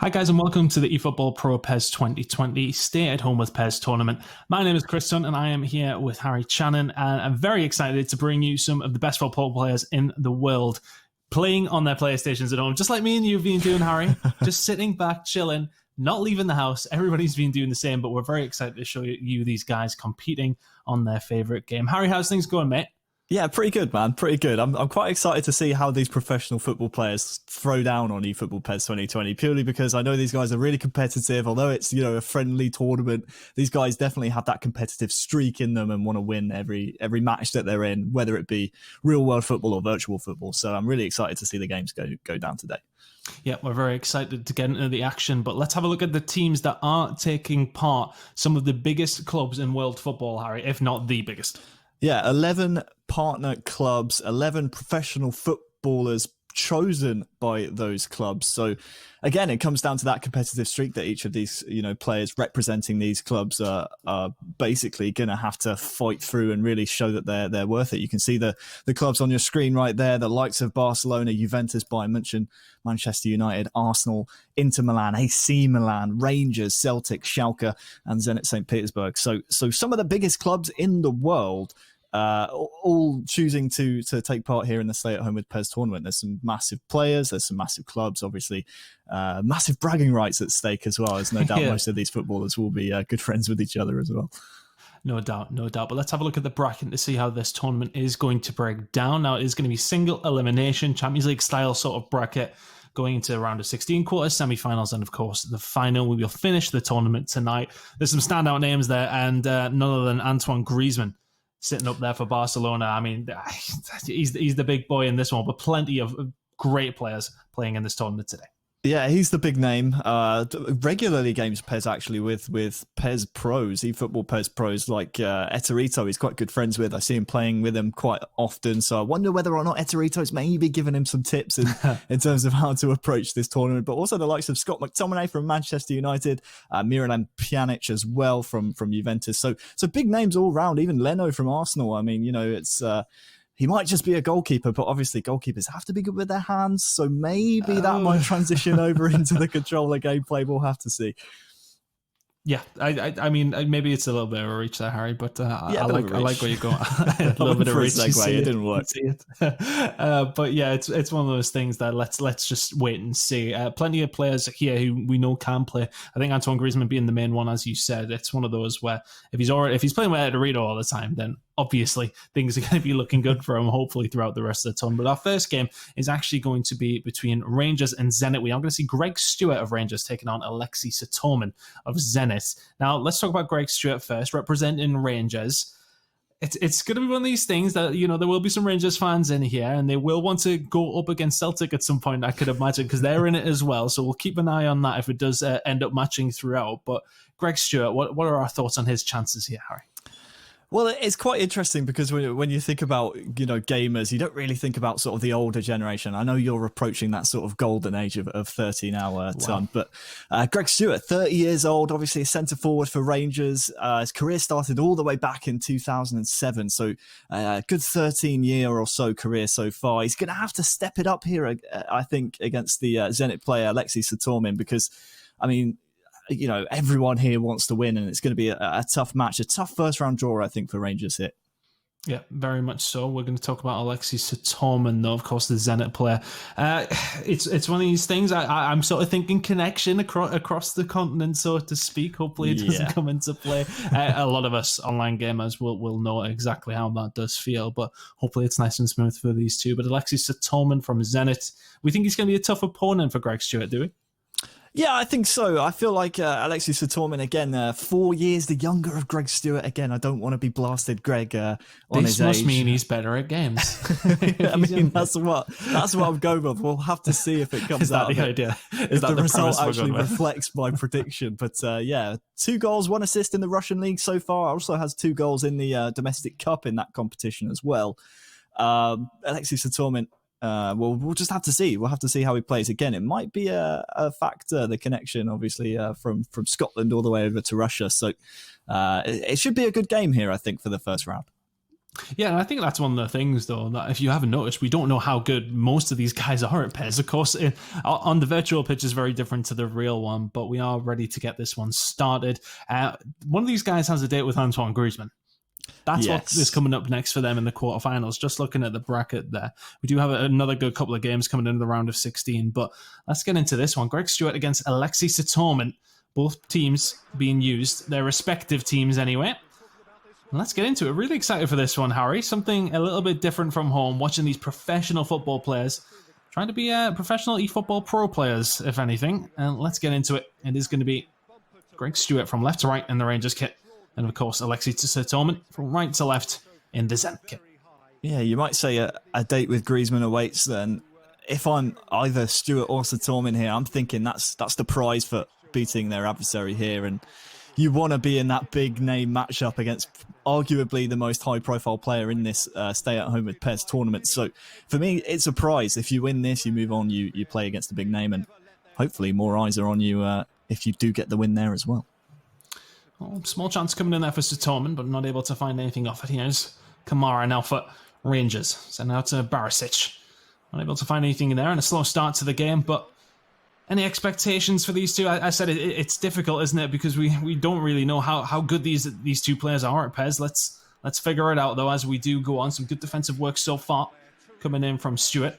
Hi guys and welcome to the eFootball Pro PES 2020 Stay at Home with PES tournament. My name is Chris Hunt and I am here with Harry Channon, and I'm very excited to bring you some of the best football players in the world playing on their PlayStations at home, just like me and you have been doing, Harry. Just sitting back, chilling, not leaving the house. Everybody's been doing the same, but we're very excited to show you these guys competing on their favourite game. Harry, how's things going, mate? Yeah, pretty good, man. Pretty good. I'm quite excited to see how these professional football players throw down on eFootball PES 2020, purely because I know these guys are really competitive. Although it's, a friendly tournament, these guys definitely have that competitive streak in them and want to win every match that they're in, whether it be real world football or virtual football. So I'm really excited to see the games go down today. Yeah, we're very excited to get into the action, but let's have a look at the teams that are taking part. Some of the biggest clubs in world football, Harry, if not the biggest. Yeah, 11 partner clubs, 11 professional footballers chosen by those clubs. So again, it comes down to that competitive streak that each of these, players representing these clubs are basically going to have to fight through and really show that they're worth it. You can see the clubs on your screen right there, the likes of Barcelona, Juventus, Bayern Munich, Manchester United, Arsenal, Inter Milan, AC Milan, Rangers, Celtic, Schalke, and Zenit St. Petersburg. So some of the biggest clubs in the world all choosing to take part here in the Stay at Home with PES tournament. There's some massive players, there's some massive clubs, obviously massive bragging rights at stake as well, as no doubt most of these footballers will be good friends with each other as well. No doubt. But let's have a look at the bracket to see how this tournament is going to break down. Now, it is going to be single elimination, Champions League style sort of bracket, going into round of 16, quarters, semi-finals, and of course the final. We will finish the tournament tonight. There's some standout names there, and none other than Antoine Griezmann sitting up there for Barcelona. I mean, he's the big boy in this one, but plenty of great players playing in this tournament today. Yeah, he's the big name. Regularly games PES actually with PES pros, eFootball PES pros like Eterito. He's quite good friends with. I see him playing with him quite often. So I wonder whether or not Eterito's maybe giving him some tips in terms of how to approach this tournament. But also the likes of Scott McTominay from Manchester United, Miralem Pjanic as well from Juventus. So big names all round. Even Leno from Arsenal. I mean, it's. He might just be a goalkeeper, but obviously goalkeepers have to be good with their hands. So maybe that might transition over into the controller gameplay. We'll have to see. Yeah, I mean, maybe it's a little bit of a reach there, Harry, but I like where you're going. A little bit of reach. It didn't work. But yeah, it's one of those things that let's just wait and see. Plenty of players here who we know can play. I think Antoine Griezmann being the main one, as you said, it's one of those where if he's playing with Eterito all the time, then obviously things are going to be looking good for him, hopefully throughout the rest of the tournament. But our first game is actually going to be between Rangers and Zenit. We are going to see Greg Stewart of Rangers taking on Aleksei Sutormin of Zenit. Now, let's talk about Greg Stewart first, representing Rangers. It's going to be one of these things that, there will be some Rangers fans in here and they will want to go up against Celtic at some point, I could imagine, because they're in it as well. So we'll keep an eye on that if it does end up matching throughout. But Greg Stewart, what are our thoughts on his chances here, Harry? Well, it's quite interesting because when you think about, gamers, you don't really think about sort of the older generation. I know you're approaching that sort of golden age of 30 now, Tom, but Greg Stewart, 30 years old, obviously a centre forward for Rangers. His career started all the way back in 2007. So a good 13-year or so career so far. He's going to have to step it up here, I think, against the Zenit player, Aleksei Sutormin, because, I mean, everyone here wants to win, and it's going to be a tough match, a tough first round draw, I think, for Rangers here. Yeah, very much so. We're going to talk about Aleksei Sutormin, though, of course, the Zenit player. It's one of these things. I'm sort of thinking connection across the continent, so to speak. Hopefully, it doesn't come into play. A lot of us online gamers will know exactly how that does feel, but hopefully, it's nice and smooth for these two. But Aleksei Sutormin from Zenit, we think he's going to be a tough opponent for Greg Stewart, do we? Yeah, I think so. I feel like Aleksei Sutormin, again, 4 years the younger of Greg Stewart. Again, I don't want to be blasted Greg on his age. This must mean he's better at games. I mean, that's what I'm going with. We'll have to see if it comes out. Is that the idea? If the result actually reflects my prediction. But 2 goals, 1 assist in the Russian league so far. Also has 2 goals in the domestic cup in that competition as well. Aleksei Sutormin, we'll just have to see. We'll have to see how he plays. Again, it might be a factor, the connection, obviously, from Scotland all the way over to Russia. So it should be a good game here, I think, for the first round. Yeah, and I think that's one of the things, though, that if you haven't noticed, we don't know how good most of these guys are at PES. Of course, on the virtual pitch is very different to the real one, but we are ready to get this one started. One of these guys has a date with Antoine Griezmann. That's what is coming up next for them in the quarterfinals. Just looking at the bracket there, we do have another good couple of games coming into the round of 16, but let's get into this one. Greg Stewart against Aleksei Sutormin. Both teams being used, their respective teams anyway. Let's get into it. Really excited for this one, Harry. Something a little bit different from home. Watching these professional football players. Trying to be professional eFootball pro players, if anything. And let's get into it. It is going to be Greg Stewart from left to right in the Rangers kit. And of course, Aleksei Sutormin from right to left in the Zenit kit. Yeah, you might say a date with Griezmann awaits then. If I'm either Stewart or Sutormin here, I'm thinking that's the prize for beating their adversary here. And you want to be in that big name matchup against arguably the most high profile player in this stay at home with PES tournament. So for me, it's a prize. If you win this, you move on, you play against a big name, and hopefully more eyes are on you if you do get the win there as well. Well, small chance coming in there for Sutormin, but not able to find anything off it. Here's Kamara now for Rangers. Sent out to Barisic. Not able to find anything in there, and a slow start to the game, but any expectations for these two? I said it's difficult, isn't it? Because we don't really know how good these two players are at PES. Let's figure it out, though, as we do go on. Some good defensive work so far coming in from Stewart.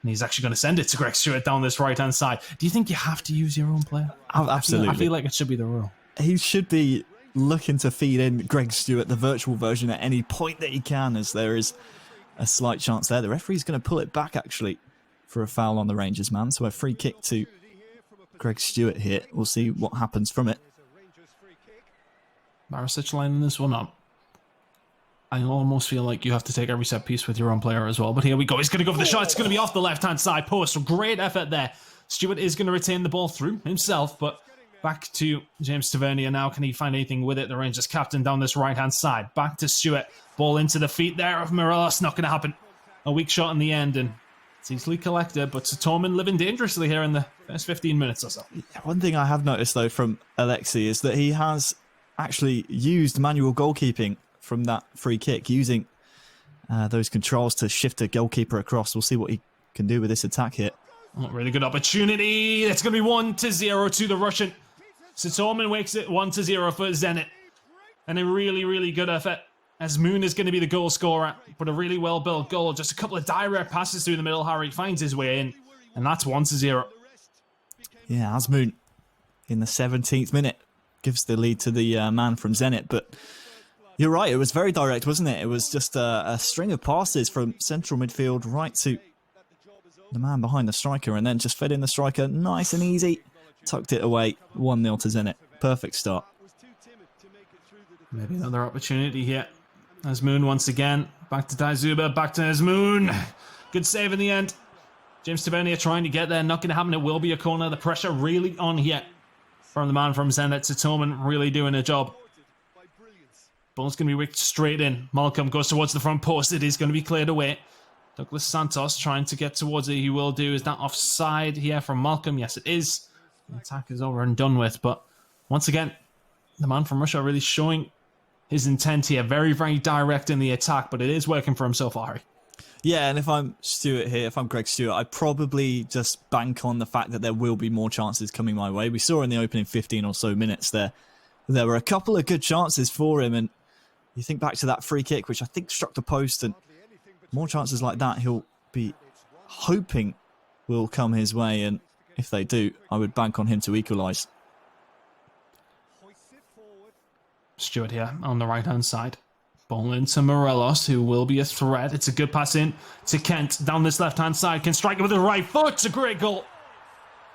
And he's actually going to send it to Greg Stewart down this right-hand side. Do you think you have to use your own player? Absolutely. I feel like it should be the rule. He should be looking to feed in Greg Stewart, the virtual version, at any point that he can, as there is a slight chance there. The referee's going to pull it back, actually, for a foul on the Rangers man. So a free kick to Greg Stewart here. We'll see what happens from it. Barisic lining this one up. I almost feel like you have to take every set piece with your own player as well. But here we go. He's going to go for the shot. It's going to be off the left-hand side post. So great effort there. Stewart is going to retain the ball through himself, but back to James Tavernier now. Can he find anything with it? The Rangers captain down this right-hand side. Back to Stewart. Ball into the feet there of Morelos. Not going to happen. A weak shot in the end, and it's easily collected, but Sutormin living dangerously here in the first 15 minutes or so. One thing I have noticed, though, from Aleksei is that he has actually used manual goalkeeping from that free kick, using those controls to shift a goalkeeper across. We'll see what he can do with this attack here. Oh, really good opportunity. It's going to be 1-0 to the Russian. Sutormin makes it 1-0 for Zenit. And a really, really good effort, as Moon is going to be the goal scorer, but a really well-built goal. Just a couple of direct passes through the middle. Harry finds his way in, and that's 1-0. Yeah, Azmoun in the 17th minute gives the lead to the man from Zenit. But you're right, it was very direct, wasn't it? It was just a string of passes from central midfield right to the man behind the striker, and then just fed in the striker nice and easy. Tucked it away, 1-0 to Zenit. Perfect start. Maybe another opportunity here. Azmoun once again. Back to Daizuba, back to Azmoun. Good save in the end. James Tavernier trying to get there. Not going to happen. It will be a corner. The pressure really on here from the man from Zenit. Sutormin really doing a job. Ball's going to be whipped straight in. Malcolm goes towards the front post. It is going to be cleared away. Douglas Santos trying to get towards it. He will do. Is that offside here from Malcolm? Yes, it is. The attack is over and done with. But once again, the man from Russia really showing his intent here. Very, very direct in the attack, but it is working for him so far. Yeah, and if I'm Stewart here, if I'm Greg Stewart, I'd probably just bank on the fact that there will be more chances coming my way. We saw in the opening 15 or so minutes there were a couple of good chances for him, and you think back to that free kick, which I think struck the post, and more chances like that he'll be hoping will come his way, and if they do, I would bank on him to equalise. Stewart here on the right-hand side. Ball into Morelos, who will be a threat. It's a good pass in to Kent down this left-hand side. Can strike it with the right foot. It's a great goal.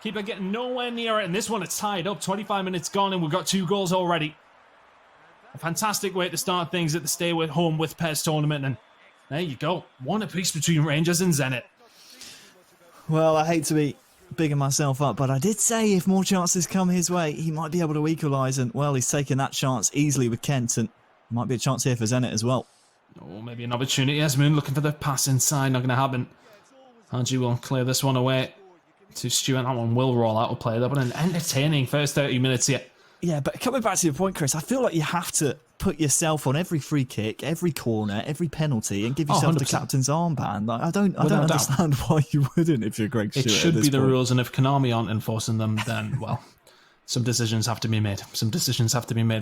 Keeper getting nowhere near it, and this one it's tied up. 25 minutes gone, and we've got 2 goals already. A fantastic way to start things at the Stay With Home with PES tournament, and there you go. 1 apiece between Rangers and Zenit. Well, I hate to be bigging myself up, but I did say if more chances come his way, he might be able to equalise, and, well, he's taken that chance easily with Kent, and might be a chance here for Zenit as well. Oh, maybe an opportunity. Azmoun looking for the pass inside. Not going to happen. Haji will clear this one away to Stewart. That one will roll out of play. That was an entertaining first 30 minutes here Yeah, but coming back to your point, Chris, I feel like you have to put yourself on every free kick, every corner, every penalty, and give yourself the captain's armband. Like, I don't understand why you wouldn't if you're Greg Stewart. It should be the rules, and if Konami aren't enforcing them, then, well, some decisions have to be made.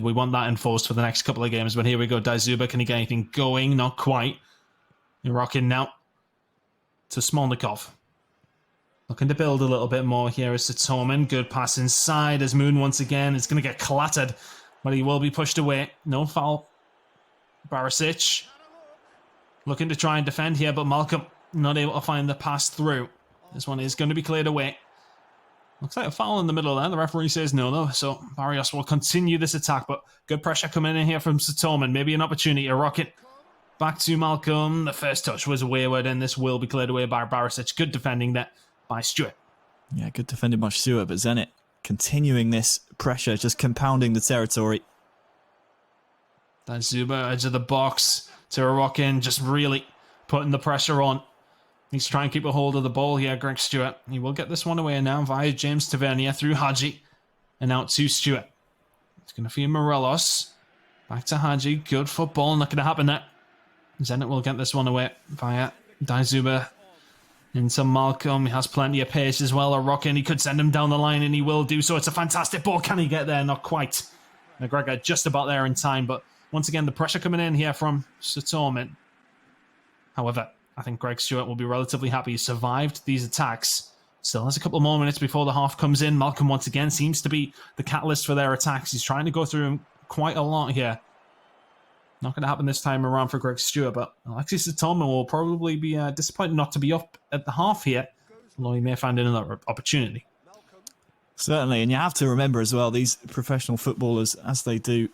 We want that enforced for the next couple of games. But here we go. Daisuba, can he get anything going? Not quite. You're rocking now to Smolnikov. Looking to build a little bit more here is Sutormin. Good pass inside as Moon once again is going to get clattered, but he will be pushed away. No foul. Barisic looking to try and defend here, but Malcolm not able to find the pass through. This one is going to be cleared away. Looks like a foul in the middle there. The referee says no, though, so Barrios will continue this attack, but good pressure coming in here from Sutormin. Maybe an opportunity to rock it back to Malcolm. The first touch was wayward, and this will be cleared away by Barisic. Good defending there by Stewart. Yeah, good defending by Stewart, but Zenit continuing this pressure, just compounding the territory. Daisuba edge of the box to Rockin, just really putting the pressure on. He's trying to keep a hold of the ball here, Greg Stewart. He will get this one away now via James Tavernier through Hadji and out to Stewart. It's going to be Morelos. Back to Hadji. Good football. Not going to happen there. Zenit will get this one away via Daisuba into Malcolm. He has plenty of pace as well. Rockin, he could send him down the line, and he will do so. It's a fantastic ball. Can he get there? Not quite. McGregor just about there in time, but once again, the pressure coming in here from Sutormin. However, I think Greg Stewart will be relatively happy he survived these attacks. Still has a couple more minutes before the half comes in. Malcolm once again seems to be the catalyst for their attacks. He's trying to go through them quite a lot here. Not going to happen this time around for Greg Stewart, but Aleksei Sutormin will probably be disappointed not to be up at the half here, although he may find another opportunity. Certainly, and you have to remember as well, these professional footballers, as they do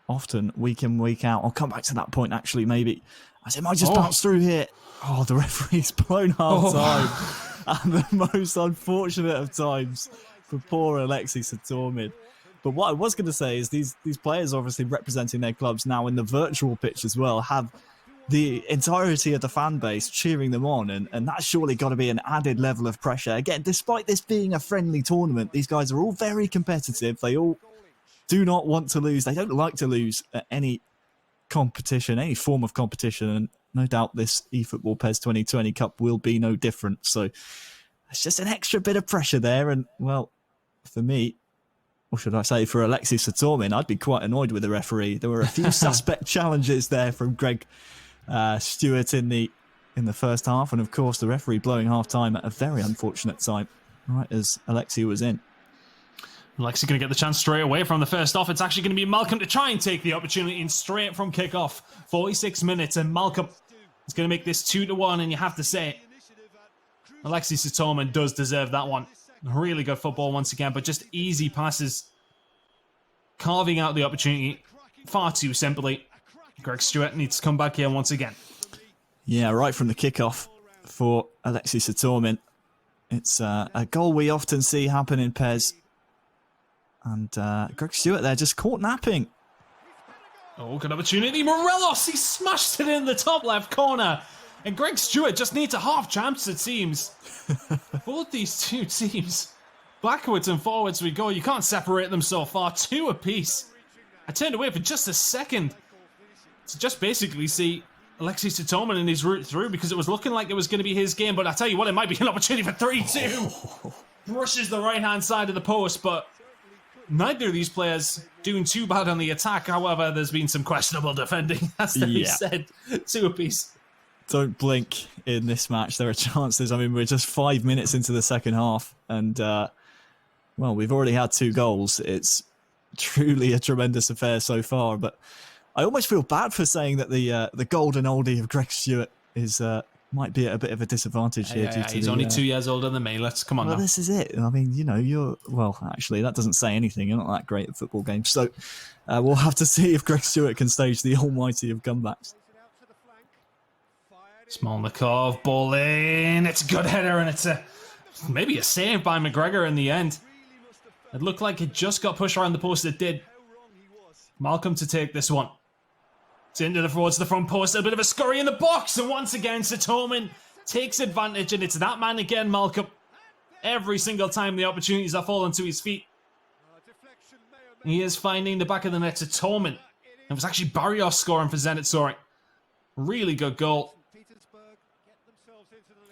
often week in, week out, I'll come back to that point actually maybe, as it might just bounce through here. Oh, the referee's blown half time. And the most unfortunate of times for poor Aleksei Sutormin. But what I was going to say is these players obviously representing their clubs now in the virtual pitch as well have the entirety of the fan base cheering them on, and that's surely got to be an added level of pressure. Again, despite this being a friendly tournament, these guys are all very competitive. They all do not want to lose. They don't like to lose at any competition, any form of competition, and no doubt this eFootball PES 2020 Cup will be no different. So it's just an extra bit of pressure there, and well, for me, or should I say for Aleksei Sutormin, I'd be quite annoyed with the referee. There were a few suspect challenges there from Greg Stewart in the first half, and of course the referee blowing half time at a very unfortunate time, right as Aleksei was in. Aleksei going to get the chance straight away from the first off. It's actually going to be Malcolm to try and take the opportunity and straight from kick-off. 46 minutes, and Malcolm is going to make this 2-1, and you have to say, Aleksei Sutormin does deserve that one. Really good football once again, but just easy passes. Carving out the opportunity far too simply. Greg Stewart needs to come back here once again. Yeah, right from the kickoff for Aleksei Sutormin. It's a goal we often see happen in PES. And Greg Stewart there just caught napping. Oh, good opportunity. Morelos, he smashed it in the top left corner. And Greg Stewart just needs a half chance, it seems. Both these two teams, backwards and forwards we go. You can't separate them so far. 2 apiece. I turned away for just a second to just basically see Aleksei Sutormin in his route through, because it was looking like it was going to be his game. But I tell you what, it might be an opportunity for 3-2. Brushes the right-hand side of the post, but neither of these players doing too bad on the attack. However, there's been some questionable defending, as they said. 2 apiece. Don't blink in this match. There are chances. I mean, we're just 5 minutes into the second half, and well, we've already had 2 goals. It's truly a tremendous affair so far. But I almost feel bad for saying that the golden oldie of Greg Stewart is might be at a bit of a disadvantage here. He's only 2 years older than me. Let's come on. Well, now. This is it. I mean, you know, actually, that doesn't say anything. You're not that great at football games, so we'll have to see if Greg Stewart can stage the almighty of comebacks. Smolnikov, ball in. It's a good header, and it's maybe a save by McGregor in the end. It looked like it just got pushed around the post. It did. Malcolm to take this one. It's into towards the front post. A bit of a scurry in the box, and once again, Sutormin takes advantage, and it's that man again, Malcolm. Every single time the opportunities are falling to his feet. He is finding the back of the net to Sutormin. It was actually Barrios scoring for Zenit, sorry. Really good goal.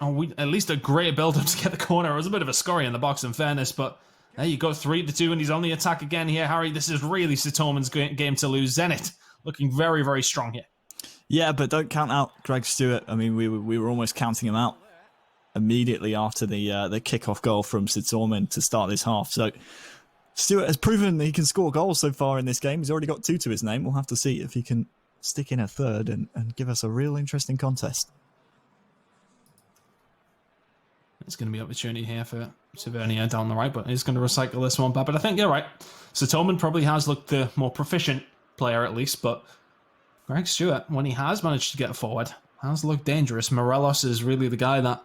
Oh, at least a great build-up to get the corner. It was a bit of a scurry in the box, in fairness, but there you go, 3-2, and he's on the attack again here, Harry. This is really Sutormin's game to lose. Zenit looking very, very strong here. Yeah, but don't count out Greg Stewart. I mean, we were almost counting him out immediately after the kick-off goal from Sutormin to start this half. So Stewart has proven that he can score goals so far in this game. He's already got 2 to his name. We'll have to see if he can stick in a third and give us a real interesting contest. It's going to be opportunity here for Tavernier down the right, but he's going to recycle this one back. But I think you're right. Sutormin probably has looked the more proficient player at least, but Greg Stewart, when he has managed to get forward, has looked dangerous. Morelos is really the guy that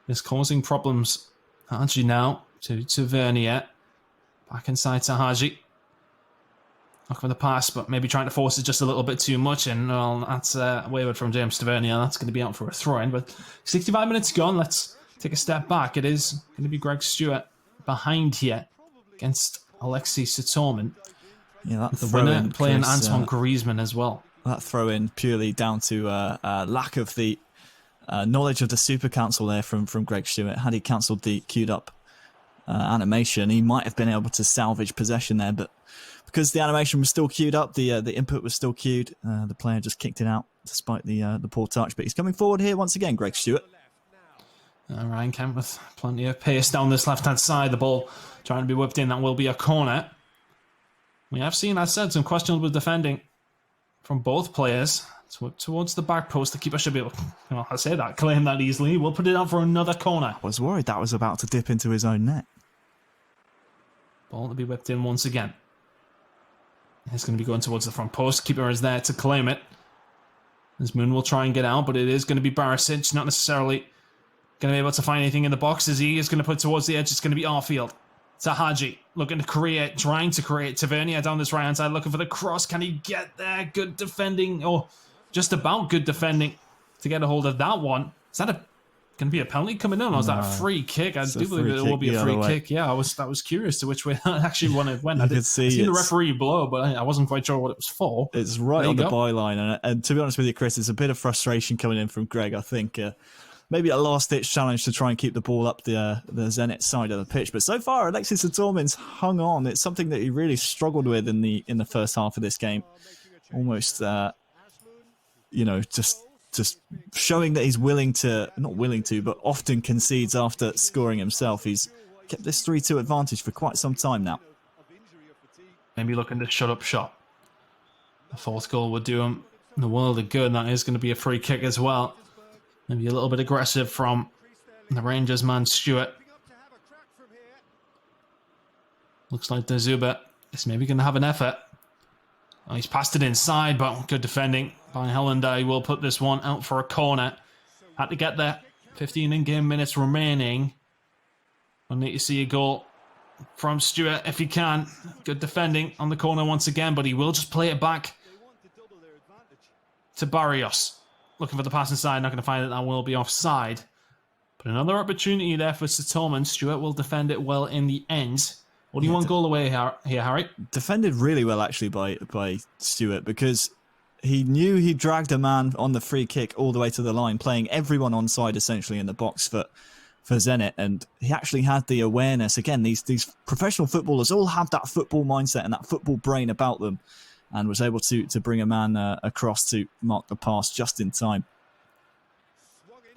is causing problems. Haji now to Tavernier. Back inside to Haji. Looking for the pass, but maybe trying to force it just a little bit too much. And well, that's wayward from James Tavernier. That's going to be out for a throw-in. But 65 minutes gone. Let's take a step back. It is going to be Greg Stewart behind here against Aleksei Sutormin. Yeah, that the winner playing Chris, Antoine Griezmann as well. That throw-in purely down to lack of the knowledge of the Super Council there from Greg Stewart. Had he cancelled the queued up animation, he might have been able to salvage possession there, but because the animation was still queued up, the input was still queued, the player just kicked it out despite the poor touch. But he's coming forward here once again, Greg Stewart. Ryan Kemp with plenty of pace down this left-hand side. The ball trying to be whipped in. That will be a corner. We have seen, as said, some questionable defending from both players towards the back post. The keeper should be able, well, I say that, claim that easily. We'll put it out for another corner. I was worried that was about to dip into his own net. Ball to be whipped in once again. It's going to be going towards the front post. Keeper is there to claim it. As Moon will try and get out, but it is going to be Barisic, not necessarily going to be able to find anything in the box as he is going to put it towards the edge. It's going to be Arfield. To Haji, looking to create, trying to create. Tavernier down this right-hand side, looking for the cross. Can he get there? Good defending, or just about good defending to get a hold of that one. Is that going to be a penalty coming in, or is that a free kick? I do believe it will be a free kick. Yeah, I was curious to which way that actually went. I did see the referee blow, but I wasn't quite sure what it was for. It's right on the byline, and to be honest with you, Chris, there's a bit of frustration coming in from Greg, I think. Maybe a last-ditch challenge to try and keep the ball up the Zenit side of the pitch. But so far, Aleksei Sutormin's hung on. It's something that he really struggled with in the first half of this game. Almost, just showing that he's not willing to, but often concedes after scoring himself. He's kept this 3-2 advantage for quite some time now. Maybe looking to shut up shop. The fourth goal would do him the world of good, and that is going to be a free kick as well. Maybe a little bit aggressive from the Rangers man, Stewart. Looks like De Zuber is maybe going to have an effort. Oh, he's passed it inside, but good defending by Helander. He will put this one out for a corner. Had to get there. 15 in-game minutes remaining. We'll need to see a goal from Stewart if he can. Good defending on the corner once again, but he will just play it back to Barrios. Looking for the pass inside, not going to find it. That will be offside. But another opportunity there for Sutormin. Stewart will defend it well in the end. What do you want goal away here, Harry? Defended really well, actually, by Stewart, because he knew he dragged a man on the free kick all the way to the line, playing everyone onside, essentially, in the box for Zenit. And he actually had the awareness. Again, these professional footballers all have that football mindset and that football brain about them, and was able to bring a man across to mark the pass just in time.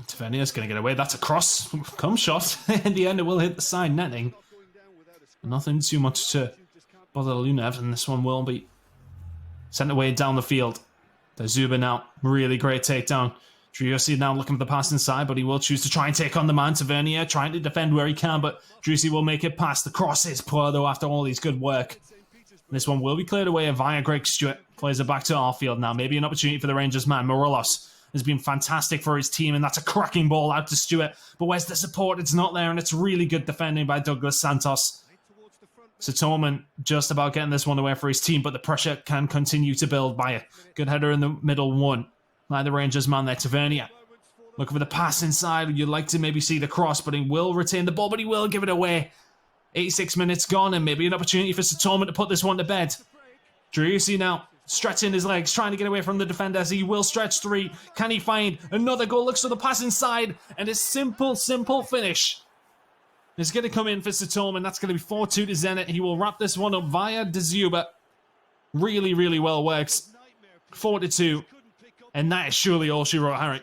Tavernier's going to get away. That's a cross. Come shot. In the end, it will hit the side netting. Nothing too much to bother Lunev, and this one will be sent away down the field. There's Zuba now. Really great takedown. Driussi now looking for the pass inside, but he will choose to try and take on the man. Tavernier trying to defend where he can, but Driussi will make it past. The cross is poor, though, after all his good work. This one will be cleared away via Greg Stewart. Plays it back to Arfield now. Maybe an opportunity for the Rangers man. Morelos has been fantastic for his team, and that's a cracking ball out to Stewart. But where's the support? It's not there, and it's really good defending by Douglas Santos. Sutormin just about getting this one away for his team, but the pressure can continue to build by a good header in the middle one. Like the Rangers man there, Tavernier. Looking for the pass inside. You'd like to maybe see the cross, but he will retain the ball, but he will give it away. 86 minutes gone, and maybe an opportunity for Sutormin to put this one to bed. Driussi now stretching his legs, trying to get away from the defenders. He will stretch 3. Can he find another goal? Looks for the pass inside, and a simple finish is going to come in for Sutormin. That's going to be 4-2 to Zenit. He will wrap this one up via De Zuba. Really, really well worked. 4-2, and that is surely all she wrote, Harry.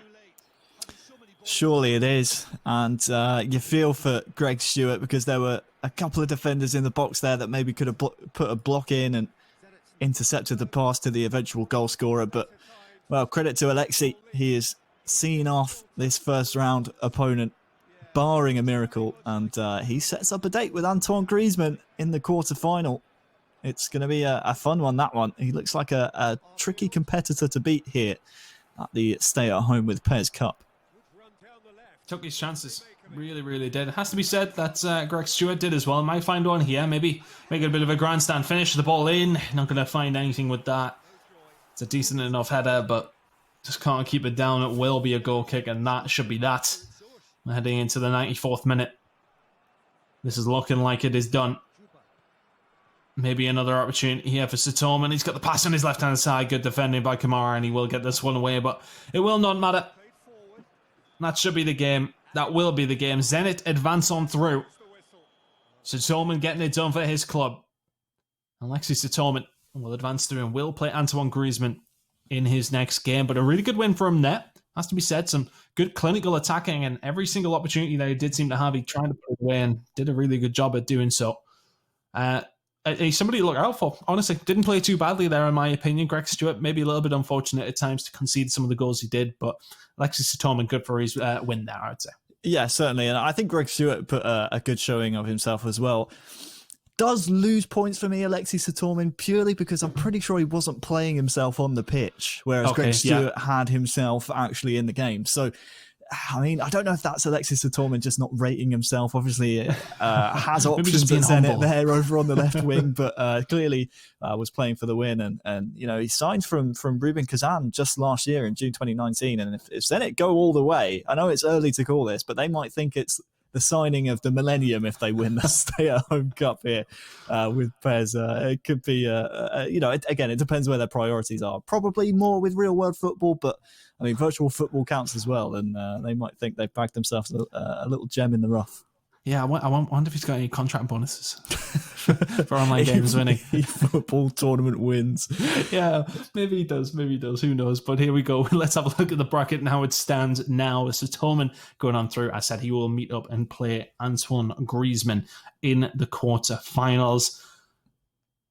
Surely it is, and you feel for Greg Stewart because there were a couple of defenders in the box there that maybe could have put a block in and intercepted the pass to the eventual goal scorer. But, well, credit to Aleksei. He has seen off this first round opponent, barring a miracle, and he sets up a date with Antoine Griezmann in the quarter-final. It's going to be a fun one, that one. He looks like a tricky competitor to beat here at the stay-at-home with Pez Cup. Took his chances. Really, really did. It has to be said that Greg Stewart did as well. Might find one here. Maybe make it a bit of a grandstand finish. The ball in. Not going to find anything with that. It's a decent enough header, but just can't keep it down. It will be a goal kick, and that should be that. We're heading into the 94th minute. This is looking like it is done. Maybe another opportunity here for Sutormin. He's got the pass on his left-hand side. Good defending by Kamara, and he will get this one away, but it will not matter. That should be the game. That will be the game. Zenit advance on through. Sutormin getting it done for his club. Aleksei Sutormin will advance through and will play Antoine Griezmann in his next game. But a really good win for him there. Has to be said. Some good clinical attacking, and every single opportunity that he did seem to have, he tried to put away and did a really good job at doing so. He's somebody to look out for. Honestly, didn't play too badly there, in my opinion. Greg Stewart, maybe a little bit unfortunate at times to concede some of the goals he did, but Aleksei Sutormin, good for his win there, I'd say. Yeah, certainly. And I think Greg Stewart put a good showing of himself as well. Does lose points for me, Aleksei Sutormin, purely because I'm pretty sure he wasn't playing himself on the pitch, whereas Greg Stewart had himself actually in the game. So, I mean, I don't know if that's Aleksei Sutormin just not rating himself. Obviously, has options at Zenit there over on the left wing, but clearly was playing for the win. And you know, he signed from Rubin Kazan just last year in June 2019. And if Zenit go all the way, I know it's early to call this, but they might think it's the signing of the millennium if they win the stay-at-home cup here with Pez. It could be, again, it depends where their priorities are. Probably more with real-world football, but I mean, virtual football counts as well, and they might think they've bagged themselves a little gem in the rough. Yeah, I wonder if he's got any contract bonuses for online games winning. Football tournament wins. Yeah, maybe he does. Who knows? But here we go. Let's have a look at the bracket and how it stands now. Sutormin going on through. I said he will meet up and play Antoine Griezmann in the quarter-finals.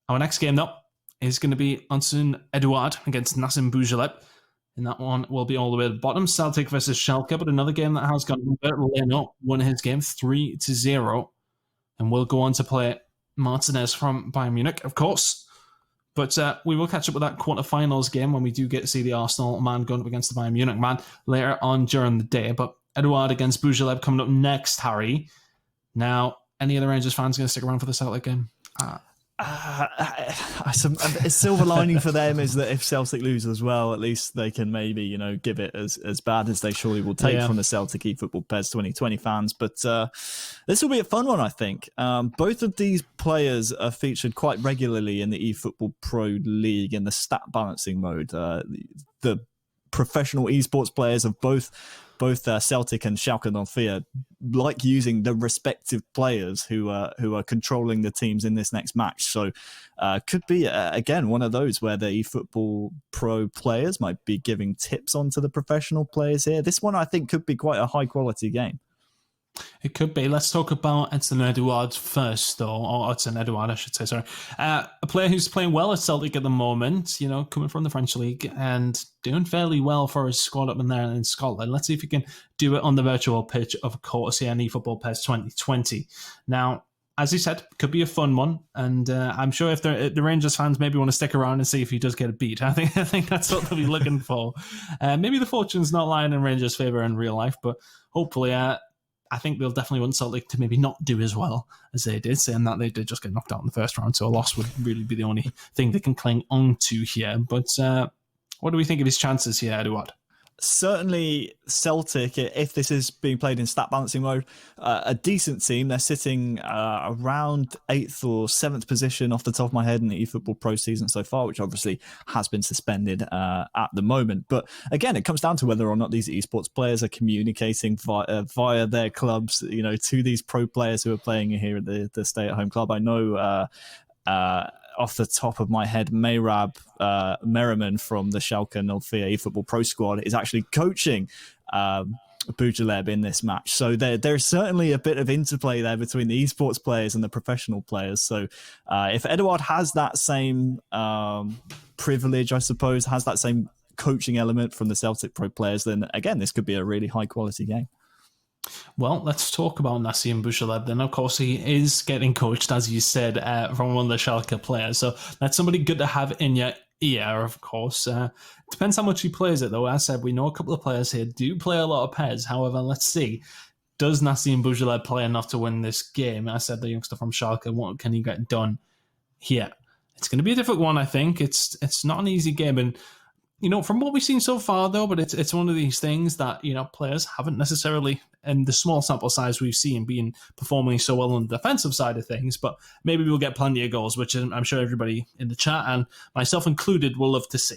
Our next game, though, is going to be Antoine Edouard against Nassim Bouzheleb. And that one will be all the way at the bottom. Celtic versus Schalke, but another game that has gone over. Leno won his game 3-0 and will go on to play Martinez from Bayern Munich, of course. But we will catch up with that quarterfinals game when we do get to see the Arsenal man going up against the Bayern Munich man later on during the day. But Edouard against Bouzheleb coming up next, Harry. Now, any other Rangers fans going to stick around for the Celtic game? A silver lining for them is that if Celtic lose as well, at least they can maybe, give it as bad as they surely will take from the Celtic eFootball PES 2020 fans. But this will be a fun one, I think. Both of these players are featured quite regularly in the eFootball Pro League in the stat balancing mode. The professional esports players of both Celtic and Schalke 04 like using the respective players who are controlling the teams in this next match. So could be, again, one of those where the eFootball Pro players might be giving tips onto the professional players here. This one, I think, could be quite a high-quality game. It could be. Let's talk about Antoine Edouard first, though. Or Antoine Edouard, I should say, sorry. A player who's playing well at Celtic at the moment, coming from the French League and doing fairly well for his squad up in there in Scotland. Let's see if he can do it on the virtual pitch, of course, here in eFootball PES 2020. Now, as he said, could be a fun one, and I'm sure if the Rangers fans maybe want to stick around and see if he does get a beat. I think that's what they'll be looking for. Maybe the fortune's not lying in Rangers' favour in real life, but hopefully I think they'll definitely want Celtic to maybe not do as well as they did, saying that they did just get knocked out in the first round, so a loss would really be the only thing they can cling on to here. But what do we think of his chances here, Edouard? certainly Celtic, if this is being played in stat balancing mode, a decent team. They're sitting around 8th or 7th position off the top of my head in the eFootball Pro season so far, which obviously has been suspended at the moment. But again, it comes down to whether or not these esports players are communicating via their clubs, to these pro players who are playing here at the stay-at-home club. I know off the top of my head, Mehrab Merriman from the Schalke 04 eFootball Pro squad is actually coaching Bujaleb in this match. So there's certainly a bit of interplay there between the esports players and the professional players. So if Eduard has that same privilege, I suppose, has that same coaching element from the Celtic pro players, then again, this could be a really high quality game. Well, let's talk about Nassim Bujaleb then. Of course, he is getting coached, as you said, from one of the Schalke players. So that's somebody good to have in your ear, of course. Depends how much he plays it, though. As I said, we know a couple of players here do play a lot of PES. However, let's see. Does Nassim Bujaleb play enough to win this game? I said the youngster from Schalke, what can he get done here? It's going to be a difficult one, I think. It's not an easy game, and from what we've seen so far, though, but it's one of these things that, players haven't necessarily, in the small sample size we've seen, performing so well on the defensive side of things, but maybe we'll get plenty of goals, which I'm sure everybody in the chat, and myself included, will love to see.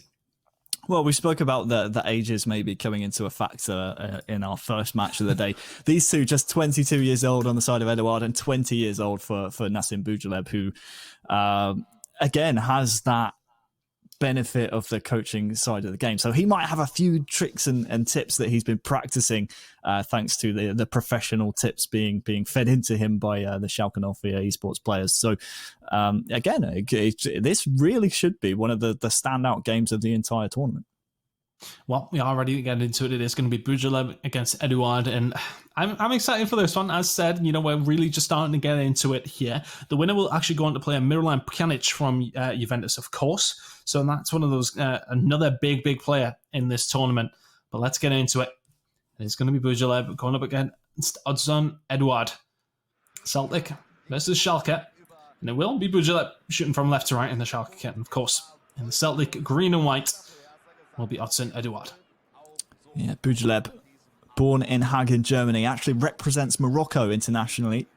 Well, we spoke about the ages maybe coming into a factor in our first match of the day. These two, just 22 years old on the side of Eduard and 20 years old for Nassim Bujaleb, who, again, has that benefit of the coaching side of the game. So he might have a few tricks and tips that he's been practicing thanks to the professional tips being fed into him by the Schalke 04 esports players. So again, this really should be one of the standout games of the entire tournament. Well, we are ready to get into it. It is going to be Bujaleb against Eduard, and I'm excited for this one. As said, we're really just starting to get into it here. The winner will actually go on to play a Milan Pjanic from Juventus, of course. So that's one of those, another big player in this tournament. But let's get into it. It's going to be Bujaleb going up against Oddsson Eduard. Celtic versus Schalke. And it will be Bujaleb shooting from left to right in the Schalke kit. And of course, in the Celtic green and white will be Oddsson Eduard. Yeah, Bujaleb, born in Hagen, Germany, actually represents Morocco internationally.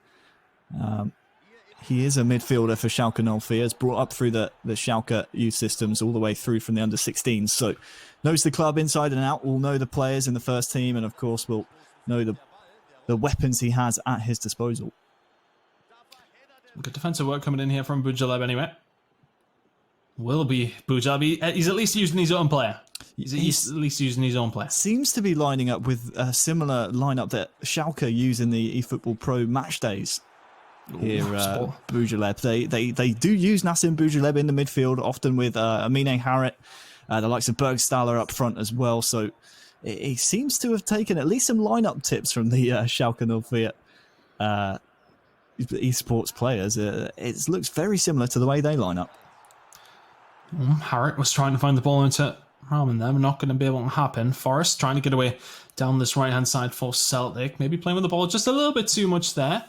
He is a midfielder for Schalke 04. Is brought up through the Schalke youth systems all the way through from the under-16s. So knows the club inside and out, will know the players in the first team, and of course will know the weapons he has at his disposal. Good defensive work coming in here from Bujaleb anyway. Will be Bujaleb. He's at least using his own player. He's at least using his own player. Seems to be lining up with a similar lineup that Schalke use in the eFootball Pro match days. Here, Bujaleb. They do use Nassim Bujaleb in the midfield, often with Amine Harit, the likes of Bergstaller up front as well. So he seems to have taken at least some lineup tips from the Schalke 04 esports players. It looks very similar to the way they line up. Harit was trying to find the ball into Raman there. Not going to be able to happen. Forrest trying to get away down this right-hand side for Celtic. Maybe playing with the ball just a little bit too much there.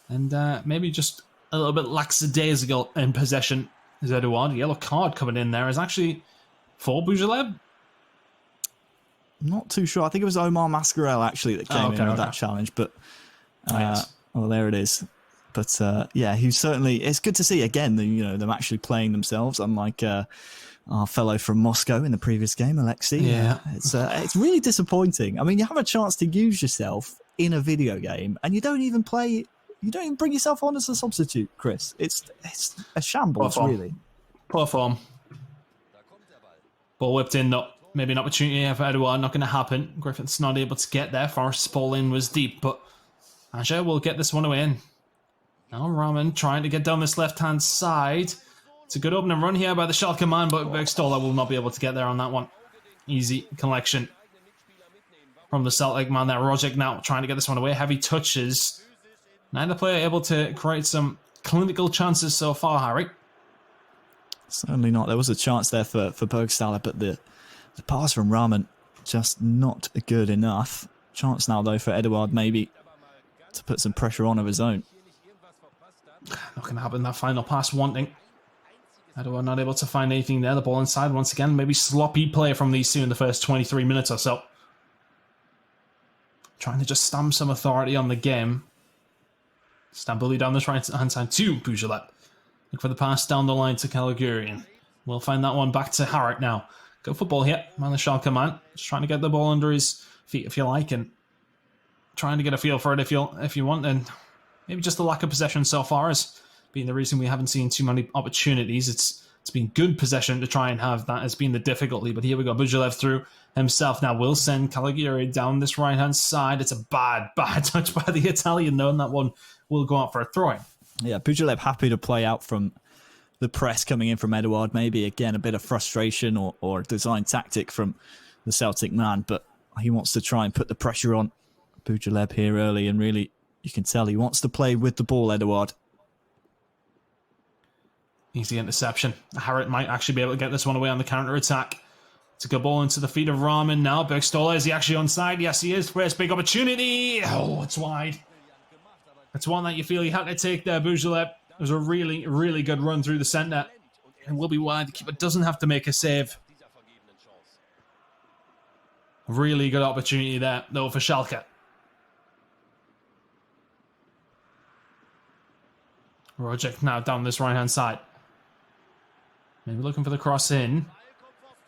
And maybe just a little bit lackadaisical in possession is Eduard. Yellow card coming in there is actually for Bujaleb. Not too sure. I think it was Omar Mascarell actually that came in with that challenge. But yes. Well, there it is. But yeah, he's certainly. It's good to see again. Them actually playing themselves, unlike our fellow from Moscow in the previous game, Aleksei. Yeah, it's really disappointing. I mean, you have a chance to use yourself in a video game, and you don't even play. You don't even bring yourself on as a substitute, Chris. It's a shambles, really. Poor form. Ball whipped in, though. Maybe an opportunity here for Eduard. Not going to happen. Griffith's not able to get there. Forrest's ball in was deep, but Asher will get this one away in. Now Raman trying to get down this left-hand side. It's a good opening run here by the Schalke man, but Bergstaller will not be able to get there on that one. Easy collection from the Celtic man there. Rogic now trying to get this one away. Heavy touches. Neither player able to create some clinical chances so far, Harry. Certainly not. There was a chance there for Bergstaller, but the pass from Raman just not good enough. Chance now, though, for Eduard maybe to put some pressure on of his own. Not going to happen. That final pass wanting. Edouard not able to find anything there. The ball inside once again. Maybe sloppy play from these two in the first 23 minutes or so. Trying to just stamp some authority on the game. Stambuli down this right-hand side to Pujolet. Look for the pass down the line to Caligiuri. We'll find that one back to Harrod now. Good football here. Man, the Schalke man. Just trying to get the ball under his feet if you like, and trying to get a feel for it if you want. And maybe just the lack of possession so far has been the reason we haven't seen too many opportunities. It's been good possession to try and have. That has been the difficulty. But here we go. Bujolev through himself now. Will send Caligiuri down this right-hand side. It's a bad touch by the Italian, though, and that one will go out for a throw-in. Yeah, Bujolev happy to play out from the press coming in from Edouard. Maybe, again, a bit of frustration or design tactic from the Celtic man, but he wants to try and put the pressure on Bujolev here early, and really, you can tell he wants to play with the ball, Edouard. Easy interception. Harrod might actually be able to get this one away on the counter-attack. It's a good ball into the feet of Rahman now. Bergstola, is he actually onside? Yes, he is. First big opportunity. Oh, it's wide. It's one that you feel you had to take there, Bujolev. It was a really, really good run through the centre. And will be wide. The keeper doesn't have to make a save. Really good opportunity there, though, for Schalke. Rogic now down this right-hand side. Maybe looking for the cross in.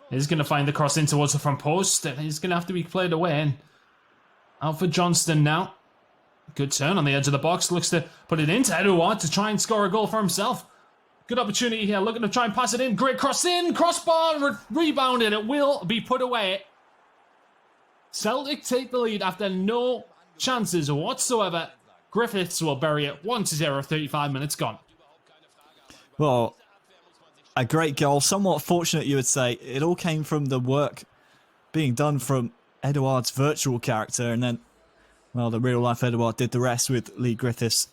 He's going to find the cross in towards the front post. And he's going to have to be played away. And out for Johnston now. Good turn on the edge of the box. Looks to put it into Edouard to try and score a goal for himself. Good opportunity here. Looking to try and pass it in. Great cross in. Crossbar rebounded. It will be put away. Celtic take the lead after no chances whatsoever. Griffiths will bury it 1-0, 35 minutes gone. Well, a great goal. Somewhat fortunate, you would say. It all came from the work being done from Edouard's virtual character, and then, well, the real-life Edouard did the rest with Lee Griffiths.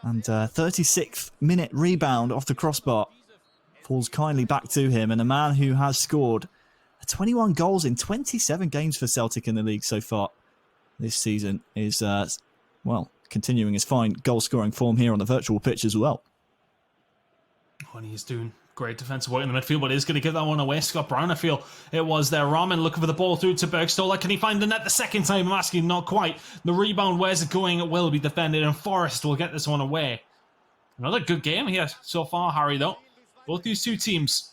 And 36th minute rebound off the crossbar falls kindly back to him, and a man who has scored 21 goals in 27 games for Celtic in the league so far this season is, well, continuing his fine goal-scoring form here on the virtual pitch as well. And he's doing great defensive work in the midfield, but he's going to give that one away. Scott Brown, I feel it was there. Rahman looking for the ball through to Bergstola. Can he find the net the second time? I'm asking, not quite. The rebound, where's it going? It will be defended, and Forrest will get this one away. Another good game here so far, Harry, though. Both these two teams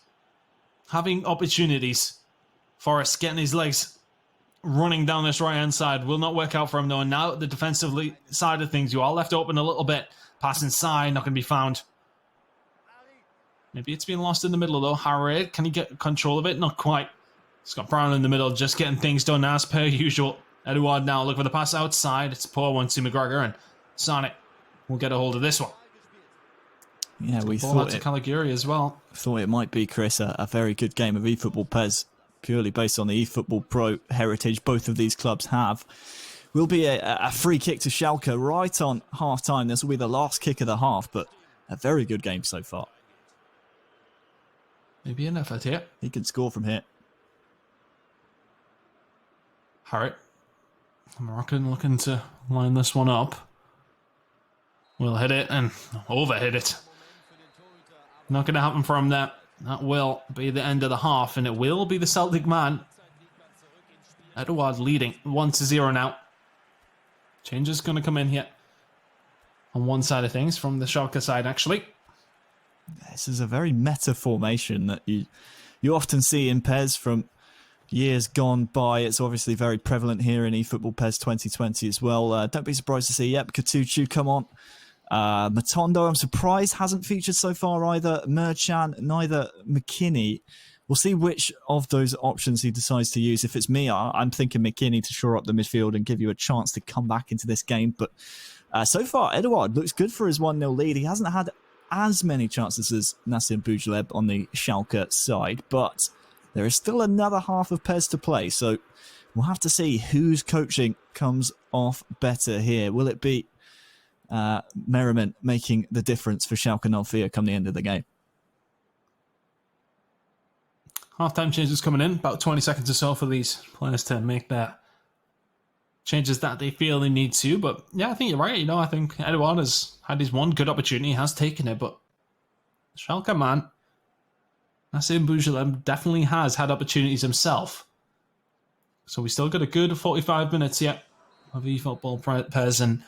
having opportunities. Forrest getting his legs running down this right-hand side. Will not work out for him, though. And now the defensive side of things, you are left open a little bit. Pass inside, not going to be found. Maybe it's been lost in the middle, though. Harrod, can he get control of it? Not quite. Scott Brown in the middle, just getting things done as per usual. Edouard now, look for the pass outside. It's a poor one to McGregor, and Sonic will get a hold of this one. Yeah, we ball thought out to Caligiuri as well. Thought it might be, Chris, a very good game of eFootball PES, purely based on the eFootball Pro heritage both of these clubs have. Will be a free kick to Schalke right on half-time. This will be the last kick of the half, but a very good game so far. Maybe an effort here. He can score from here. Harrod. Moroccan looking to line this one up. We'll hit it and overhit it. Not going to happen from there. That will be the end of the half, and it will be the Celtic man. Edouard leading 1-0 now. Change is going to come in here on one side of things from the Schalke side, actually. This is a very meta formation that you often see in PES from years gone by. It's obviously very prevalent here in eFootball PES 2020 as well. Don't be surprised to see, Katuchu come on. Matondo, I'm surprised, hasn't featured so far either. Merchan, neither McKinney. We'll see which of those options he decides to use. If it's me, I'm thinking McKinney to shore up the midfield and give you a chance to come back into this game. But so far, Edouard looks good for his 1-0 lead. He hasn't had as many chances as Nassim Bujolev on the Schalke side, but there is still another half of PES to play, so we'll have to see whose coaching comes off better here. Will it be Merriman making the difference for Schalke 04 come the end of the game? Half-time changes coming in, about 20 seconds or so for these players to make their changes that they feel they need to. But yeah, I think you're right. I think Edouard has had his one good opportunity, has taken it, but Schalke man Nassim Bouzheleb definitely has had opportunities himself. So we still got a good 45 minutes yet of eFootball pairs, and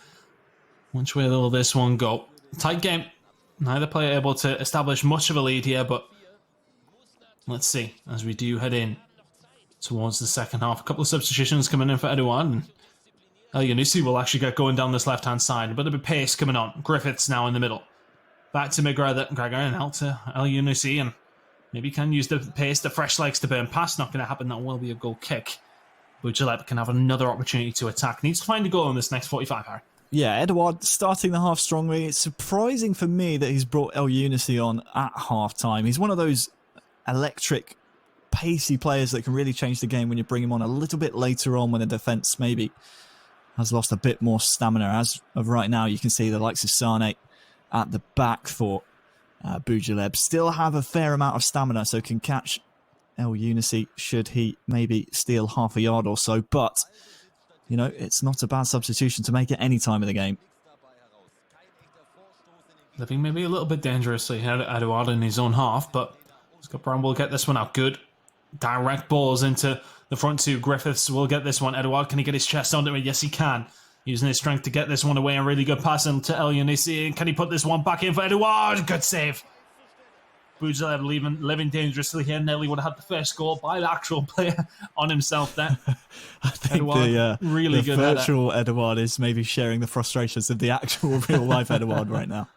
which way will this one go? Tight game. Neither player able to establish much of a lead here, but let's see as we do head in towards the second half. A couple of substitutions coming in for Edouard, and El-Yunusi will actually get going down this left-hand side. A bit of a pace coming on. Griffiths now in the middle. Back to McGregor and out to El-Yunusi, and maybe can use the pace, the fresh legs to burn past. Not going to happen. That will be a goal kick. Bouzheleb can have another opportunity to attack. Needs to find a goal in this next 45, Harry. Yeah, Edouard starting the half strongly. It's surprising for me that he's brought El-Yunusi on at half-time. He's one of those electric, pacey players that can really change the game when you bring him on a little bit later on when the defence maybe has lost a bit more stamina. As of right now, you can see the likes of Sane at the back for Bouzheleb still have a fair amount of stamina, so can catch El-Yunusi should he maybe steal half a yard or so. But, you know, it's not a bad substitution to make at any time of the game. Living maybe a little bit dangerously here at Edouard in his own half, but Scott Brown will get this one out good. Direct balls into the front two. Griffiths will get this one. Edouard, can he get his chest onto it? Yes, he can. Using his strength to get this one away. A really good pass into El-Yunusi. Can he put this one back in for Edouard? Good save. Bouzheleb living dangerously here. Nearly would have had the first goal by the actual player on himself there. I think Edouard, really the good virtual Edouard is maybe sharing the frustrations of the actual real-life Edouard right now.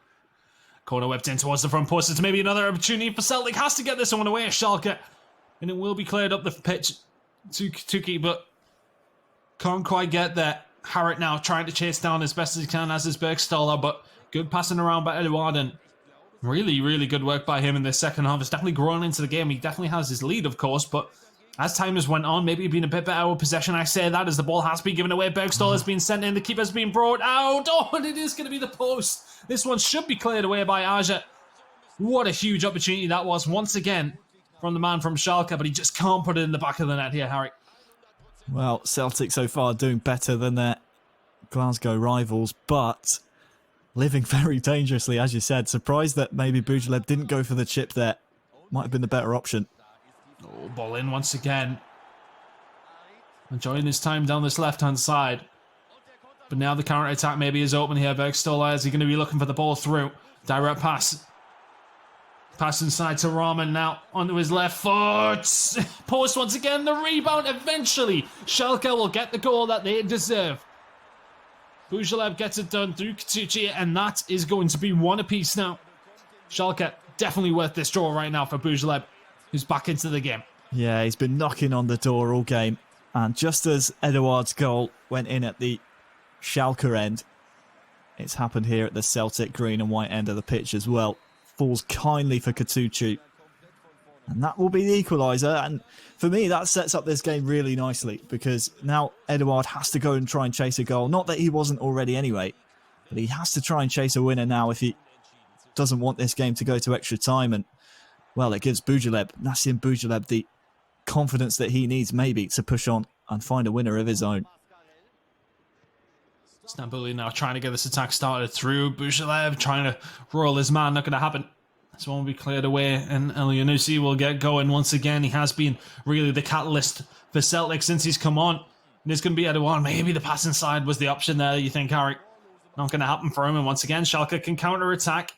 Corner whipped in towards the front post. It's maybe another opportunity for Celtic. Has to get this one away, Schalke. And it will be cleared up the pitch to keep, but can't quite get there. Harrod now trying to chase down as best as he can, as is Bergstaller, but good passing around by Edouard, and really, really good work by him in the second half. It's definitely grown into the game. He definitely has his lead, of course, but as time has went on, maybe been a bit better with possession. I say that as the ball has been given away. Bergstaller has been sent in. The keeper's been brought out. Oh, and it is going to be the post. This one should be cleared away by Aja. What a huge opportunity that was, once again, from the man from Schalke, but he just can't put it in the back of the net here, Harry. Well, Celtic so far doing better than their Glasgow rivals, but living very dangerously, as you said. Surprised that maybe Bouzheleb didn't go for the chip there. Might have been the better option. Oh, ball in once again. Enjoying his time down this left-hand side. But now the counter-attack maybe is open here. Bergstaller, is he going to be looking for the ball through? Direct pass. Pass inside to Rahman now onto his left foot. Post once again, the rebound. Eventually, Schalke will get the goal that they deserve. Bouzheleb gets it done through Katuchi, and that is going to be one apiece now. Schalke, definitely worth this draw right now for Bouzheleb, who's back into the game. Yeah, he's been knocking on the door all game. And just as Edouard's goal went in at the Schalke end, it's happened here at the Celtic green and white end of the pitch as well. Falls kindly for Katuchi. And that will be the equaliser. And for me, that sets up this game really nicely, because now Edouard has to go and try and chase a goal. Not that he wasn't already anyway, but he has to try and chase a winner now if he doesn't want this game to go to extra time. And, well, it gives Nassim Bouzheleb, the confidence that he needs maybe to push on and find a winner of his own. Stambouli now trying to get this attack started through. Bouzheleb trying to roll his man. Not going to happen. This one will be cleared away, and El-Yunusi will get going once again. He has been really the catalyst for Celtic since he's come on. And it's going to be Edouard. Maybe the pass inside was the option there, you think, Harry. Not going to happen for him. And once again, Schalke can counter-attack.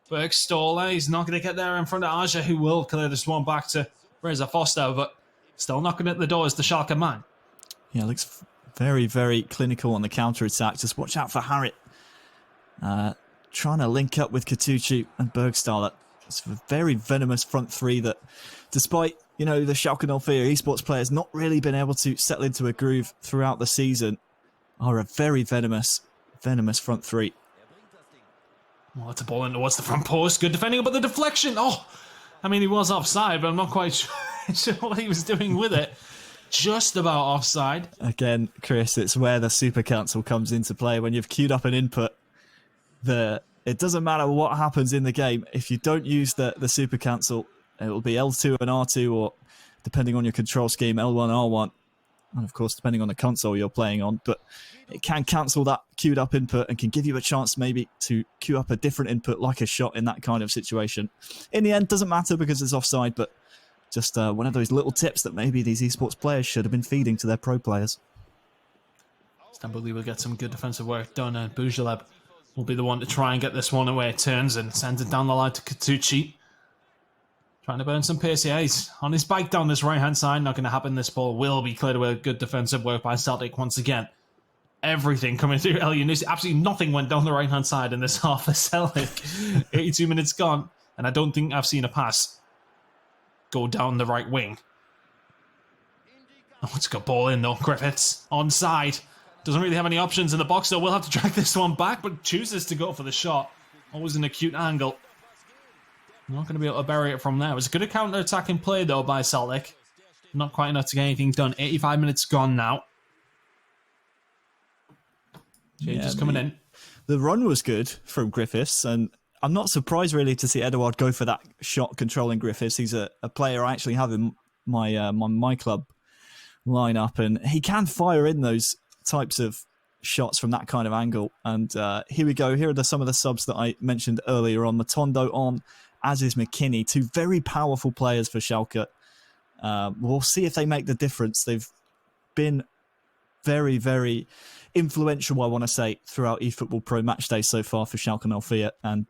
Bergstaller, he's not going to get there in front of Aja, who will clear this one back to Reza Foster, but still knocking at the door is the Schalke man. Yeah, looks very, very clinical on the counter-attack. Just watch out for Harrit. Trying to link up with Katuchi and Bergstaller. It's a very venomous front three that, despite, you know, the Schalke 04 esports players not really been able to settle into a groove throughout the season, are a very venomous front three. Well, it's a ball in towards the front post. Good defending, but the deflection. Oh, I mean, he was offside, but I'm not quite sure what he was doing with it. Just about offside. Again, Chris, it's where the Super Council comes into play. When you've queued up an input, it doesn't matter what happens in the game. If you don't use the Super Council, it will be L2 and R2, or depending on your control scheme, L1, R1. and of course, depending on the console you're playing on, but it can cancel that queued up input and can give you a chance maybe to queue up a different input like a shot in that kind of situation. In the end, doesn't matter because it's offside, but just one of those little tips that maybe these esports players should have been feeding to their pro players. Istanbul will get some good defensive work done, and Bujaleb will be the one to try and get this one away. Turns and sends it down the line to Katucci. Trying to burn some pace. Yeah, he's on his bike down this right-hand side. Not going to happen. This ball will be cleared away. Good defensive work by Celtic once again. Everything coming through El Yunusi. Absolutely nothing went down the right-hand side in this half of Celtic. 82 minutes gone, and I don't think I've seen a pass go down the right wing. Oh, it's a good ball in, though. Griffiths onside. Doesn't really have any options in the box, so we'll have to drag this one back, but chooses to go for the shot. Always an acute angle. Not going to be able to bury it from there. It was a good counter-attacking play, though, by Celtic. Not quite enough to get anything done. 85 minutes gone now. Changes coming in. The run was good from Griffiths, and I'm not surprised, really, to see Edouard go for that shot controlling Griffiths. He's a player I actually have in my club lineup, and he can fire in those types of shots from that kind of angle. And here we go. Here are some of the subs that I mentioned earlier on. Matondo on, as is McKinney. Two very powerful players for Schalke. We'll see if they make the difference. They've been very, very influential, I want to say, throughout eFootball Pro match day so far for Schalke 04. And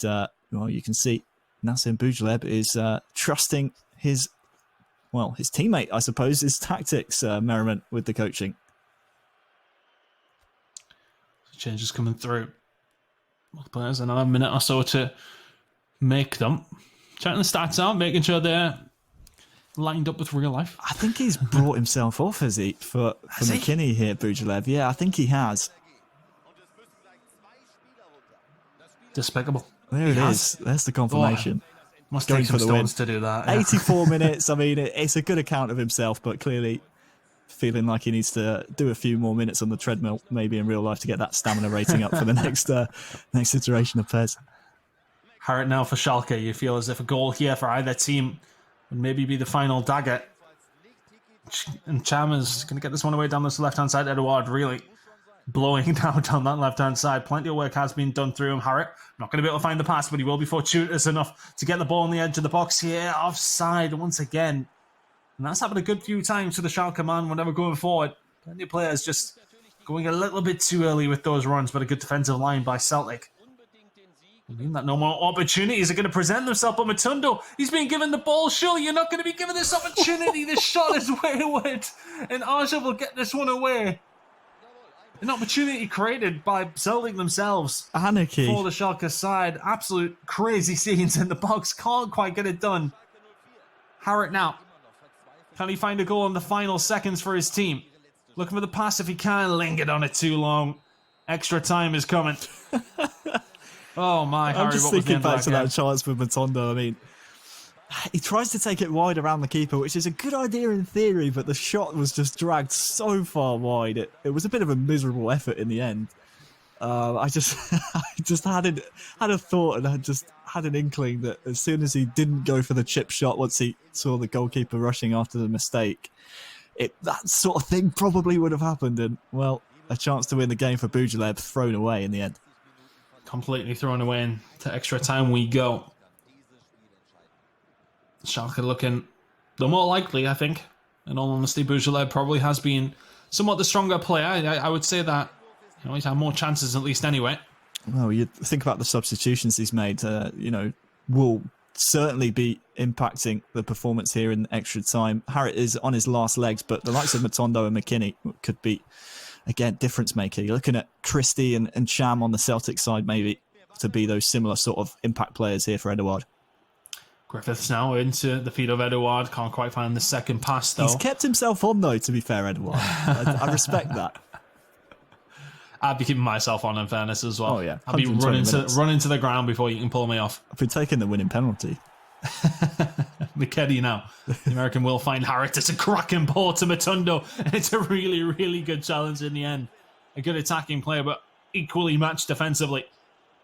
well, you can see Nassim Bujaleb is trusting his teammate, I suppose, his tactics, Merriment, with the coaching. Changes coming through. Players another minute or so to make them. Checking the stats out, making sure they're lined up with real life. I think he's brought himself off, has he, for McKinney here, Bujaleb? Yeah, I think he has. Despicable. There it is. There's the confirmation. Must take some stones to do that. Yeah. 84 minutes. I mean, it's a good account of himself, but clearly feeling like he needs to do a few more minutes on the treadmill, maybe in real life, to get that stamina rating up for the next iteration of PES. Hard now for Schalke. You feel as if a goal here for either team would maybe be the final dagger. And Cham is going to get this one away down this left-hand side. Edouard really blowing down that left-hand side. Plenty of work has been done through him. Harrit not going to be able to find the pass, but he will be fortuitous enough to get the ball on the edge of the box here. Offside once again. And that's happened a good few times to the Schalke man whenever going forward. Plenty of players just going a little bit too early with those runs, but a good defensive line by Celtic. I mean that no more opportunities are going to present themselves, but Matondo, he's being given the ball. Surely you're not going to be given this opportunity. This shot is wayward, and Arja will get this one away. An opportunity created by Celtic themselves. Anarchy. For the Schalke side. Absolute crazy scenes in the box. Can't quite get it done. Harrit now. Can he find a goal in the final seconds for his team? Looking for the pass if he can. Lingered on it too long. Extra time is coming. Oh my, Harry, I'm just thinking back to that chance with Matondo. I mean, he tries to take it wide around the keeper, which is a good idea in theory, but the shot was just dragged so far wide. It was a bit of a miserable effort in the end. I just had a thought, and I just had an inkling that as soon as he didn't go for the chip shot, once he saw the goalkeeper rushing after the mistake, that sort of thing probably would have happened, and well, a chance to win the game for Bujaleb thrown away in the end. Completely thrown away into extra time we go. Schalke looking the more likely, I think. In all honesty, Bujaleb probably has been somewhat the stronger player. I would say that he's had more chances at least anyway. Well, you think about the substitutions he's made, will certainly be impacting the performance here in extra time. Harrit is on his last legs, but the likes of Matondo and McKinney could be, again, difference maker. You're looking at Christie and Cham on the Celtic side, maybe, to be those similar sort of impact players here for Edouard. Griffiths now into the feet of Edouard. Can't quite find the second pass, though. He's kept himself on, though, to be fair, Edouard. I respect that. I'd be keeping myself on, in fairness, as well. Oh, yeah. I'd be running to the ground before you can pull me off. I've been taking the winning penalty. McKinney now. The American will find Harrit. It's a cracking ball to Matondo. And it's a really, really good challenge in the end. A good attacking player, but equally matched defensively.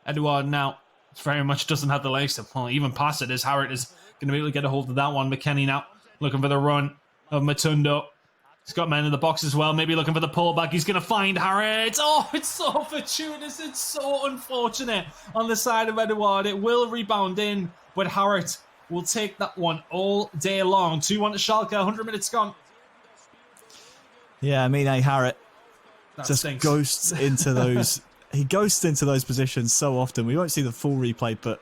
Edouard now very much doesn't have the legs to even pass it, as Harrit is going to be able to get a hold of that one. McKinney now looking for the run of Matondo. He's got men in the box as well, maybe looking for the pullback. He's going to find Harrod. Oh, it's so fortuitous. It's so unfortunate on the side of Edouard. It will rebound in, but Harrod will take that one all day long. 2-1 to Schalke, 100 minutes gone. Yeah, I mean, Harrod just ghosts into those. He ghosts into those positions so often. We won't see the full replay, but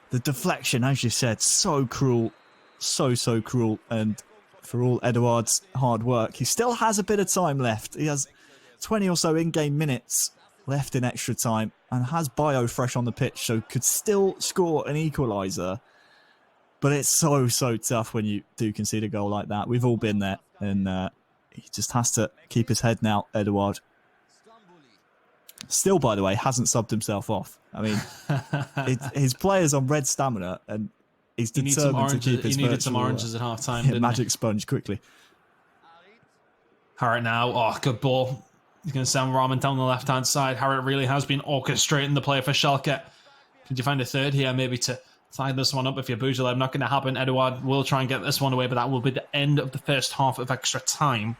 the deflection, as you said, so cruel. So cruel. And for all Edouard's hard work, he still has a bit of time left. He has 20 or so in-game minutes left in extra time and has Bio fresh on the pitch, so could still score an equaliser. But it's so tough when you do concede a goal like that. We've all been there, and he just has to keep his head now, Edouard. Still, by the way, hasn't subbed himself off. I mean, his player's on red stamina, and he's determined to keep his He needed some oranges at half-time, didn't magic he? sponge quickly. Harrod now. Oh, good ball. He's going to send Rahman down the left-hand side. Harrod really has been orchestrating the play for Schalke. Could you find a third here, maybe to tie this one up if you're Boujelev? Not going to happen. Edouard will try and get this one away, but that will be the end of the first half of extra time.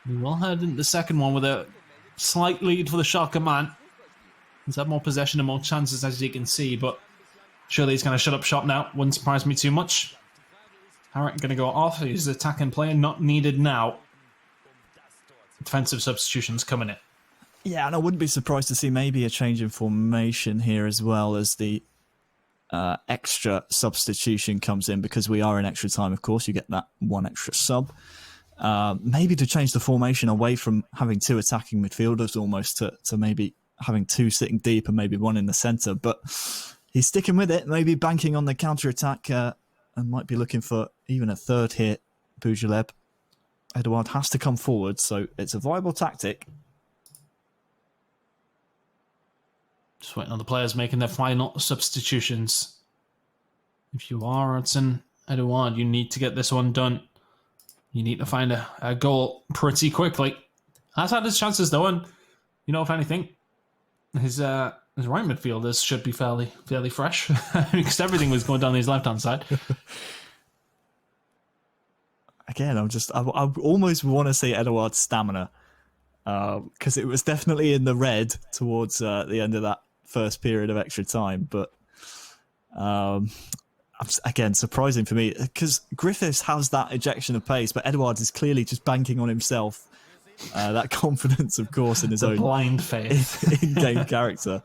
We will head into the second one with a slight lead for the Schalke man. He's had more possession and more chances, as you can see, but surely he's going to shut up shop now. Wouldn't surprise me too much. Harrod going to go off. He's attacking player, not needed now. Defensive substitutions coming in. Yeah, and I wouldn't be surprised to see maybe a change in formation here as well as the extra substitution comes in, because we are in extra time, of course. You get that one extra sub. Maybe to change the formation away from having two attacking midfielders almost to maybe having two sitting deep and maybe one in the centre. But he's sticking with it, maybe banking on the counter-attack and might be looking for even a third here, Boujelev. Edouard has to come forward, so it's a viable tactic. Just waiting on the players making their final substitutions. If you are Hudson Edouard, you need to get this one done. You need to find a goal pretty quickly. Has had his chances though, and you know, if anything, his right midfielders should be fairly fresh because everything was going down his left-hand side. Again, I almost want to say Edouard's stamina, because it was definitely in the red towards the end of that first period of extra time. But again, surprising for me, because Griffiths has that ejection of pace, but Edouard is clearly just banking on himself. That confidence, of course, in his own blind faith in-game character.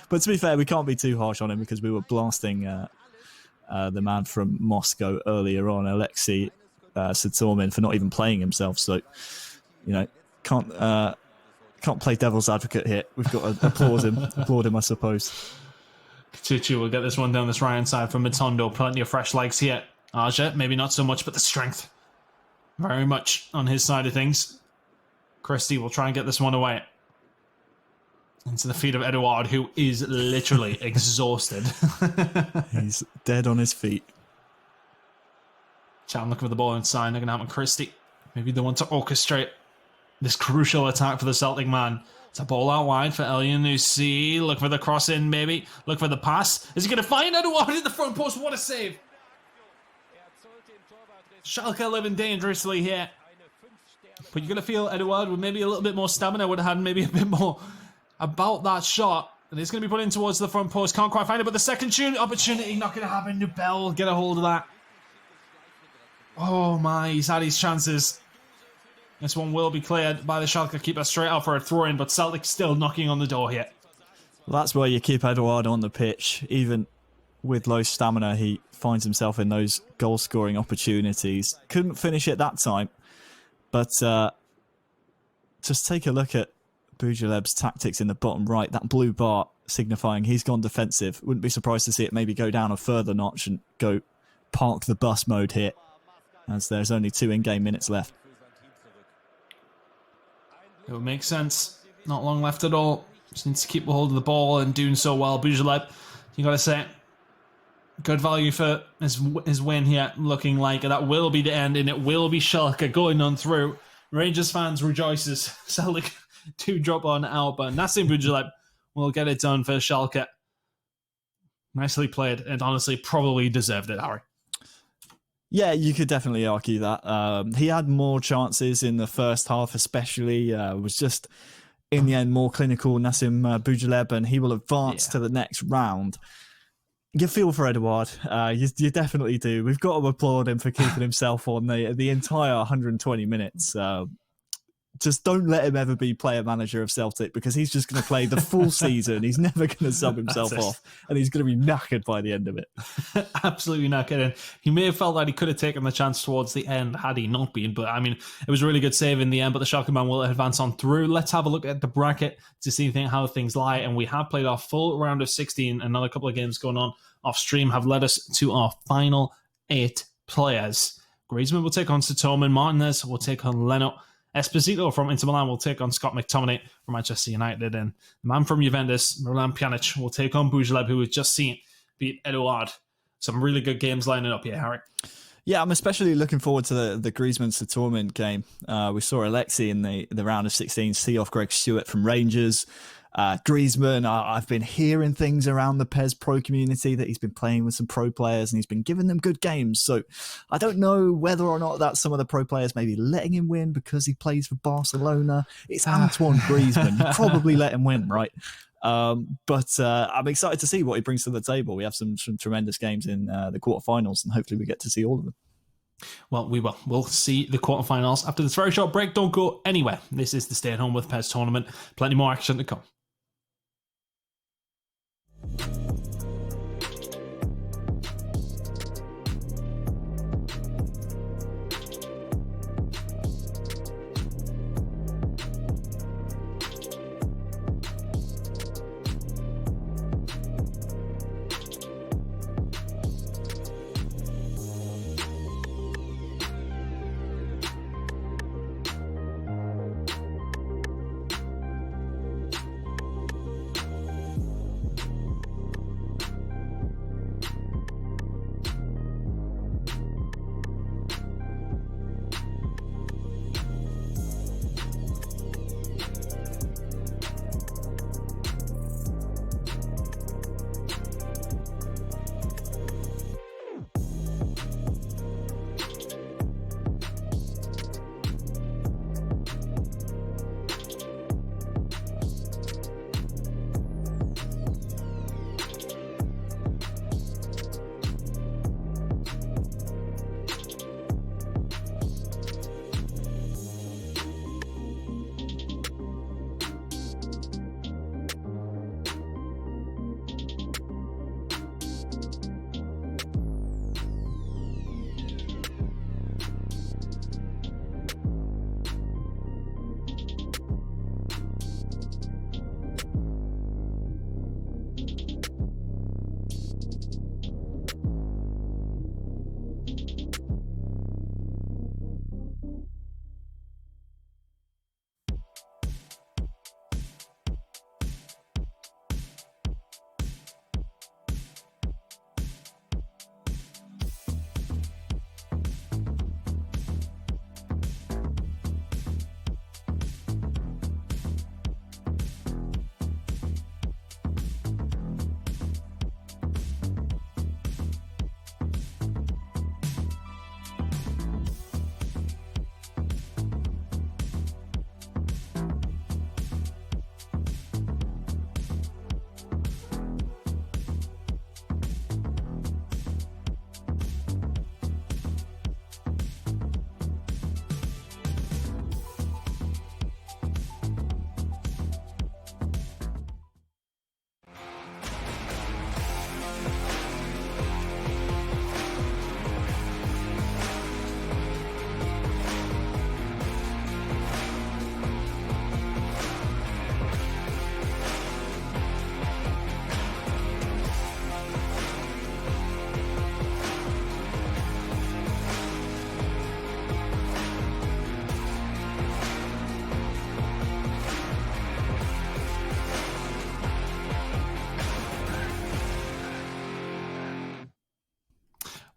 But to be fair, we can't be too harsh on him because we were blasting the man from Moscow earlier on, Aleksei Sutormin, for not even playing himself. So, you know, can't play devil's advocate here. We've got to applaud him, I suppose. Tutu will get this one down this right-hand side from Matondo. Plenty of fresh legs here. Arja, maybe not so much, but the strength very much on his side of things. Christie will try and get this one away. Into the feet of Edouard, who is literally exhausted. He's dead on his feet. Chan looking for the ball inside. Not going to happen. Christie, maybe they want to orchestrate this crucial attack for the Celtic man. It's a ball out wide for Elyounoussi. Look for the cross in, maybe. Look for the pass. Is he going to find Edouard in the front post? What a save. Schalke living dangerously here. But you're going to feel Edouard with maybe a little bit more stamina, would have had maybe a bit more about that shot. And it's going to be put in towards the front post. Can't quite find it, but the second opportunity not going to happen. Nubel get a hold of that. Oh my, he's had his chances. This one will be cleared by the Schalke keeper straight out for a throw-in, but Celtic still knocking on the door here. Well, that's where you keep Edouard on the pitch. Even with low stamina, he finds himself in those goal-scoring opportunities. Couldn't finish it that time. But just take a look at Boujeleb's tactics in the bottom right. That blue bar signifying he's gone defensive. Wouldn't be surprised to see it maybe go down a further notch and go park the bus mode here, as there's only 2 in-game minutes left. It would make sense. Not long left at all. Just needs to keep a hold of the ball and doing so well. Boujeleb, you got to say, good value for his win here, looking like that will be the end, and it will be Schalke going on through. Rangers fans rejoices. Celtic do drop on out, but Nassim Boujeleb will get it done for Schalke. Nicely played, and honestly, probably deserved it, Harry. Yeah, you could definitely argue that. He had more chances in the first half, especially. Was just, in the end, more clinical. Nassim Boudjeleb, and he will advance to the next round. You feel for Edouard. You definitely do. We've got to applaud him for keeping himself on the entire 120 minutes. Just don't let him ever be player manager of Celtic, because he's just going to play the full season. He's never going to sub himself off, and he's going to be knackered by the end of it. Absolutely knackered. And he may have felt that he could have taken the chance towards the end had he not been. But I mean, it was a really good save in the end. But the Schalke man will advance on through. Let's have a look at the bracket to see how things lie. And we have played our full round of 16. Another couple of games going on off stream have led us to our final 8 players. Griezmann will take on Sutormin. Martinez will take on Leno. Esposito from Inter Milan will take on Scott McTominay from Manchester United, and the man from Juventus, Pjanic, will take on Boudjeleb, who we've just seen beat Edouard. Some really good games lining up here, Harry. Yeah, I'm especially looking forward to the Griezmann-Sutormin game. We saw Aleksei in the round of 16 see off Greg Stewart from Rangers. Griezmann, I've been hearing things around the PES Pro community that he's been playing with some pro players and he's been giving them good games. So I don't know whether or not that some of the pro players may be letting him win because he plays for Barcelona. It's Antoine Griezmann. You probably let him win, right? But I'm excited to see what he brings to the table. We have some tremendous games in the quarterfinals, and hopefully we get to see all of them. Well, we will. We'll see the quarterfinals after this very short break. Don't go anywhere. This is the Stay at Home with PES tournament. Plenty more action to come.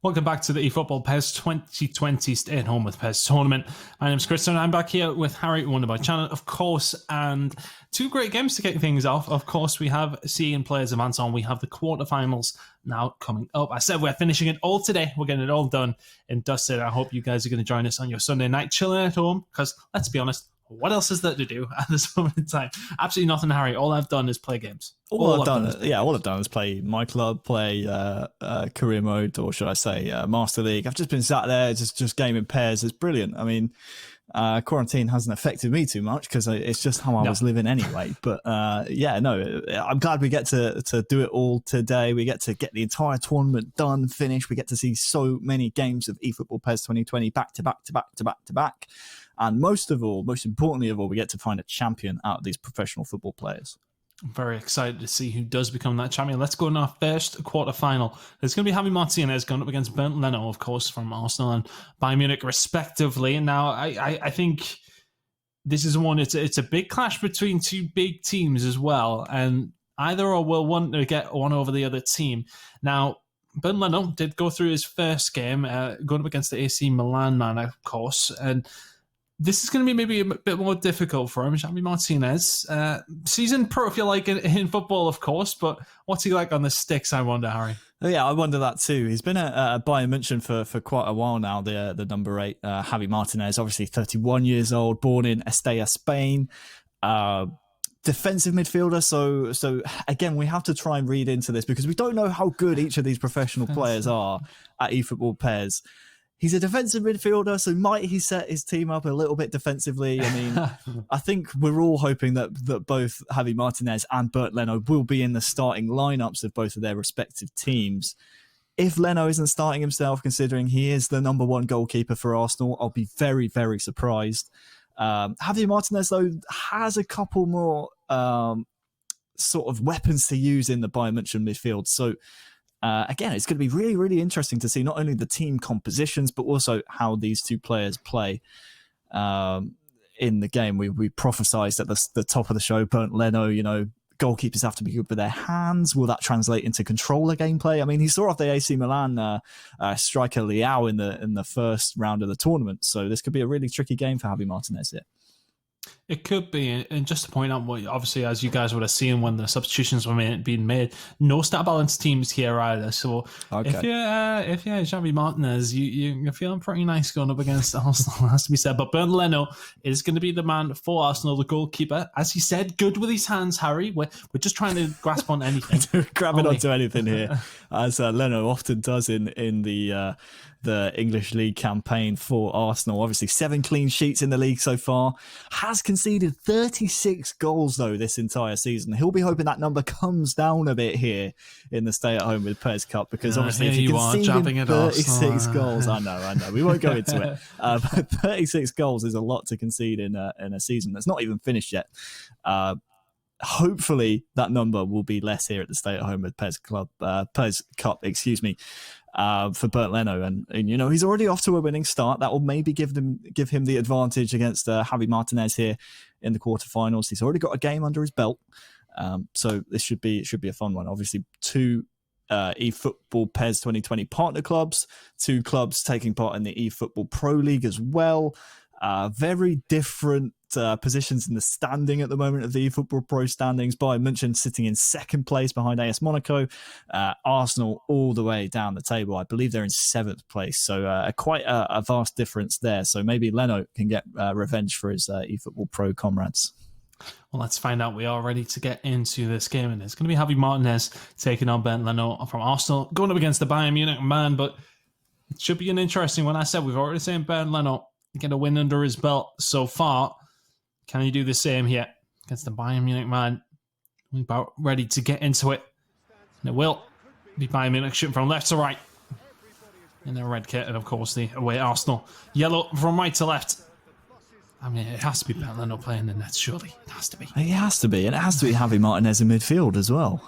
Welcome back to the eFootball PES 2020 Stay at Home with PES tournament. My name's Chris and I'm back here with Harry, one of my channel, of course, and two great games to kick things off. Of course, we have seeing players of Anton. We have the quarterfinals now coming up. I said we're finishing it all today. We're getting it all done and dusted. I hope you guys are going to join us on your Sunday night chilling at home because, let's be honest, what else is there to do at this moment in time? Absolutely nothing, Harry. All I've done is play games. All I've done is play my club, play career mode, or should I say Master League. I've just been sat there just gaming pairs. It's brilliant. I mean, quarantine hasn't affected me too much because it's just how I was living anyway. But I'm glad we get to do it all today. We get to get the entire tournament done, finished. We get to see so many games of eFootball PES 2020 back to back. And most importantly of all, we get to find a champion out of these professional football players. I'm very excited to see who does become that champion. Let's go in our first quarterfinal. There's going to be Javi Martinez going up against Bernd Leno, of course, from Arsenal and Bayern Munich, respectively. Now, I think this is one. It's a big clash between two big teams as well, and either or will want to get one over the other team. Now, Bernd Leno did go through his first game, going up against the AC Milan man, of course, and this is going to be maybe a bit more difficult for him. Javi Martinez, seasoned pro, if you like, in football, of course, but what's he like on the sticks, I wonder, Harry? Yeah, I wonder that too. He's been at Bayern Munich for quite a while now, the number 8, Javi Martinez, obviously 31 years old, born in Estella, Spain. Defensive midfielder, so again, we have to try and read into this because we don't know how good each of these professional players are at eFootball PES. He's a defensive midfielder, so might he set his team up a little bit defensively? I mean, I think we're all hoping that both Javi Martinez and Bernd Leno will be in the starting lineups of both of their respective teams. If Leno isn't starting himself, considering he is the number 1 goalkeeper for Arsenal, I'll be very, very surprised. Javi Martinez, though, has a couple more sort of weapons to use in the Bayern Munich midfield, so again, it's going to be really, really interesting to see not only the team compositions, but also how these two players play in the game. We prophesized at the top of the show, Bernd Leno, goalkeepers have to be good with their hands. Will that translate into controller gameplay? I mean, he saw off the AC Milan striker Leão in the first round of the tournament, so this could be a really tricky game for Javi Martinez here. It could be, and just to point out, obviously, as you guys would have seen when the substitutions were being made, no stat balance teams here either. So if you're Javi Martinez, you're feeling pretty nice going up against Arsenal, has to be said. But Bernd Leno is going to be the man for Arsenal, the goalkeeper. As he said, good with his hands, Harry. We're just trying to grasp on anything. Grabbing onto anything here, as Leno often does in the English League campaign for Arsenal. Obviously 7 clean sheets in the league so far. Has conceded 36 goals though this entire season. He'll be hoping that number comes down a bit here in the Stay at Home with PES Cup, because obviously if you concede 36 goals, I know, we won't go into it. But 36 goals is a lot to concede in a season that's not even finished yet. Hopefully that number will be less here at the Stay at Home with PES Cup, for Bernd Leno, and he's already off to a winning start. That will maybe give him the advantage against Javi Martinez here in the quarterfinals. He's already got a game under his belt, so this should be a fun one. Obviously, 2 eFootball PES 2020 partner clubs, 2 clubs taking part in the eFootball Pro League as well. Very different positions in the standing at the moment of the eFootball Pro standings. Bayern Munich sitting in 2nd place behind AS Monaco. Arsenal all the way down the table. I believe they're in 7th place. So quite a vast difference there. So maybe Leno can get revenge for his eFootball Pro comrades. Well, let's find out. We are ready to get into this game, and it's going to be Javi Martinez taking on Bernd Leno from Arsenal, going up against the Bayern Munich man. But it should be an interesting one. I said we've already seen Bernd Leno get a win under his belt so far. Can he do the same here against the Bayern Munich man? We're about ready to get into it. And it will be Bayern Munich shooting from left to right in their red kit, and of course the away Arsenal yellow from right to left. I mean, it has to be Bernd Leno playing the nets, surely. It has to be. It has to be. And it has to be Javi Martinez in midfield as well.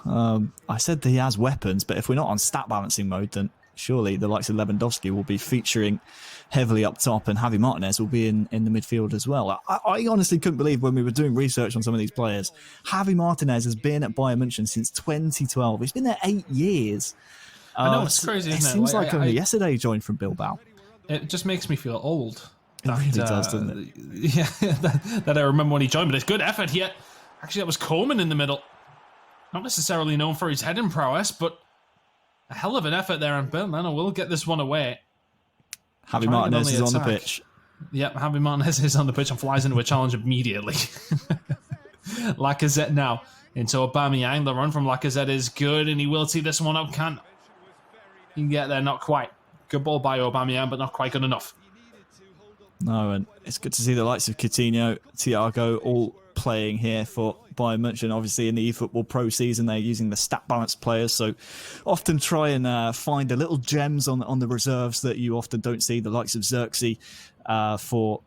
I said that he has weapons, but if we're not on stat balancing mode, then surely the likes of Lewandowski will be featuring heavily up top, and Javi Martinez will be in the midfield as well. I honestly couldn't believe when we were doing research on some of these players, Javi Martinez has been at Bayern Munich since 2012. He's been there 8 years. I know, it's crazy, isn't it? It seems like only yesterday he joined from Bilbao. It just makes me feel old. It really does, doesn't it? Yeah, that I remember when he joined, but it's good effort here. Actually, that was Coleman in the middle. Not necessarily known for his heading prowess, but a hell of an effort there, and Leno will get this one away. Javi Martinez is on the pitch. Yep, Javi Martinez is on the pitch and flies into a challenge immediately. Lacazette now into Aubameyang. The run from Lacazette is good, and he will tee this one up. He can get there, not quite. Good ball by Aubameyang, but not quite good enough. No, and it's good to see the likes of Coutinho, Thiago all playing here for Bayern Munich. Obviously, in the eFootball Pro season, they're using the stat balance players, so often try and find the little gems on the reserves that you often don't see. The likes of Xerxes for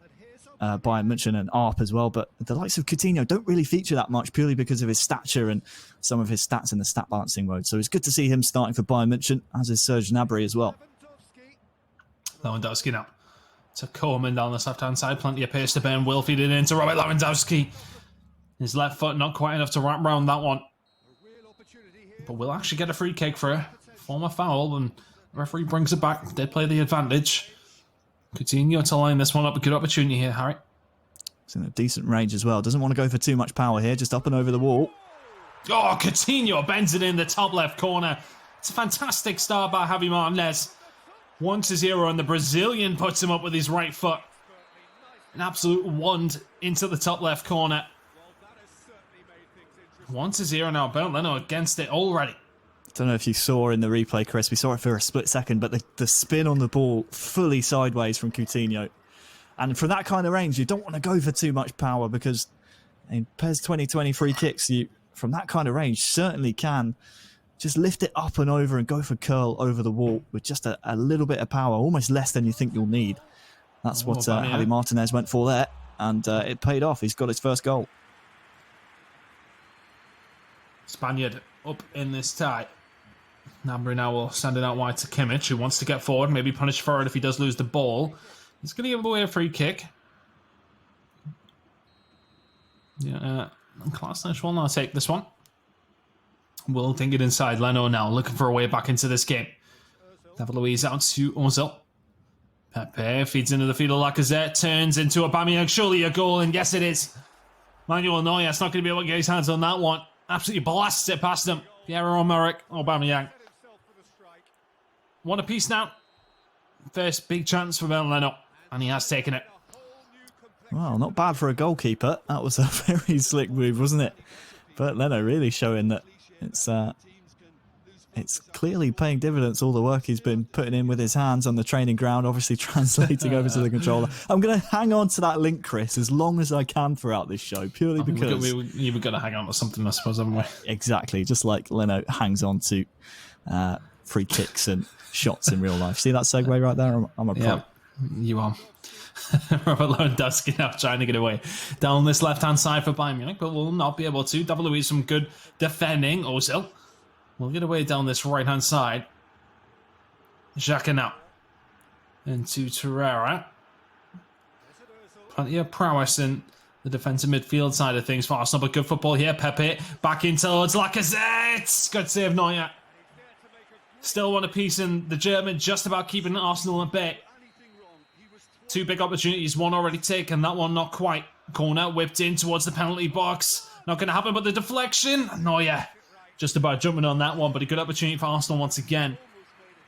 Bayern Munich and ARP as well, but the likes of Coutinho don't really feature that much purely because of his stature and some of his stats in the stat balancing mode. So it's good to see him starting for Bayern Munich, as is Serge Gnabry as well. Lewandowski now to Coleman down this left-hand side. Plenty of pace to Ben. Will feed it into Robert Lewandowski. His left foot not quite enough to wrap around that one. But we'll actually get a free kick for a former foul, and the referee brings it back. They play the advantage. Coutinho to line this one up. A good opportunity here, Harry. It's in a decent range as well. Doesn't want to go for too much power here. Just up and over the wall. Oh, Coutinho bends it in the top left corner. It's a fantastic start by Javi Martinez. 1-0, and the Brazilian puts him up with his right foot. An absolute wand into the top left corner. 1-0 now. Leno against it already. Don't know if you saw in the replay, Chris. We saw it for a split second, but the spin on the ball fully sideways from Coutinho. And from that kind of range, you don't want to go for too much power, because in PES 2020 free kicks, you from that kind of range certainly can just lift it up and over and go for curl over the wall with just a little bit of power, almost less than you think you'll need. That's what Javi Martinez went for there, and it paid off. He's got his first goal. Spaniard up in this tie. Gnabry now will send it out wide to Kimmich, who wants to get forward, maybe punish for it if he does lose the ball. He's going to give away a free kick. Yeah, Klasnic will now take this one. Will think it inside. Leno now looking for a way back into this game. David Luiz out to Ozil. Pepe feeds into the field of Lacazette, turns into Aubameyang. Surely a goal, and yes it is. Manuel Neuer's not going to be able to get his hands on that one. Absolutely blasts it past him. Pierre-Emerick Aubameyang. One apiece now. First big chance for Leno, and he has taken it. Well, not bad for a goalkeeper. That was a very slick move, wasn't it? But Leno really showing that it's clearly paying dividends, all the work he's been putting in with his hands on the training ground, obviously translating over to the controller. I'm going to hang on to that link, Chris, as long as I can throughout this show, purely because... We were going to hang on to something, I suppose, haven't we? Exactly, just like Leno hangs on to free kicks and shots in real life. See that segue right there? I'm a pro. Yeah, you are. Robert Lewandowski now trying to get away down this left-hand side for Bayern Munich, but will not be able to. David Luiz some good defending. Ozil will get away down this right-hand side. Xhaka now into Torreira. Plenty of prowess in the defensive midfield side of things for Arsenal, but good football here. Pepe back in towards Lacazette. Good save, Neuer. Still one apiece, and the German just about keeping Arsenal at bay. Two big opportunities, one already taken, that one not quite. Corner whipped in towards the penalty box. Not going to happen, but the deflection. Neuer just about jumping on that one, but a good opportunity for Arsenal once again.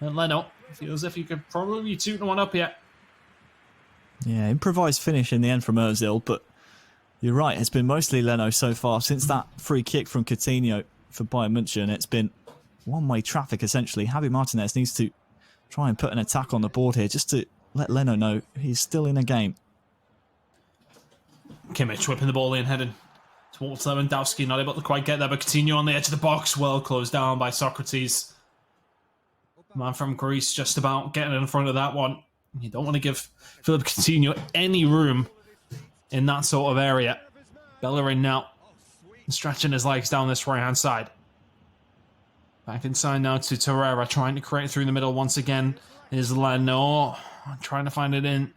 And Leno feels as if you could probably be 2-1 up here. Yeah, improvised finish in the end from Ozil, but you're right, it's been mostly Leno so far. Since that free kick from Coutinho for Bayern Munich, it's been one-way traffic essentially. Javi Martinez needs to try and put an attack on the board here just to let Leno know he's still in a game. Kimmich whipping the ball in, heading towards Lewandowski, not able to quite get there, but Coutinho on the edge of the box, well closed down by Socrates. Man from Greece just about getting in front of that one. You don't want to give Philip Coutinho any room in that sort of area. Bellerin now stretching his legs down this right-hand side. Back inside now to Torreira, trying to create through the middle once again is Leno. Trying to find it in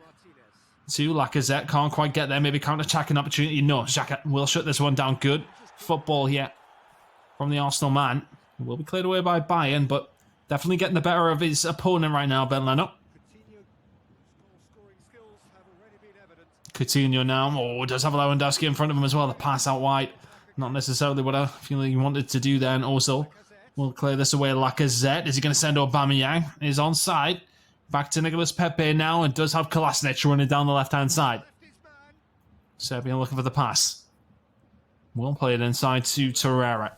to Lacazette. Can't quite get there. Maybe counter-attacking opportunity. No, Xhaka will shut this one down. Good football here from the Arsenal man. It will be cleared away by Bayern, but Definitely getting the better of his opponent right now, Ben Leno. Coutinho now. Oh, does have Lewandowski in front of him as well. The pass out wide. Not necessarily what I feel like he wanted to do there. And also, we'll clear this away. Lacazette. Is he going to send Aubameyang? He's onside. Back to Nicolas Pepe now, and does have Kolasinac running down the left-hand side. Serbia looking for the pass. Will play it inside to Torreira.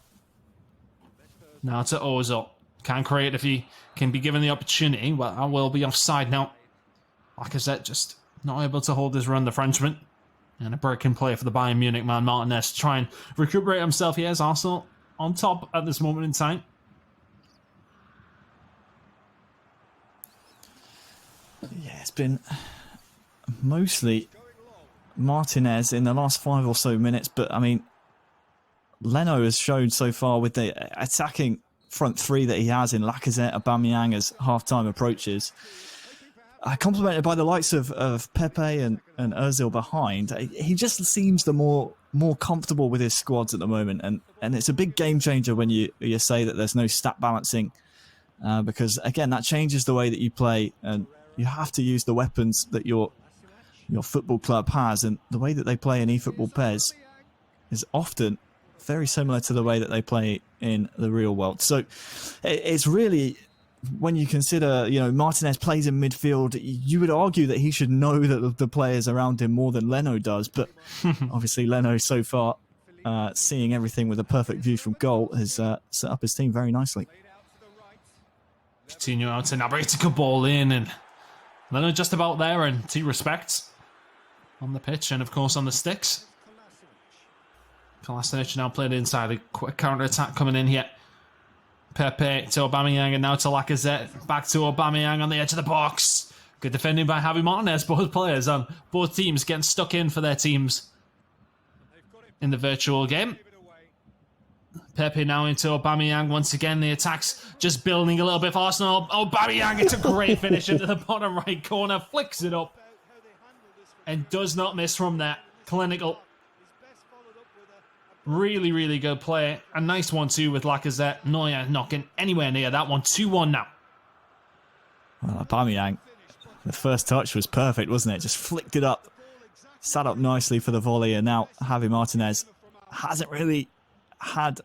Now to Ozil. Can create if he can be given the opportunity. Well, I will be offside now. Lacazette just not able to hold his run, the Frenchman. And a breaking play for the Bayern Munich man, Martinez, to try and recuperate himself. He has Arsenal on top at this moment in time. Yeah, it's been mostly Martinez in the last 5 or so minutes, but I mean, Leno has shown so far with the attacking front three that he has in Lacazette, Aubameyang as half-time approaches, complemented by the likes of Pepe and Ozil behind. He just seems the more comfortable with his squads at the moment, and it's a big game changer when you say that there's no stat balancing, because again that changes the way that you play, and you have to use the weapons that your football club has, and the way that they play in eFootball PES is often very similar to the way that they play in the real world. So it's really, when you consider, Martinez plays in midfield, you would argue that he should know that the players around him more than Leno does, but obviously Leno so far, seeing everything with a perfect view from goal, has set up his team very nicely. Coutinho out to Gnabry, took a ball in, and Leno just about there, and to respect on the pitch and of course on the sticks. Kolasinac now played inside, a quick counter-attack coming in here. Pepe to Aubameyang and now to Lacazette. Back to Aubameyang on the edge of the box. Good defending by Javi Martinez. Both players on both teams getting stuck in for their teams in the virtual game. Pepe now into Aubameyang. Once again, the attack's just building a little bit for Arsenal. Aubameyang, it's a great finish into the bottom right corner. Flicks it up and does not miss from there. Clinical. Really, really good play. A nice one too with Lacazette. Neuer not getting anywhere near that one. 2-1 now. Well, Aubameyang, the first touch was perfect, wasn't it? Just flicked it up. Sat up nicely for the volley, and now Javi Martinez hasn't really had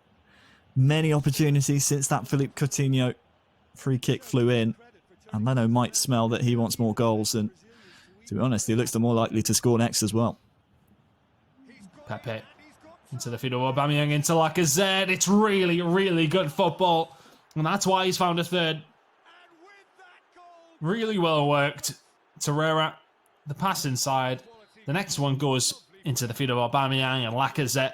many opportunities since that Philippe Coutinho free kick flew in. And Leno might smell that he wants more goals, and to be honest, he looks the more likely to score next as well. Pepe into the feet of Aubameyang, into Lacazette. It's really, really good football. And that's why he's found a third. Really well worked. Torreira, the pass inside. The next one goes into the feet of Aubameyang, and Lacazette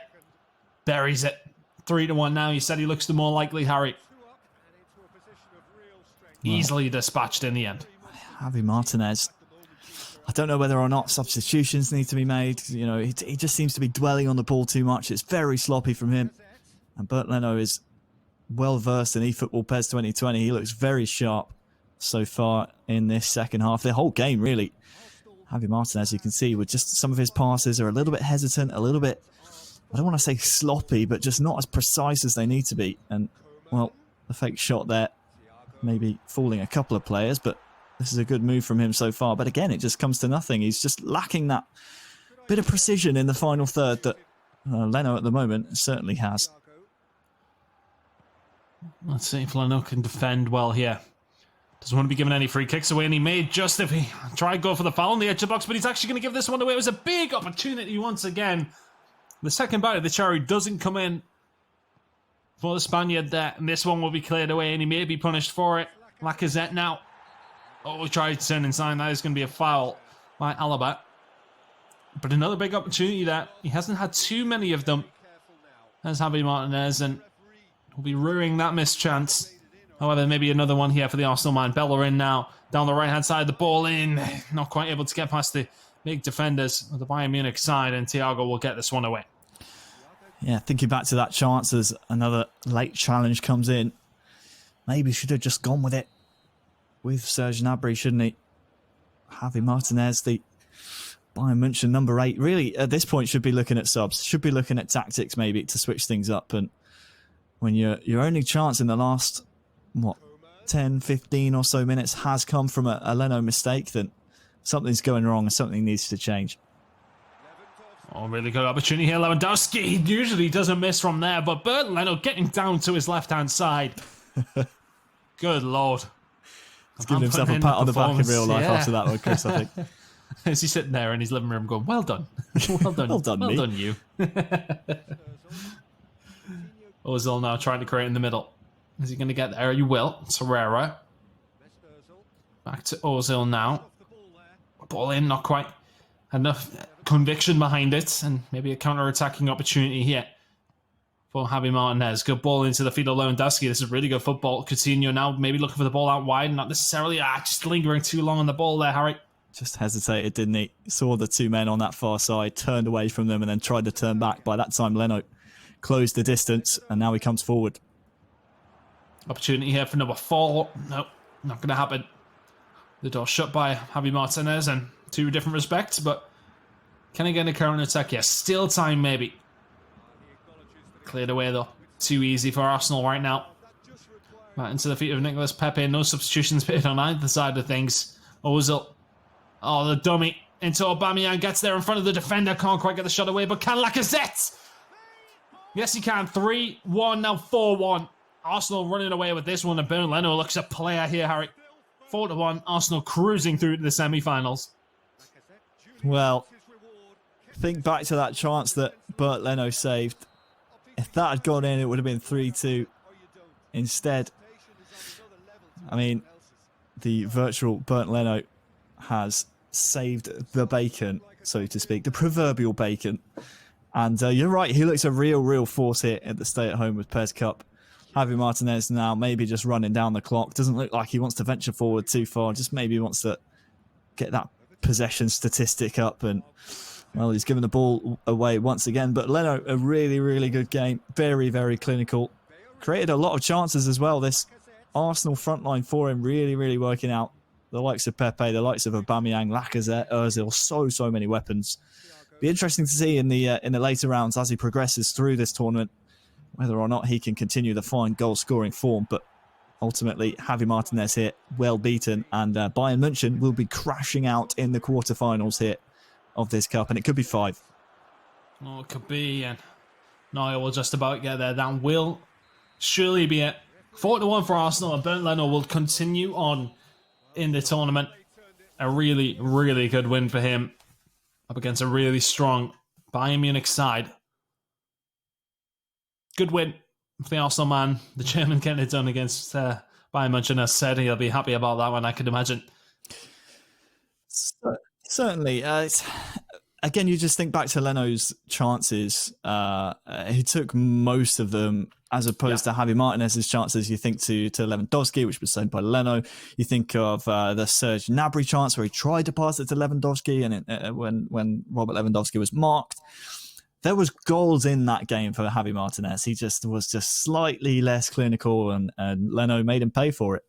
buries it. 3-1 now. You said he looks the more likely, Harry. Easily dispatched in the end. Javi Martinez, I don't know whether or not substitutions need to be made. He just seems to be dwelling on the ball too much. It's very sloppy from him. And Bert Leno is well versed in eFootball PES 2020. He looks very sharp so far in this second half. The whole game, really. Javi Martinez, you can see, with just some of his passes are a little bit hesitant, a little bit, I don't want to say sloppy, but just not as precise as they need to be. And, well, the fake shot there, maybe fooling a couple of players, but this is a good move from him so far. But again, it just comes to nothing. He's just lacking that bit of precision in the final third that Leno at the moment certainly has. Let's see if Leno can defend well here. Doesn't want to be giving any free kicks away, and he may just if he tried to go for the foul on the edge of the box, but he's actually going to give this one away. It was a big opportunity once again. The second bite of the cherry doesn't come in for the Spaniard there, and this one will be cleared away, and he may be punished for it. Lacazette now. Oh, he tried to turn inside. That is going to be a foul by Alaba. But another big opportunity there. He hasn't had too many of them as Javi Martinez, and will be ruining that missed chance. However, maybe another one here for the Arsenal man. Bellerin now down the right-hand side. The ball in. Not quite able to get past the big defenders of the Bayern Munich side, and Thiago will get this one away. Yeah, thinking back to that chance as another late challenge comes in. Maybe should have just gone with it with Serge Gnabry, shouldn't he? Javi Martinez, the Bayern München number 8, really at this point should be looking at subs, should be looking at tactics maybe to switch things up. And when your only chance in the last, 10, 15 or so minutes has come from a Leno mistake, then something's going wrong and something needs to change. Oh, really good opportunity here, Lewandowski. He usually doesn't miss from there, but Bernd Leno getting down to his left-hand side. Good Lord. He's giving himself a pat on the back in real life after that one, Chris, I think. Is he sitting there in his living room going, well done. Well done. Well done, you. Ozil now trying to create in the middle. Is he going to get there? You will. Será. Back to Ozil now. Ball in, not quite. Enough conviction behind it, and maybe a counter-attacking opportunity here for Javi Martinez. Good ball into the feet of Lewandowski. This is really good football. Coutinho now maybe looking for the ball out wide, not necessarily just lingering too long on the ball there, Harry. Just hesitated, didn't he? Saw the two men on that far side, turned away from them, and then tried to turn back. By that time, Leno closed the distance, and now he comes forward. Opportunity here for number 4. No, not going to happen. The door shut by Javi Martinez in 2 different respects, but can he get a counter attack? Yes, still time maybe. Cleared away though. Too easy for Arsenal right now. Right into the feet of Nicolas Pepe. No substitutions pitted on either side of things. Ozil. Oh, the dummy. Into Aubameyang. Gets there in front of the defender. Can't quite get the shot away, but can Lacazette? Yes, he can. 3-1, now 4-1. Arsenal running away with this one, and Bernd Leno looks a player here, Harry. 4-1. Arsenal cruising through to the semi-finals. Well, think back to that chance that Bernd Leno saved. If that had gone in, it would have been 3-2. Instead, I mean, the virtual Bernd Leno has saved the bacon, so to speak, the proverbial bacon. And you're right, he looks a real force here at the stay-at-home with Pez Cup. Javi Martinez now maybe just running down the clock. Doesn't look like he wants to venture forward too far. Just maybe wants to get that possession statistic up. And, well, he's given the ball away once again. But Leno, a really good game. Very clinical. Created a lot of chances as well. This Arsenal front line for him really working out. The likes of Pepe, the likes of Aubameyang, Lacazette, Ozil. So many weapons. Be interesting to see in the later rounds as he progresses through this tournament, whether or not he can continue the fine goal-scoring form. But ultimately, Javi Martinez here, well beaten, and Bayern München will be crashing out in the quarterfinals here of this cup, and it could be 5. Oh, it could be, and Neuer will just about get there. That will surely be it. 4-1 for Arsenal, and Bernd Leno will continue on in the tournament. A really good win for him up against a really strong Bayern Munich side. Good win for the Arsenal man. The German getting it done against Bayern München. As said, he'll be happy about that one, I could imagine. Certainly. Again, you just think back to Leno's chances. He took most of them, as opposed to Javi Martinez's chances. You think to Lewandowski, which was saved by Leno. You think of the Serge Gnabry chance where he tried to pass it to Lewandowski, and when Robert Lewandowski was marked. There was goals in that game for Javi Martinez. He was slightly less clinical, and Leno made him pay for it.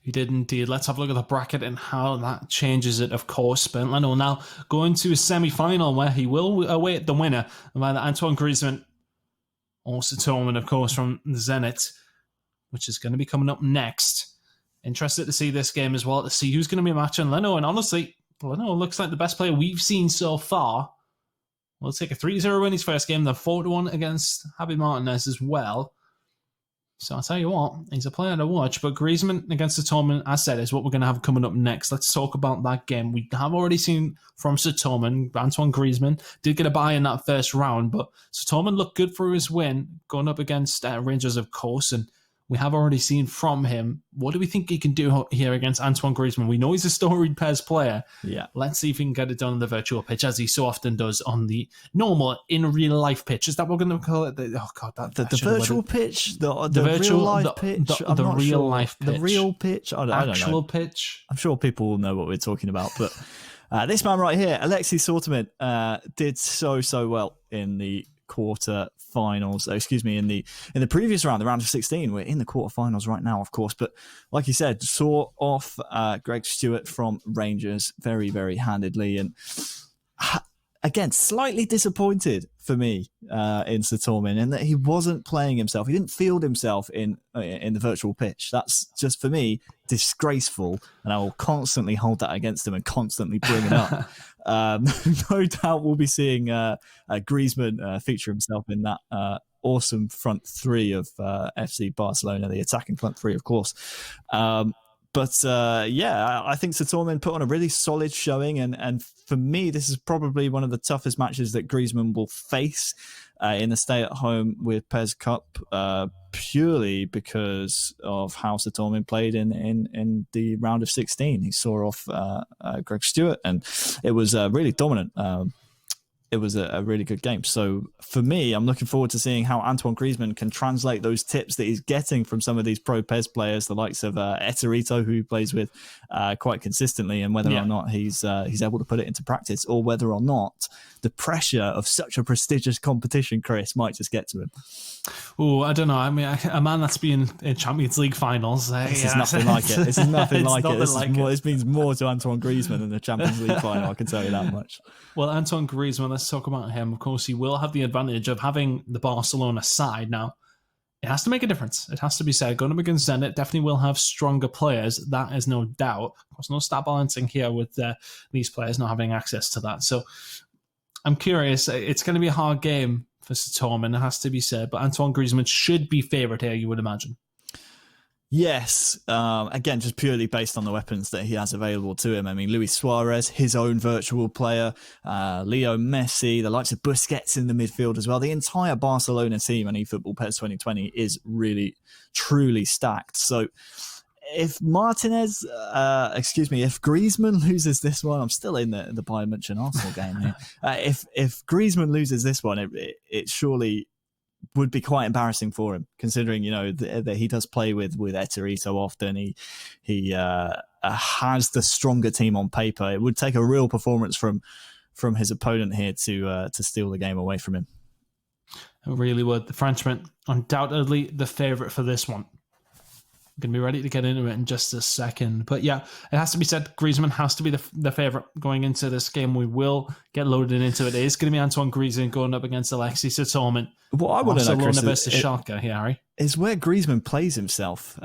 He did indeed. Let's have a look at the bracket and how that changes it, of course. Bernd Leno now going to a semi-final where he will await the winner of either Antoine Griezmann or Sutormin, of course, from Zenit, which is going to be coming up next. Interested to see this game as well, to see who's going to be matching Leno. And honestly, Leno looks like the best player we've seen so far. We'll take a 3-0 win his first game, then 4-1 against Javi Martinez as well. So I'll tell you what, he's a player to watch. But Griezmann against Sutormin, as said, is what we're going to have coming up next. Let's talk about that game. We have already seen from Sutormin, Antoine Griezmann did get a bye in that first round, but Sutormin looked good for his win, going up against Rangers, of course, and we have already seen from him. What do we think he can do here against Antoine Griezmann? We know he's a storied PES player. Yeah. Let's see if he can get it done on the virtual pitch, as he so often does on the normal, in real life pitch. Is that what we're going to call it? The virtual pitch? The virtual real life pitch? The real life pitch. The real pitch? I don't know. Actual pitch? I'm sure people will know what we're talking about, but this man right here, Aleksei Sutormin, did so well in the quarterfinals. In the previous round, the round of 16. We're in the quarterfinals right now, of course, but like you said, saw off Greg Stewart from Rangers very handedly, and again, slightly disappointed for me in Sutormin, and that he wasn't playing himself. He didn't field himself in the virtual pitch. That's just, for me, disgraceful, and I will constantly hold that against him and constantly bring it up. No doubt we'll be seeing Griezmann feature himself in that awesome front three of FC Barcelona, the attacking front three, of course. But I think Sutormin put on a really solid showing, and for me, this is probably one of the toughest matches that Griezmann will face in the stay-at-home with PES Cup, purely because of how Sutormin played in the round of 16. He saw off Greg Stewart, and it was really dominant. It was a really good game. So for me, I'm looking forward to seeing how Antoine Griezmann can translate those tips that he's getting from some of these pro PES players, the likes of Esposito, who he plays with quite consistently, and whether or not he's able to put it into practice, or whether or not the pressure of such a prestigious competition, Chris, might just get to him. Oh, I don't know. I mean, a man that's been in Champions League finals. This is nothing like it. This is nothing like it. This means more to Antoine Griezmann than the Champions League final, I can tell you that much. Well, Antoine Griezmann, let's talk about him. Of course, he will have the advantage of having the Barcelona side. Now, it has to make a difference. It has to be said. Going up against Zenit definitely will have stronger players. That is no doubt. Of course, no stat balancing here with these players not having access to that. So I'm curious. It's going to be a hard game for Sutormin, it has to be said. But Antoine Griezmann should be favoured here, you would imagine. Yes, again, just purely based on the weapons that he has available to him. I mean, Luis Suarez, his own virtual player, Leo Messi, the likes of Busquets in the midfield as well. The entire Barcelona team on eFootball PES 2020 is really, truly stacked. So if Martinez, if Griezmann loses this one, I'm still in the Bayern Munich Arsenal game here. If Griezmann loses this one, it surely would be quite embarrassing for him, considering that he does play with Eteri so often. He has the stronger team on paper. It would take a real performance from his opponent here to steal the game away from him. It really would. The Frenchman, undoubtedly the favourite for this one. Going to be ready to get into it in just a second. But yeah, it has to be said, Griezmann has to be the favourite going into this game. We will get loaded into it. It is going to be Antoine Griezmann going up against Aleksei Sutormin. What I want to know, Chris, versus Schalke here, Harry, is where Griezmann plays himself.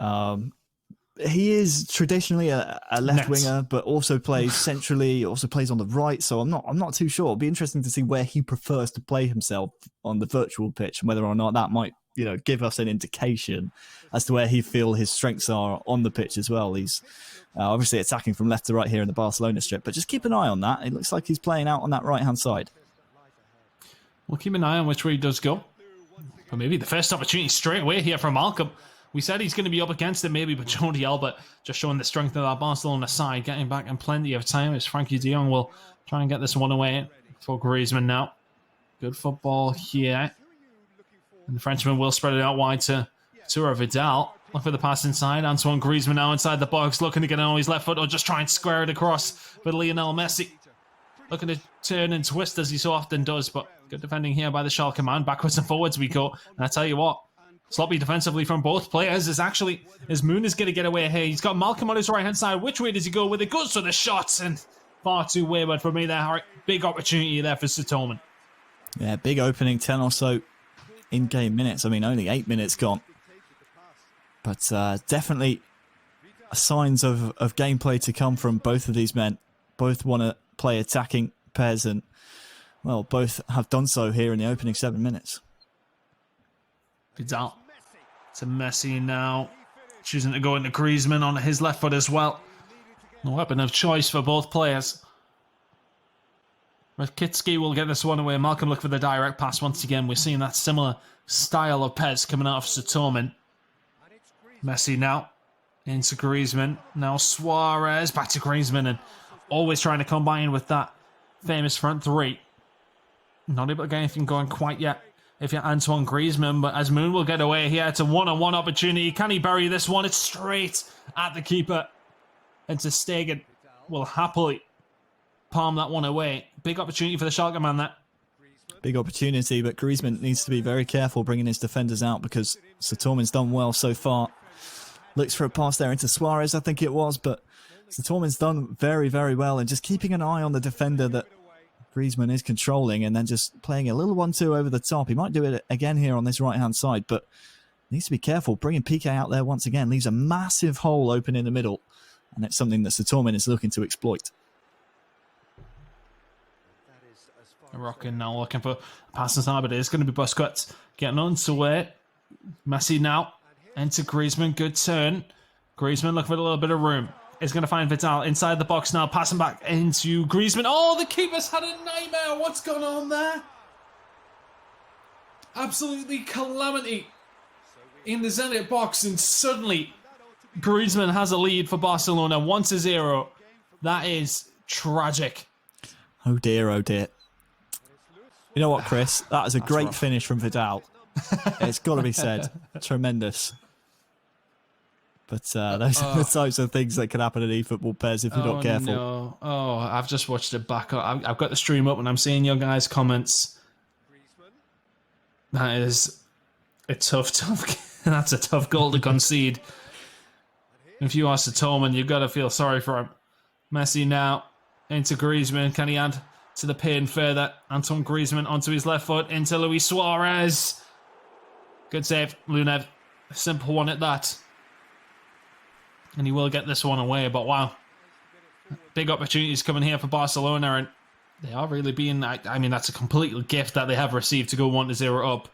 He is traditionally a left winger, but also plays centrally, also plays on the right. So I'm not too sure. It'll be interesting to see where he prefers to play himself on the virtual pitch, and whether or not that might give us an indication as to where he feel his strengths are on the pitch as well. He's obviously attacking from left to right here in the Barcelona strip, but just keep an eye on that. It looks like he's playing out on that right-hand side. We'll keep an eye on which way he does go. But maybe the first opportunity straight away here from Malcolm. We said he's going to be up against it maybe, but Jordi Alba just showing the strength of that Barcelona side, getting back in plenty of time as Frankie de Jong will try and get this one away for Griezmann now. Good football here. And the Frenchman will spread it out wide to Vidal. Look for the pass inside. Antoine Griezmann now inside the box, looking to get on his left foot or just try and square it across for Lionel Messi. Looking to turn and twist as he so often does, but good defending here by the Schalke man. Backwards and forwards we go. And I tell you what, sloppy defensively from both players is Moon is going to get away here. He's got Malcolm on his right-hand side. Which way does he go with it? Goes for the shots, and far too wayward for me there, Harry. Big opportunity there for Sutormin. Yeah, big opening, 10 or so in-game minutes. I mean, only 8 minutes gone. But definitely signs of gameplay to come from both of these men. Both want to play attacking pairs, and, well, both have done so here in the opening 7 minutes. Vidal to Messi now. Choosing to go into Griezmann on his left foot as well. A weapon of choice for both players. Rakitsky will get this one away. Malcolm look for the direct pass once again. We're seeing that similar style of PES coming out of Sutormin. Messi now into Griezmann. Now Suarez back to Griezmann, and always trying to combine with that famous front three. Not able to get anything going quite yet if you're Antoine Griezmann, but as Moon will get away here, it's a one-on-one opportunity. Can he bury this one? It's straight at the keeper. And Ter Stegen will happily palm that one away. Big opportunity for the Schalke man, that. Big opportunity, but Griezmann needs to be very careful bringing his defenders out, because Sutormin's done well so far. Looks for a pass there into Suarez, I think it was, but Sutormin's done very, very well, and just keeping an eye on the defender that Griezmann is controlling and then just playing a little 1-2 over the top. He might do it again here on this right-hand side, but needs to be careful. Bringing Piqué out there once again leaves a massive hole open in the middle, and it's something that Sutormin is looking to exploit. Rocking now, looking for passing time, but it is going to be Busquets getting on to it. Messi now into Griezmann, good turn. Griezmann looking for a little bit of room. Is going to find Vidal inside the box now, passing back into Griezmann. Oh, the keeper's had a nightmare. What's going on there? Absolutely calamity in the Zenit box, and suddenly Griezmann has a lead for Barcelona, 1-0. That is tragic. Oh dear, oh dear. You know what, Chris? That is a great finish from Vidal. It's got to be said. Tremendous. But those are the types of things that can happen in eFootball pairs if you're not careful. No. Oh, I've just watched it back. I've got the stream up and I'm seeing your guys' comments. That is a tough. That's a tough goal to concede. If you are Sutormin, you've got to feel sorry for him. Messi now into Griezmann. Can he add to the pain further? Antoine Griezmann onto his left foot into Luis Suarez. Good save, Lunev. A simple one at that. And he will get this one away, but wow. Big opportunities coming here for Barcelona, and they are really being... I mean, that's a complete gift that they have received to go 1-0 up.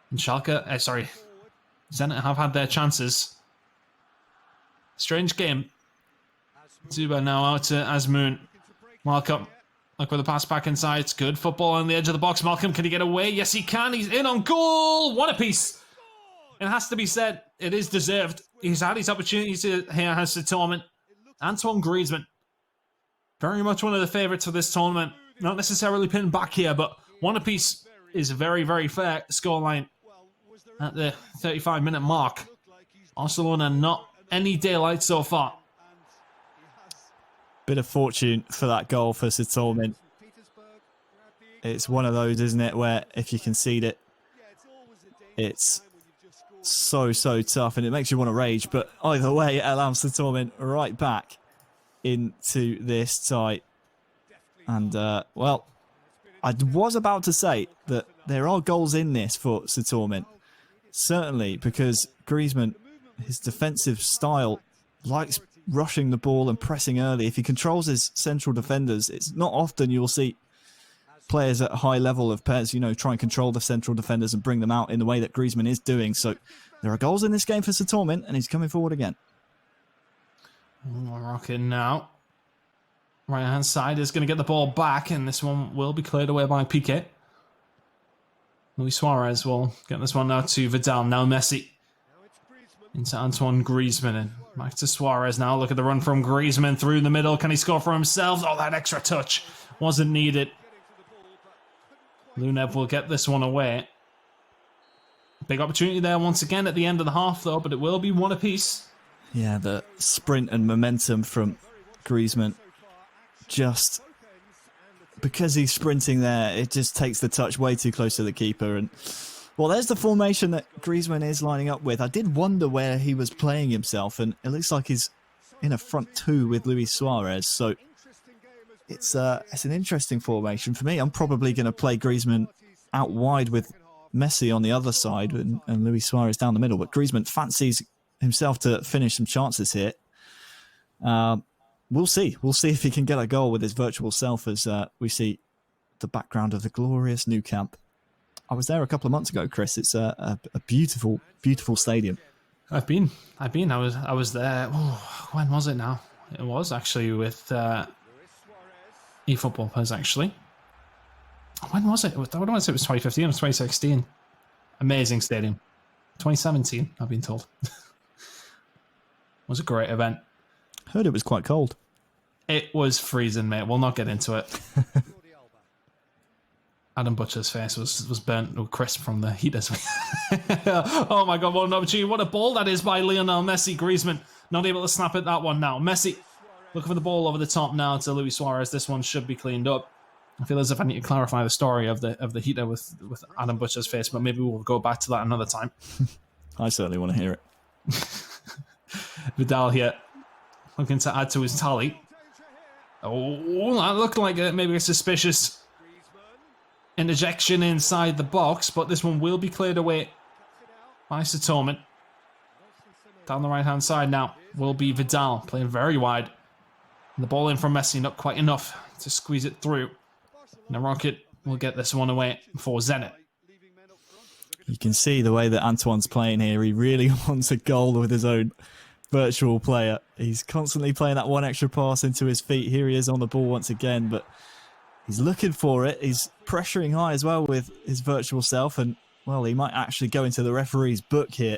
And Zenit have had their chances. Strange game. Zuba now out to Azmoun. Malcolm, look for the pass back inside. It's good football on the edge of the box. Malcolm, can he get away? Yes, he can. He's in on goal. What a piece. It has to be said, it is deserved. He's had his opportunities here, has Sutormin. Antoine Griezmann. Very much one of the favourites for this tournament. Not necessarily pinned back here, but one apiece is a very, very fair scoreline at the 35-minute mark. Barcelona not any daylight so far. Bit of fortune for that goal for Sutormin. It's one of those, isn't it, where if you concede it, it's so tough and it makes you want to rage. But either way, it allows Sutormin right back into this tie. And, well, I was about to say that there are goals in this for Sutormin. Certainly, because Griezmann, his defensive style, likes rushing the ball and pressing early. If he controls his central defenders, it's not often you'll see players at a high level of pairs, try and control the central defenders and bring them out in the way that Griezmann is doing. So there are goals in this game for Sutormin, and he's coming forward again. Rocking now. Right-hand side is going to get the ball back, and this one will be cleared away by Piqué. Luis Suarez will get this one now to Vidal. Now Messi. Into Antoine Griezmann, and back to Suarez now. Look at the run from Griezmann through the middle. Can he score for himself? Oh, that extra touch wasn't needed. Lunev will get this one away. Big opportunity there once again at the end of the half, though, but it will be one apiece. Yeah, the sprint and momentum from Griezmann. Just because he's sprinting there, it just takes the touch way too close to the keeper. And well, there's the formation that Griezmann is lining up with. I did wonder where he was playing himself, and it looks like he's in a front two with Luis Suarez. So it's an interesting formation for me. I'm probably going to play Griezmann out wide with Messi on the other side and Luis Suarez down the middle. But Griezmann fancies himself to finish some chances here. We'll see. We'll see if he can get a goal with his virtual self as we see the background of the glorious Nou Camp. I was there a couple of months ago, Chris. It's a beautiful, beautiful stadium. I've been. I was there. Oh, when was it now? It was actually with eFootball Pairs, actually. When was it? I don't want to say it was 2015 or 2016. Amazing stadium. 2017, I've been told. It was a great event. Heard it was quite cold. It was freezing, mate. We'll not get into it. Adam Butcher's face was burnt or crisp from the heat. Oh my God, what an opportunity. What a ball that is by Lionel Messi. Griezmann not able to snap at that one now. Messi looking for the ball over the top now to Luis Suarez. This one should be cleaned up. I feel as if I need to clarify the story of the heater with Adam Butcher's face, but maybe we'll go back to that another time. I certainly want to hear it. Vidal here looking to add to his tally. Oh, that looked like maybe a suspicious interjection inside the box, but this one will be cleared away by Sutormin. Down the right-hand side now will be Vidal, playing very wide. And the ball in from Messi, not quite enough to squeeze it through. And the Rocket will get this one away for Zenit. You can see the way that Antoine's playing here. He really wants a goal with his own virtual player. He's constantly playing that one extra pass into his feet. Here he is on the ball once again, but he's looking for it. He's pressuring high as well with his virtual self, and, well, he might actually go into the referee's book here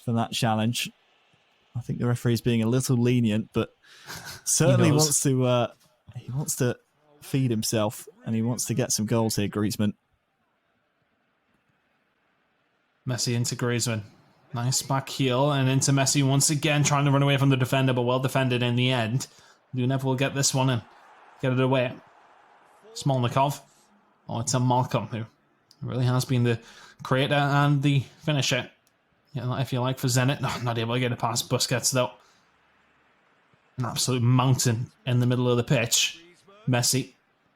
for that challenge. I think the referee's being a little lenient, but certainly wants to feed himself, and he wants to get some goals here, Griezmann. Messi into Griezmann. Nice back heel and into Messi once again, trying to run away from the defender, but well defended in the end. Lunev will get this one and get it away. Smolnikov. Oh, it's a Malcolm who really has been the creator and the finisher. Yeah, if you like, for Zenit. No, not able to get it past Busquets though. An absolute mountain in the middle of the pitch. Messi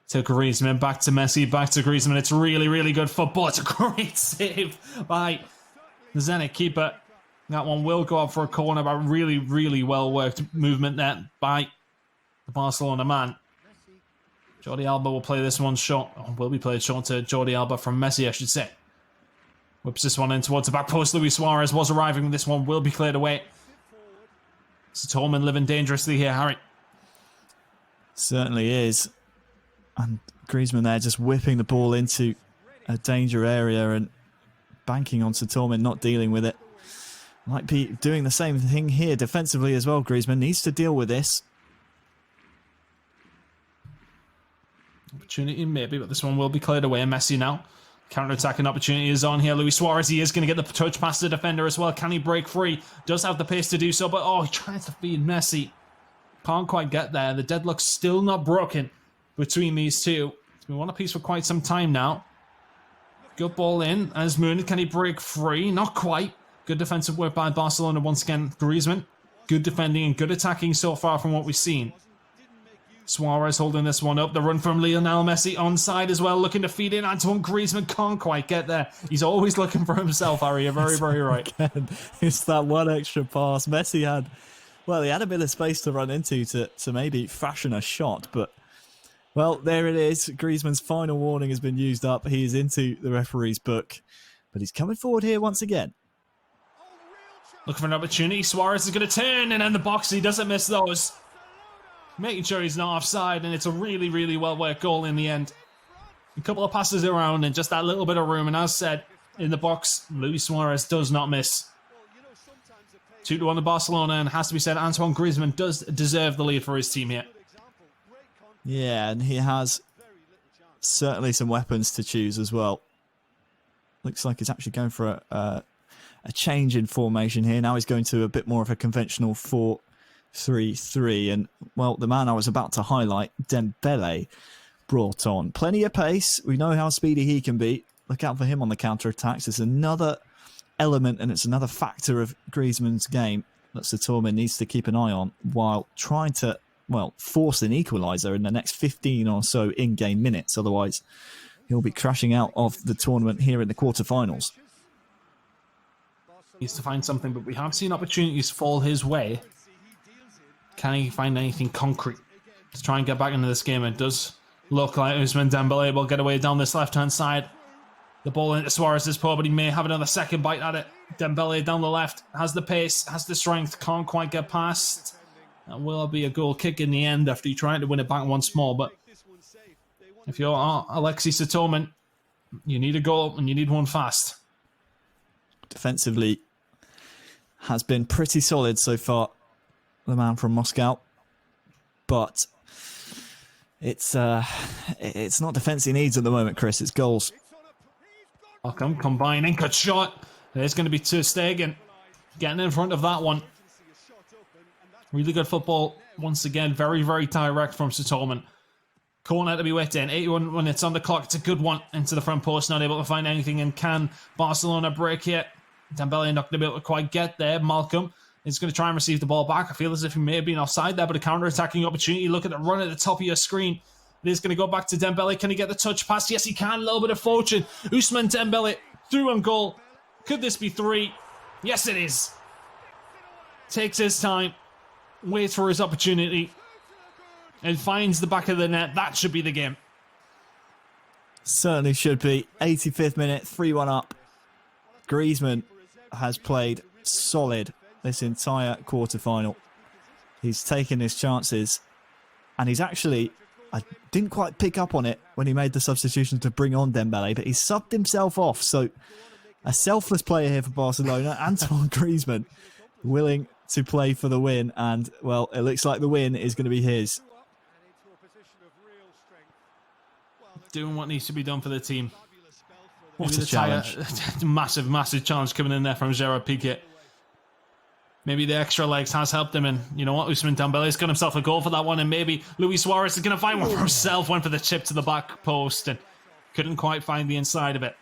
to Griezmann, back to Messi, back to Griezmann. It's really, really good football. It's a great save by the Zenit keeper. That one will go up for a corner, but really, really well worked movement there by the Barcelona man. Jordi Alba will play this one short, or will be played short to Jordi Alba from Messi, I should say. Whips this one in towards the back post. Luis Suarez was arriving. This one will be cleared away. Sutormin living dangerously here, Harry. Certainly is. And Griezmann there just whipping the ball into a danger area and banking on Sutormin, not dealing with it. Might be doing the same thing here defensively as well. Griezmann needs to deal with this. Opportunity maybe, but this one will be cleared away. Messi now. Counter-attacking opportunity is on here. Luis Suarez, he is going to get the touch past the defender as well. Can he break free? Does have the pace to do so, but oh, he tries to feed Messi. Can't quite get there. The deadlock's still not broken between these two. It's been one apiece for quite some time now. Good ball in as Munich. Can he break free? Not quite. Good defensive work by Barcelona once again. Griezmann, good defending and good attacking so far from what we've seen. Suarez holding this one up. The run from Lionel Messi onside as well, looking to feed in. Antoine Griezmann can't quite get there. He's always looking for himself, Harry. You're very, very right. Again, it's that one extra pass. Messi had, well, he had a bit of space to run into to maybe fashion a shot, but, well, there it is. Griezmann's final warning has been used up. He is into the referee's book, but he's coming forward here once again. Looking for an opportunity. Suarez is going to turn and in the box. He doesn't miss those. Making sure he's not offside, and it's a really, really well-worked goal in the end. A couple of passes around and just that little bit of room, and as said, in the box, Luis Suarez does not miss. 2-1 to Barcelona, and has to be said, Antoine Griezmann does deserve the lead for his team here. Yeah, and he has certainly some weapons to choose as well. Looks like he's actually going for a change in formation here. Now he's going to a bit more of a conventional 4-3-3, and, well, the man I was about to highlight, Dembele, brought on. Plenty of pace. We know how speedy he can be. Look out for him on the counter-attacks. It's another element and it's another factor of Griezmann's game that Sutormin needs to keep an eye on while trying to, well, force an equaliser in the next 15 or so in-game minutes. Otherwise, he'll be crashing out of the tournament here in the quarterfinals. He needs to find something, but we have seen opportunities fall his way. Can he find anything concrete to try and get back into this game? It does look like Ousmane Dembele will get away down this left-hand side. The ball into Suarez's paw, but he may have another second bite at it. Dembele down the left, has the pace, has the strength, can't quite get past. That will be a goal kick in the end after he tried to win it back once more. But if you're Aleksei Sutormin, you need a goal and you need one fast. Defensively has been pretty solid so far, the man from Moscow, but it's not defence he needs at the moment, Chris. It's goals. Welcome, combining, cut shot. There's going to be Ter Stegen getting in front of that one. Really good football once again. Very, very direct from Sutormin. Corner to be whipped in. 81 minutes on the clock. It's a good one into the front post. Not able to find anything. And can Barcelona break here? Dembele not going to be able to quite get there. Malcolm is going to try and receive the ball back. I feel as if he may have been offside there, but a counter-attacking opportunity. Look at the run at the top of your screen. It is going to go back to Dembele. Can he get the touch pass? Yes, he can. A little bit of fortune. Ousmane Dembele through on goal. Could this be 3? Yes, it is. Takes his time. Waits for his opportunity. And finds the back of the net. That should be the game. Certainly should be. 85th minute, 3-1 up. Griezmann has played solid this entire quarter-final. He's taken his chances. And he's actually... I didn't quite pick up on it when he made the substitution to bring on Dembele, but he subbed himself off. So a selfless player here for Barcelona, Antoine Griezmann, willing to play for the win. And, well, it looks like the win is going to be his. Doing what needs to be done for the team. What a challenge. Massive challenge coming in there from Gerard Piqué. Maybe the extra legs has helped him, and you know what? Ousmane Dembele's got himself a goal for that one, and maybe Luis Suarez is going to find one for himself. Went for the chip to the back post and couldn't quite find the inside of it.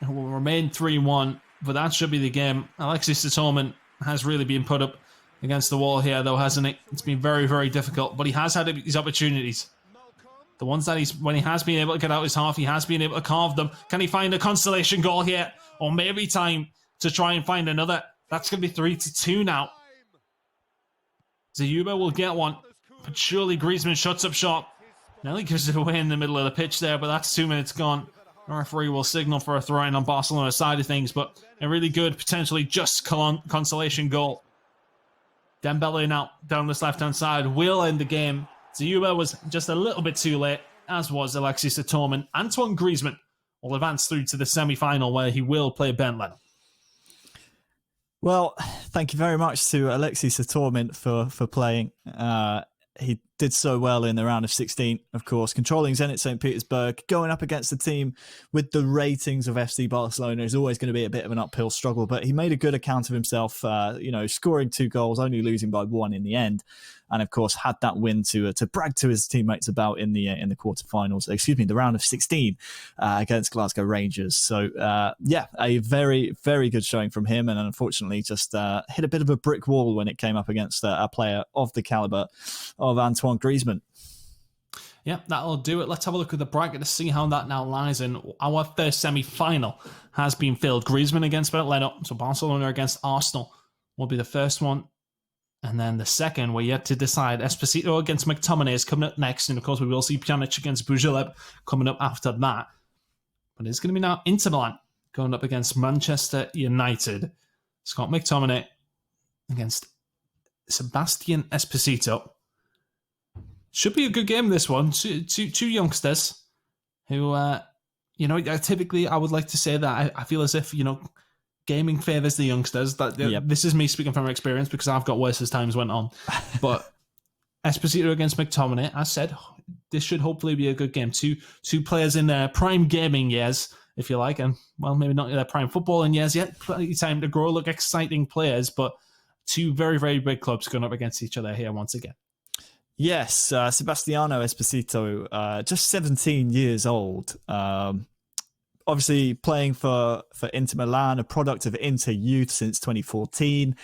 It will remain 3-1, but that should be the game. Aleksei Sutormin has really been put up against the wall here, though, hasn't he? It's been very, very difficult, but he has had his opportunities. The ones that when he has been able to get out his half, he has been able to carve them. Can he find a consolation goal here? Or maybe time to try and find another? That's going to be 3-2 now. Zayuba will get one, but surely Griezmann shuts up shop. Nearly gives it away in the middle of the pitch there, but that's 2 minutes gone. The referee will signal for a throw-in on Barcelona's side of things, but a really good, potentially just consolation goal. Dembele now down this left-hand side will end the game. Zayuba was just a little bit too late, as was Aleksei Sutormin. Antoine Griezmann will advance through to the semi-final where he will play Ben Leno. Well, thank you very much to Aleksei Sutormin for playing. He did so well in the round of 16, of course, controlling Zenit St. Petersburg, going up against a team with the ratings of FC Barcelona is always going to be a bit of an uphill struggle, but he made a good account of himself, scoring 2 goals, only losing by 1 in the end. And of course, had that win to brag to his teammates about in the quarterfinals. The round of 16 against Glasgow Rangers. So a very, very good showing from him, and unfortunately just hit a bit of a brick wall when it came up against a player of the caliber of Antoine Griezmann. Yeah, that'll do it. Let's have a look at the bracket to see how that now lies in. Our first semi-final has been filled. Griezmann against Leno, so Barcelona against Arsenal will be the first one. And then the second, we're yet to decide. Esposito against McTominay is coming up next. And of course, we will see Pjanic against Bujaleb coming up after that. But it's going to be now Inter Milan going up against Manchester United. Scott McTominay against Sebastian Esposito. Should be a good game, this one. Two youngsters who, typically I would like to say that I feel as if, gaming favours the youngsters. This is me speaking from experience because I've got worse as times went on. But Esposito against McTominay, as said, this should hopefully be a good game. Two players in their prime gaming years, if you like, and well, maybe not in their prime footballing years yet. Plenty of time to grow, look exciting players, but two very, very big clubs going up against each other here once again. Yes, Sebastiano Esposito, just 17 years old. Obviously playing for Inter Milan, a product of Inter Youth since 2014,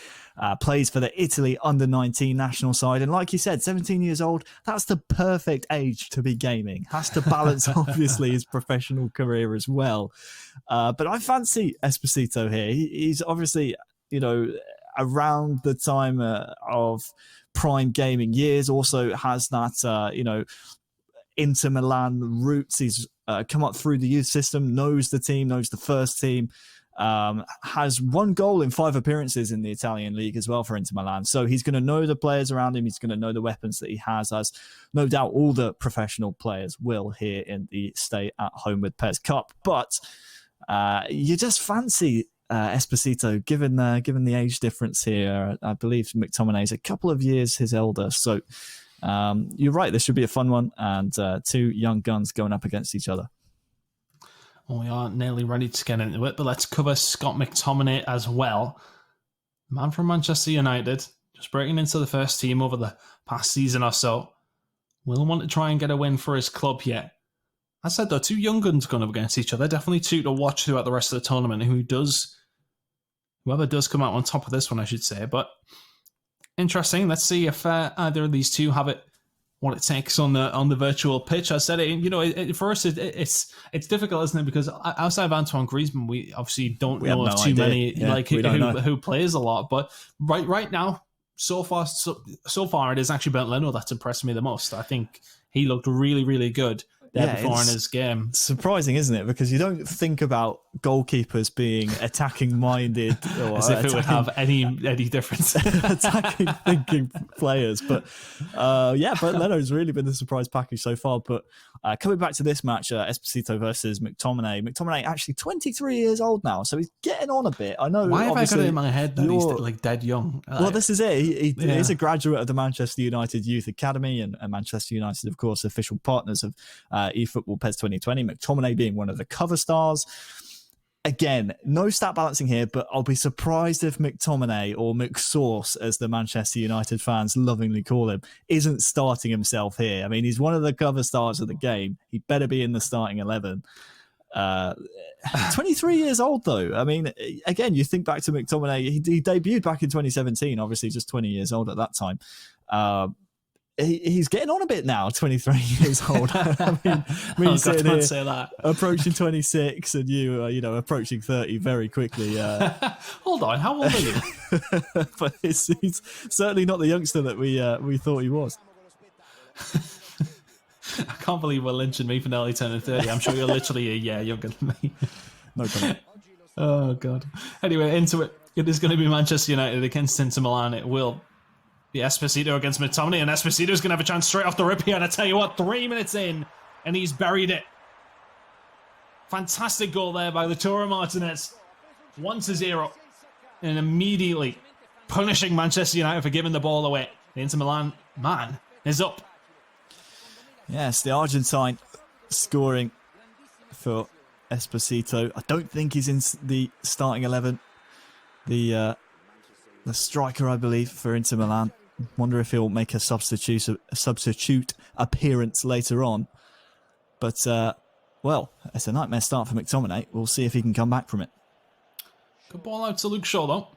plays for the Italy under-19 national side. And like you said, 17 years old, that's the perfect age to be gaming. Has to balance, obviously, his professional career as well. But I fancy Esposito here. He's obviously, around the time of prime gaming years, also has that, Inter Milan roots. He's come up through the youth system, knows the team, knows the first team, has 1 goal in 5 appearances in the Italian league as well for Inter Milan. So he's going to know the players around him. He's going to know the weapons that he has, as no doubt all the professional players will here in the Stay at Home with Pez Cup. But you just fancy Esposito, given the age difference here. I believe McTominay is a couple of years his elder. So you're right, this should be a fun one, and 2 young guns going up against each other. Well, we are nearly ready to get into it, but let's cover Scott McTominay as well. Man from Manchester United, just breaking into the first team over the past season or so. Will want to try and get a win for his club here. As I said, though, 2 young guns going up against each other. Definitely 2 to watch throughout the rest of the tournament, who does Whoever does come out on top of this one, I should say. But interesting. Let's see if either of these two have it, what it takes on the virtual pitch. I said it. For us, it's difficult, isn't it? Because outside of Antoine Griezmann, we obviously don't know of too many who plays a lot. But right now, so far, it is actually Leno that's impressed me the most. I think he looked really, really good before in his game. Surprising, isn't it? Because you don't think about goalkeepers being attacking minded or as if it would have any difference. Attacking thinking players. But Leno's really been the surprise package so far. But coming back to this match, Esposito versus McTominay. McTominay actually 23 years old now, so he's getting on a bit. I know. Why have I got it in my head that he's like dead young? Well, this is it. He is a graduate of the Manchester United Youth Academy, and Manchester United, of course, official partners of eFootball PES 2020. McTominay being one of the cover stars. Again, no stat balancing here, but I'll be surprised if McTominay, or McSauce, as the Manchester United fans lovingly call him, isn't starting himself here. I mean, he's one of the cover stars of the game. He better be in the starting 11. 23 years old, though. I mean, again, you think back to McTominay. He debuted back in 2017, obviously just 20 years old at that time. He's getting on a bit now, 23 years old. I mean, sitting here say that. Approaching 26 and you approaching 30 very quickly. Hold on, how old are you? But he's certainly not the youngster that we thought he was. I can't believe we're lynching me for nearly turning 30. I'm sure you're literally a year younger than me. No comment. Oh, God. Anyway, into it. It is going to be Manchester United against Inter Milan. It will be Esposito against McTominay, and Esposito's going to have a chance straight off the rip here. And I tell you what, 3 minutes in, and he's buried it. Fantastic goal there by Lautaro Martinez. 1-0. And immediately punishing Manchester United for giving the ball away. The Inter Milan man is up. Yes, the Argentine scoring for Esposito. I don't think he's in the starting 11. The striker, I believe, for Inter Milan. Wonder if he'll make a substitute appearance later on. But, it's a nightmare start for McTominay. We'll see if he can come back from it. Good ball out to Luke Shaw, though.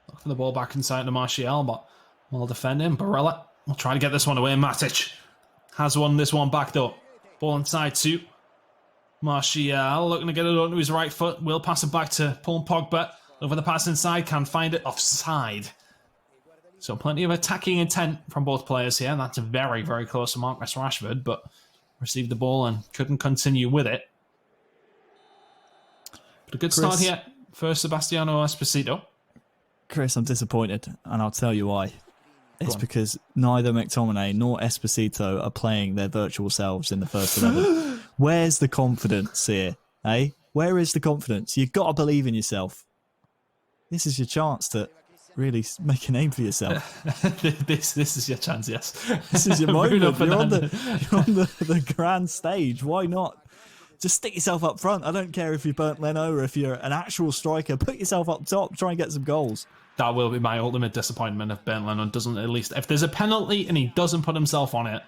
Looking the ball back inside to Martial, but while defending, Barella will try to get this one away. Matic has won this one back, though. Ball inside to Martial, looking to get it onto his right foot. Will pass it back to Paul Pogba. Over the pass inside, can find it offside. So plenty of attacking intent from both players here. That's very, very close to Marcus Rashford, but received the ball and couldn't continue with it. But a good start here for Sebastiano Esposito. Chris, I'm disappointed, and I'll tell you why. It's because neither McTominay nor Esposito are playing their virtual selves in the first 11. Where's the confidence here, eh? Where is the confidence? You've got to believe in yourself. This is your chance to really make a name for yourself. This is your chance, yes. This is your moment. You're on the grand stage. Why not? Just stick yourself up front. I don't care if you burnt Leno or if you're an actual striker. Put yourself up top. Try and get some goals. That will be my ultimate disappointment if Bernd Leno doesn't, at least, if there's a penalty and he doesn't put himself on it,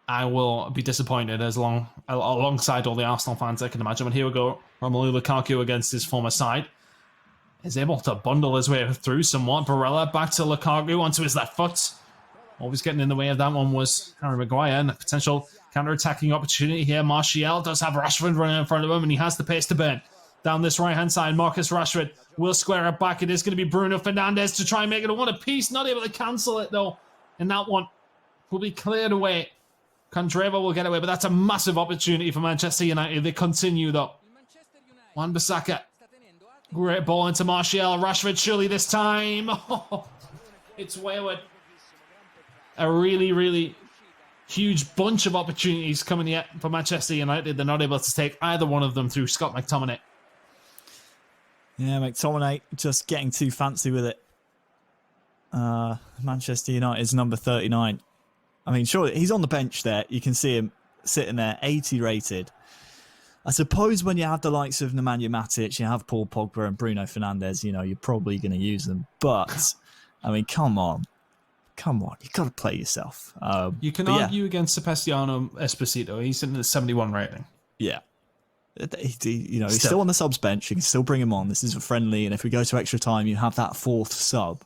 I will be disappointed alongside all the Arsenal fans I can imagine. But here we go. Romelu Lukaku against his former side. Is able to bundle his way through somewhat. Barella back to Lukaku onto his left foot. Always getting in the way of that one was Harry Maguire, and a potential counter-attacking opportunity here. Martial does have Rashford running in front of him, and he has the pace to burn. Down this right-hand side, Marcus Rashford will square it back. It is going to be Bruno Fernandes to try and make it a one-apiece. Not able to cancel it, though. And that one will be cleared away. Candreva will get away, but that's a massive opportunity for Manchester United. They continue, though. Wan-Bissaka. Great ball into Martial. Rashford surely this time. Oh, it's wayward. A really, really huge bunch of opportunities coming yet for Manchester United. They're not able to take either one of them through Scott McTominay. Yeah, McTominay just getting too fancy with it. Manchester United's number 39. I mean, sure, he's on the bench there. You can see him sitting there, 80 rated. I suppose when you have the likes of Nemanja Matic, you have Paul Pogba and Bruno Fernandes, you're probably going to use them. But, I mean, come on. You've got to play yourself. You can argue against Sebastiano Esposito. He's sitting at a 71 rating. Yeah. He's still on the subs bench. You can still bring him on. This is a friendly, and if we go to extra time, you have that fourth sub.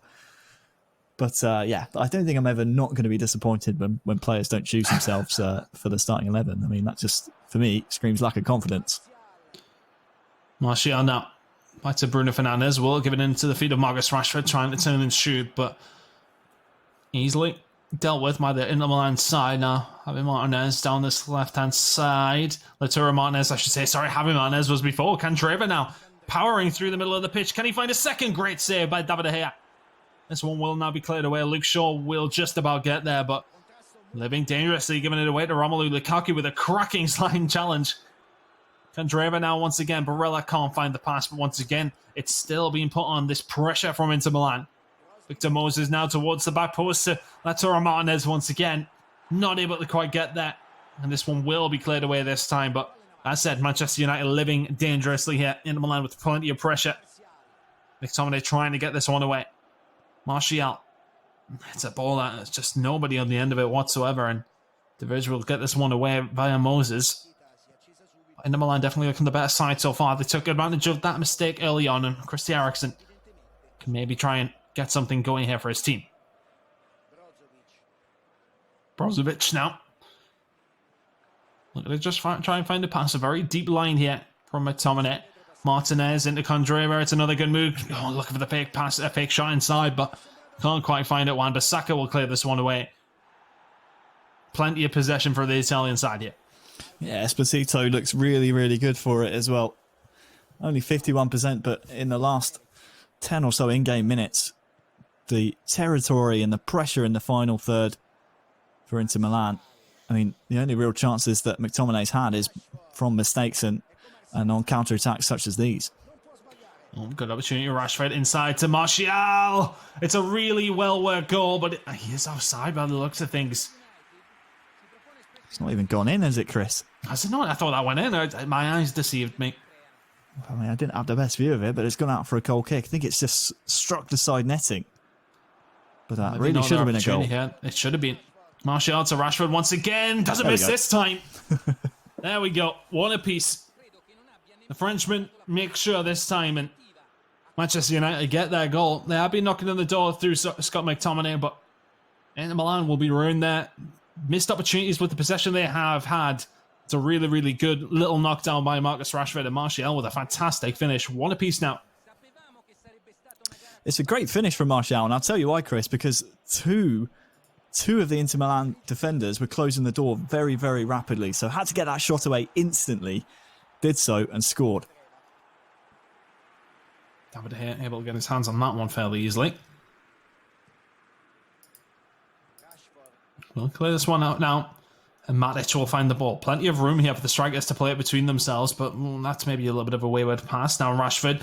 But I don't think I'm ever not going to be disappointed when players don't choose themselves for the starting 11. I mean, that just, for me, screams lack of confidence. Martial now. Back to Bruno Fernandes. Will give it into the feet of Marcus Rashford, trying to turn and shoot, but easily dealt with by the Inter Milan side now. Javi Martinez down this left-hand side. Lautaro Martinez, I should say. Sorry, Javi Martinez was before. Candreva now powering through the middle of the pitch. Can he find a second great save by David De Gea? This one will now be cleared away. Luke Shaw will just about get there, but living dangerously, giving it away to Romelu Lukaku with a cracking sliding challenge. Candreva now once again. Barella can't find the pass, but once again, it's still being put on this pressure from Inter Milan. Victor Moses now towards the back post to Lautaro Martinez once again. Not able to quite get there. And this one will be cleared away this time, but as said, Manchester United living dangerously here. Inter Milan with plenty of pressure. McTominay trying to get this one away. Martial. It's a ball that there's just nobody on the end of it whatsoever, and De Vrij will get this one away via Moses. Inter Milan definitely looking the better side so far. They took advantage of that mistake early on, and Christian Eriksen can maybe try and get something going here for his team. Brozovic now. Look at it, just try and find a pass. A very deep line here from McTominay. Martinez into Candreva. It's another good move. Oh, looking for the fake pass, a fake shot inside, but can't quite find it. Wan-Bissaka will clear this one away. Plenty of possession for the Italian side here. Yeah, Esposito looks really, really good for it as well. Only 51%, but in the last 10 or so in-game minutes, the territory and the pressure in the final third for Inter Milan. I mean, the only real chances that McTominay's had is from mistakes and on counter-attacks such as these. Oh, good opportunity. Rashford inside to Martial. It's a really well-worked goal, but he is offside by the looks of things. It's not even gone in, has it, Chris? Has it not? I thought that went in. My eyes deceived me. I mean, I didn't have the best view of it, but it's gone out for a goal kick. I think it's just struck the side netting. But that really should have been a goal. Here. It should have been. Martial to Rashford once again. Doesn't miss this time. There we go. One apiece. The Frenchman makes sure this time, and Manchester United get their goal. They have been knocking on the door through Scott McTominay, but Inter Milan will be ruined there. Missed opportunities with the possession they have had. It's a really, really good little knockdown by Marcus Rashford, and Martial with a fantastic finish. One apiece now. It's a great finish from Martial, and I'll tell you why, Chris, because two of the Inter Milan defenders were closing the door very, very rapidly, so had to get that shot away instantly. Did so and scored. David De Gea able to get his hands on that one fairly easily. We'll clear this one out now. And Matic will find the ball. Plenty of room here for the strikers to play it between themselves, but that's maybe a little bit of a wayward pass. Now Rashford,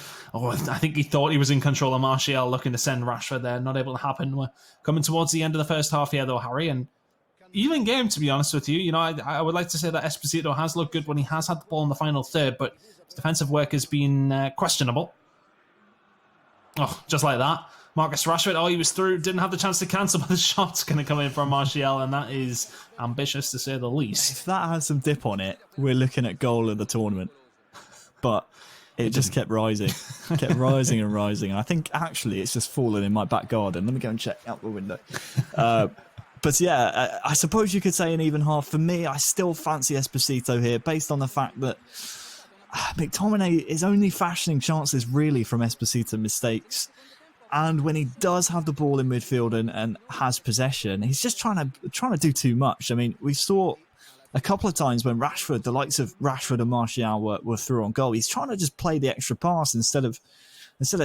I think he thought he was in control of Martial, looking to send Rashford there. Not able to happen. We're coming towards the end of the first half here though, Harry, and even game, to be honest with you. You know, I would like to say that Esposito has looked good when he has had the ball in the final third, but his defensive work has been questionable. Oh, just like that. Marcus Rashford, he was through, didn't have the chance to cancel, but the shot's going to come in from Martial, and that is ambitious to say the least. If that has some dip on it, we're looking at goal of the tournament. But it just kept rising. Kept rising and rising. I think actually it's just fallen in my back garden. Let me go and check out the window. But yeah, I suppose you could say an even half. For me, I still fancy Esposito here, based on the fact that McTominay is only fashioning chances really from Esposito mistakes. And when he does have the ball in midfield and has possession, he's just trying to do too much. I mean, we saw a couple of times when Rashford, the likes of Rashford and Martial were through on goal. He's trying to just play the extra pass instead of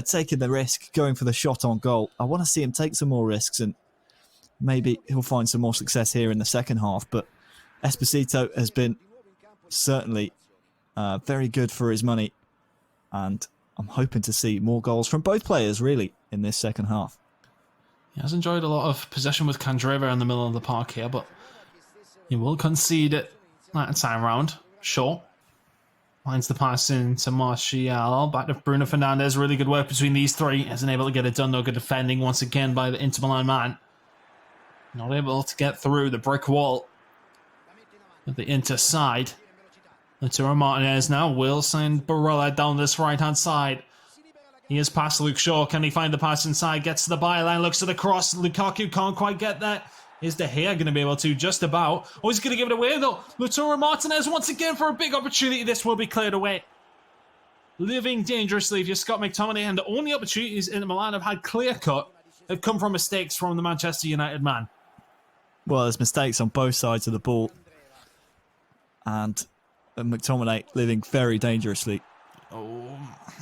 taking the risk, going for the shot on goal. I want to see him take some more risks, and maybe he'll find some more success here in the second half. But Esposito has been certainly very good for his money, and I'm hoping to see more goals from both players, really, in this second half. He has enjoyed a lot of possession with Candreva in the middle of the park here, but he will concede it that time round. Sure. Finds the pass into Martial. Back to Bruno Fernandes. Really good work between these three. Isn't able to get it done. No good defending once again by the Inter Milan man. Not able to get through the brick wall of the Inter side. Lautaro Martinez now will send Barella down this right-hand side. He is past Luke Shaw. Can he find the pass inside? Gets to the byline, looks to the cross. Lukaku can't quite get that. Is De Gea going to be able to? Just about. Oh, he's going to give it away though. Lautaro Martinez once again for a big opportunity. This will be cleared away. Living dangerously if you're Scott McTominay, and the only opportunities Inter Milan have had clear-cut have come from mistakes from the Manchester United man. Well, there's mistakes on both sides of the ball. And McTominay living very dangerously. Oh,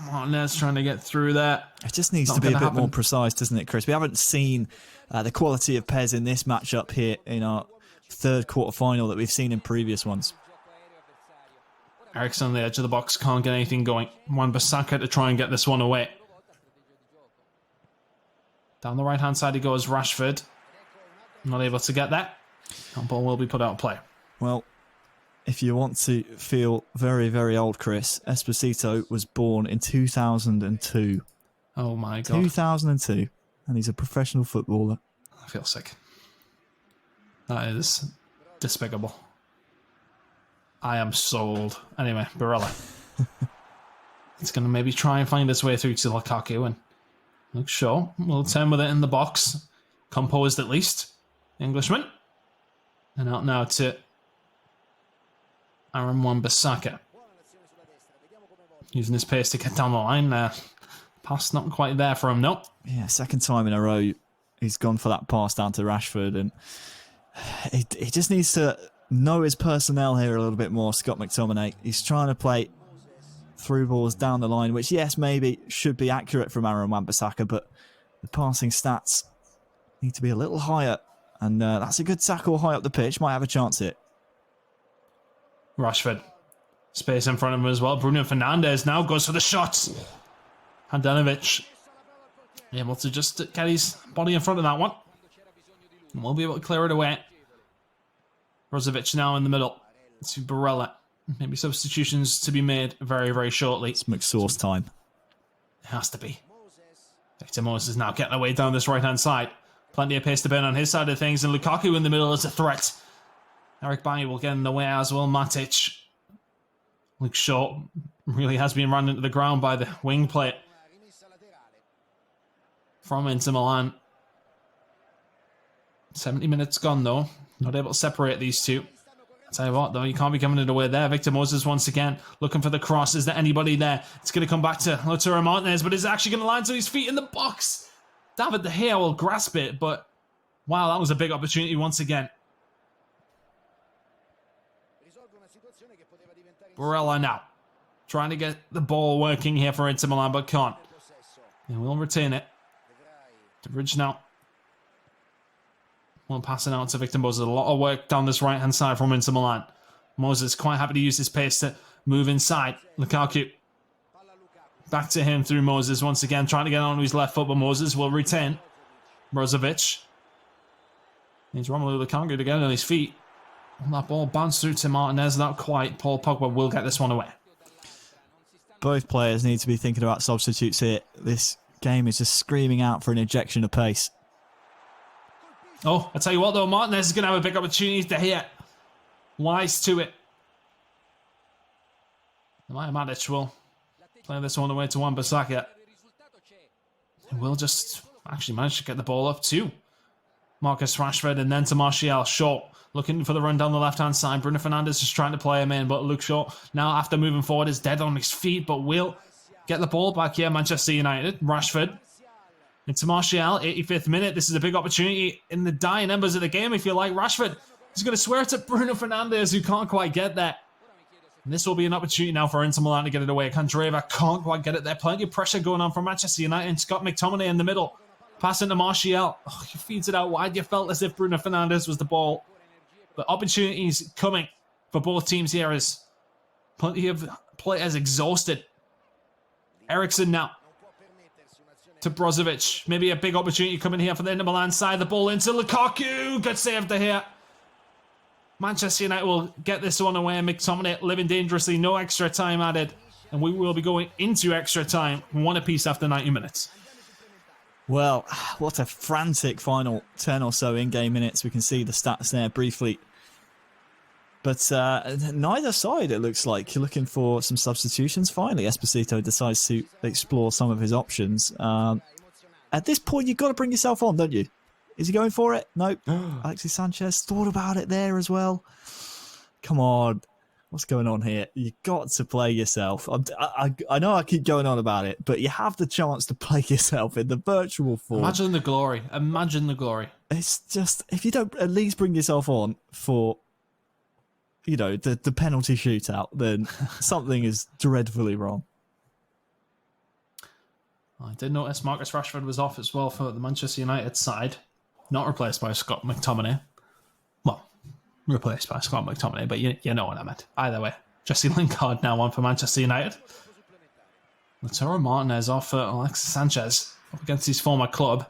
Martinez trying to get through that. It just needs to be a bit more precise, doesn't it, Chris? We haven't seen the quality of Pez in this matchup here in our third quarter-final that we've seen in previous ones. Aleksei on the edge of the box, can't get anything going. Wan-Bissaka to try and get this one away. Down the right-hand side he goes, Rashford. Not able to get that. That ball will be put out of play. Well, if you want to feel very, very old, Chris, Esposito was born in 2002. Oh my God. 2002. And he's a professional footballer. I feel sick. That is despicable. I am so old. Anyway, Barella. It's going to maybe try and find its way through to Lukaku and Luke Shaw will turn with it in the box. Composed at least. Englishman. And out now to Aaron Wan-Bissaka. Using his pace to get down the line. Pass not quite there for him, no. Yeah, second time in a row he's gone for that pass down to Rashford, and he just needs to know his personnel here a little bit more, Scott McTominay. He's trying to play through balls down the line, which, yes, maybe should be accurate from Aaron Wan-Bissaka, but the passing stats need to be a little higher, and that's a good tackle high up the pitch. Might have a chance here. Rashford. Space in front of him as well. Bruno Fernandes now goes for the shot. Handanovic able to just get his body in front of that one. And we'll be able to clear it away. Brozovic now in the middle to Barella. Maybe substitutions to be made very, very shortly. It's McSauce time. It has to be. Victor Moses now getting away down this right-hand side. Plenty of pace to burn on his side of things, and Lukaku in the middle is a threat. Eric Bailly will get in the way as well. Matic. Luke Shaw really has been run into the ground by the wing plate from Inter Milan. 70 minutes gone though. Not able to separate these two. I'll tell you what though, you can't be giving it away there. Victor Moses once again looking for the cross. Is there anybody there? It's going to come back to Lautaro Martinez, but is actually going to land to his feet in the box. David De Gea will grasp it, but wow, that was a big opportunity once again. Barella now trying to get the ball working here for Inter Milan, but can't. And we'll retain it. The bridge now. We'll pass it out to Victor Moses. A lot of work down this right-hand side from Inter Milan. Moses quite happy to use his pace to move inside. Lukaku. Back to him through Moses once again, trying to get onto his left foot, but Moses will retain. Brozovic. Needs Romelu Lukaku to get on his feet. And that ball bounced through to Martinez. Not quite. Paul Pogba will get this one away. Both players need to be thinking about substitutes here. This game is just screaming out for an injection of pace. Oh, I tell you what though, Martinez is going to have a big opportunity to hit. Wise to it. Matic will play this one away to Wan-Bissaka. He will just actually manage to get the ball up to Marcus Rashford and then to Martial. Shaw looking for the run down the left-hand side. Bruno Fernandes is trying to play him in, but Luke Shaw now after moving forward is dead on his feet, but will get the ball back here. Manchester United. Rashford into Martial, 85th minute. This is a big opportunity in the dying embers of the game, if you like. Rashford is going to swear to Bruno Fernandes, who can't quite get that. And this will be an opportunity now for Inter Milan to get it away. Candreva can't quite get it there. Plenty of pressure going on from Manchester United. And Scott McTominay in the middle. Passing to Martial. Oh, he feeds it out wide. You felt as if Bruno Fernandes was the ball. But opportunities coming for both teams here as plenty of players exhausted. Eriksen now to Brozovic. Maybe a big opportunity coming here for the Inter Milan side. The ball into Lukaku. Good save to here. Manchester United will get this one away. McTominay living dangerously. No extra time added. And we will be going into extra time. One apiece after 90 minutes. Well, what a frantic final 10 or so in-game minutes. We can see the stats there briefly. But neither side, it looks like. You're looking for some substitutions. Finally, Esposito decides to explore some of his options. At this point, you've got to bring yourself on, don't you? Is he going for it? No. Aleksei Sanchez thought about it there as well. Come on. What's going on here? You've got to play yourself. I know I keep going on about it, but you have the chance to play yourself in the virtual form. Imagine the glory. Imagine the glory. It's just, if you don't at least bring yourself on for, you know, the penalty shootout, then something is dreadfully wrong. I did notice Marcus Rashford was off as well for the Manchester United side. Not replaced by Scott McTominay. Well, replaced by Scott McTominay, but you know what I meant. Either way, Jesse Lingard now on for Manchester United. Lautaro Martinez off for Aleksei Sanchez up against his former club.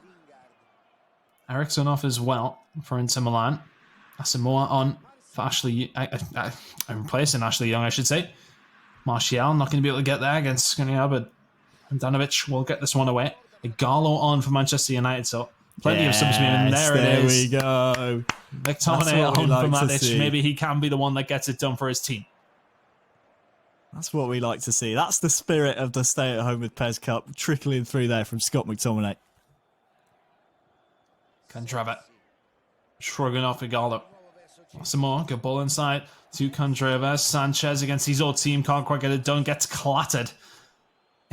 Eriksen off as well for Inter Milan. Asamoah on for Ashley. I'm replacing Ashley Young, I should say. Martial not going to be able to get there against Skriniar, but Handanovic will get this one away. Igalo on for Manchester United, so plenty of substitution. There it is. There we go. McTominay on for Matic. Maybe he can be the one that gets it done for his team. That's what we like to see. That's the spirit of the Stay at Home with Pez Cup trickling through there from Scott McTominay. Kandreva shrugging off Igalo. Some more, good ball inside to Kandreva. Sanchez against his old team, can't quite get it done, gets clattered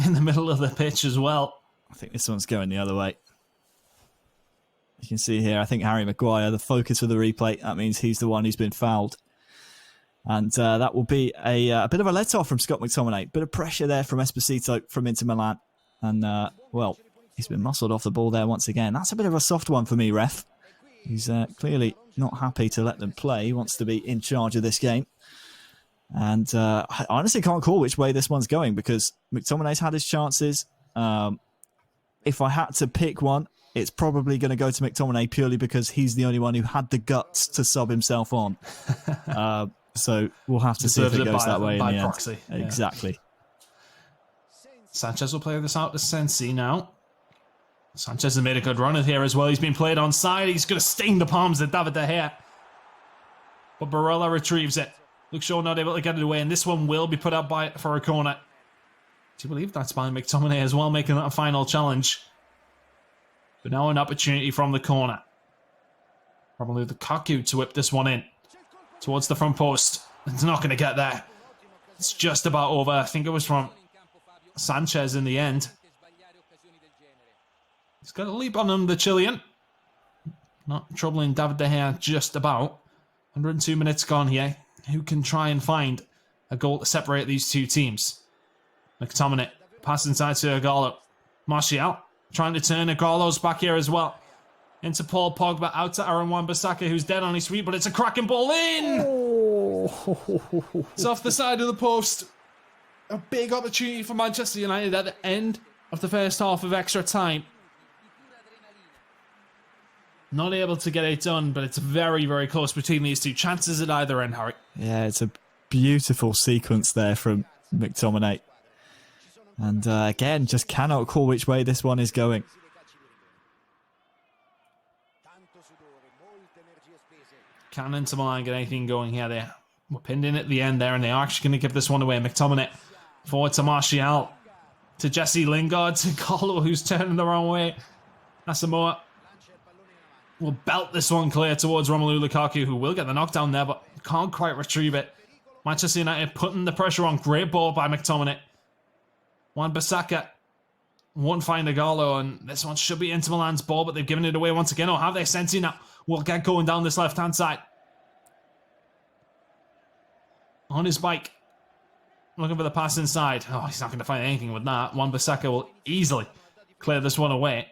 in the middle of the pitch as well. I think this one's going the other way. You can see here, I think Harry Maguire, the focus of the replay, that means he's the one who's been fouled. And that will be a bit of a let-off from Scott McTominay. Bit of pressure there from Esposito from Inter Milan. And, well, he's been muscled off the ball there once again. That's a bit of a soft one for me, ref. He's clearly not happy to let them play. He wants to be in charge of this game. And I honestly can't call which way this one's going because McTominay's had his chances. If I had to pick one, it's probably going to go to McTominay purely because he's the only one who had the guts to sub himself on. So we'll have to see if it goes that way in the proxy. end. Exactly. Sanchez will play this out to Sensi now. Sanchez has made a good run here as well. He's been played onside. He's going to sting the palms of David De Gea. But Barella retrieves it. Luke Shaw not able to get it away, and this one will be put up for a corner. Do you believe that's by McTominay as well, making that a final challenge? But now an opportunity from the corner. Romelu Lukaku to whip this one in towards the front post. It's not going to get there. It's just about over. I think it was from Sanchez in the end. He's got a leap on him, the Chilean. Not troubling David De Gea just about. 102 minutes gone here. Who can try and find a goal to separate these two teams? McTominay, pass inside to Igalo. Martial, trying to turn. Igalo's back here as well. Into Paul Pogba, out to Aaron Wan-Bissaka, who's dead on his feet, but it's a cracking ball in! Oh. It's off the side of the post. A big opportunity for Manchester United at the end of the first half of extra time. Not able to get it done, but it's very, very close between these two. Chances at either end, Harry. Yeah, it's a beautiful sequence there from McTominay. And again, just cannot call which way this one is going. Can Inter Milan get anything going here? They were pinned in at the end there, and they are actually going to give this one away. McTominay forward to Martial, to Jesse Lingard, to Carlo, who's turning the wrong way. Asamoah will belt this one clear towards Romelu Lukaku, who will get the knockdown there, but can't quite retrieve it. Manchester United putting the pressure on. Great ball by McTominay. Wan-Bissaka won't find Igalo, and this one should be Inter Milan's ball, but they've given it away once again. Oh, have they? Sensi now will get going down this left-hand side. On his bike. Looking for the pass inside. Oh, he's not going to find anything with that. Wan-Bissaka will easily clear this one away.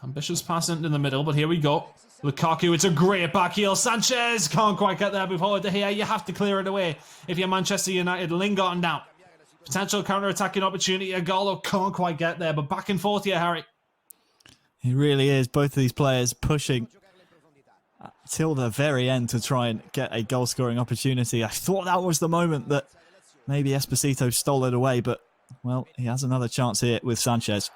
Ambitious pass into the middle, but here we go. Lukaku, it's a great back heel. Sanchez can't quite get there before De Gea. You have to clear it away if you're Manchester United. Lingard down. Potential counter-attacking opportunity. Igalo can't quite get there, but back and forth here, Harry. He really is. Both of these players pushing till the very end to try and get a goal-scoring opportunity. I thought that was the moment that maybe Esposito stole it away, but, well, he has another chance here with Sanchez.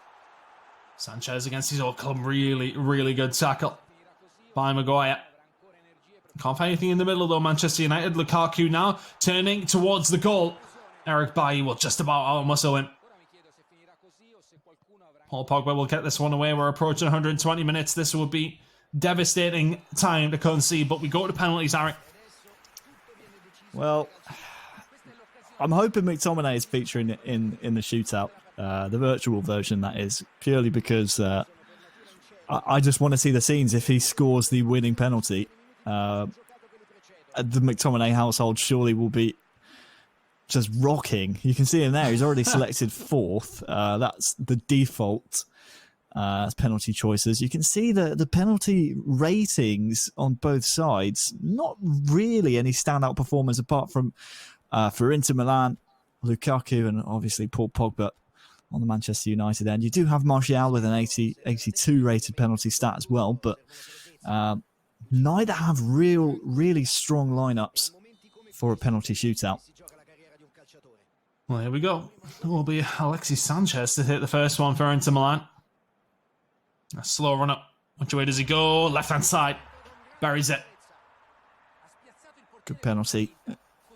Sanchez against his old club. Really, really good tackle by Maguire. Can't find anything in the middle though, Manchester United. Lukaku now turning towards the goal. Eric Bailly will just about out-muscle him. Paul Pogba will get this one away. We're approaching 120 minutes. This will be devastating time to concede, but we go to penalties, Harry. Well, I'm hoping McTominay is featuring in the shootout, the virtual version, that is, purely because I just want to see the scenes if he scores the winning penalty. The McTominay household surely will be just rocking. You can see him there. He's already selected 4th. That's the default penalty choices. You can see the penalty ratings on both sides. Not really any standout performers apart from for Inter Milan, Lukaku, and obviously Paul Pogba on the Manchester United end. You do have Martial with an 82 rated penalty stat as well, but neither have really strong lineups for a penalty shootout. Well, here we go. It will be Alexis Sanchez to hit the first one for Inter Milan. A slow run up. Which way does he go? Left-hand side. Buries it. Good penalty.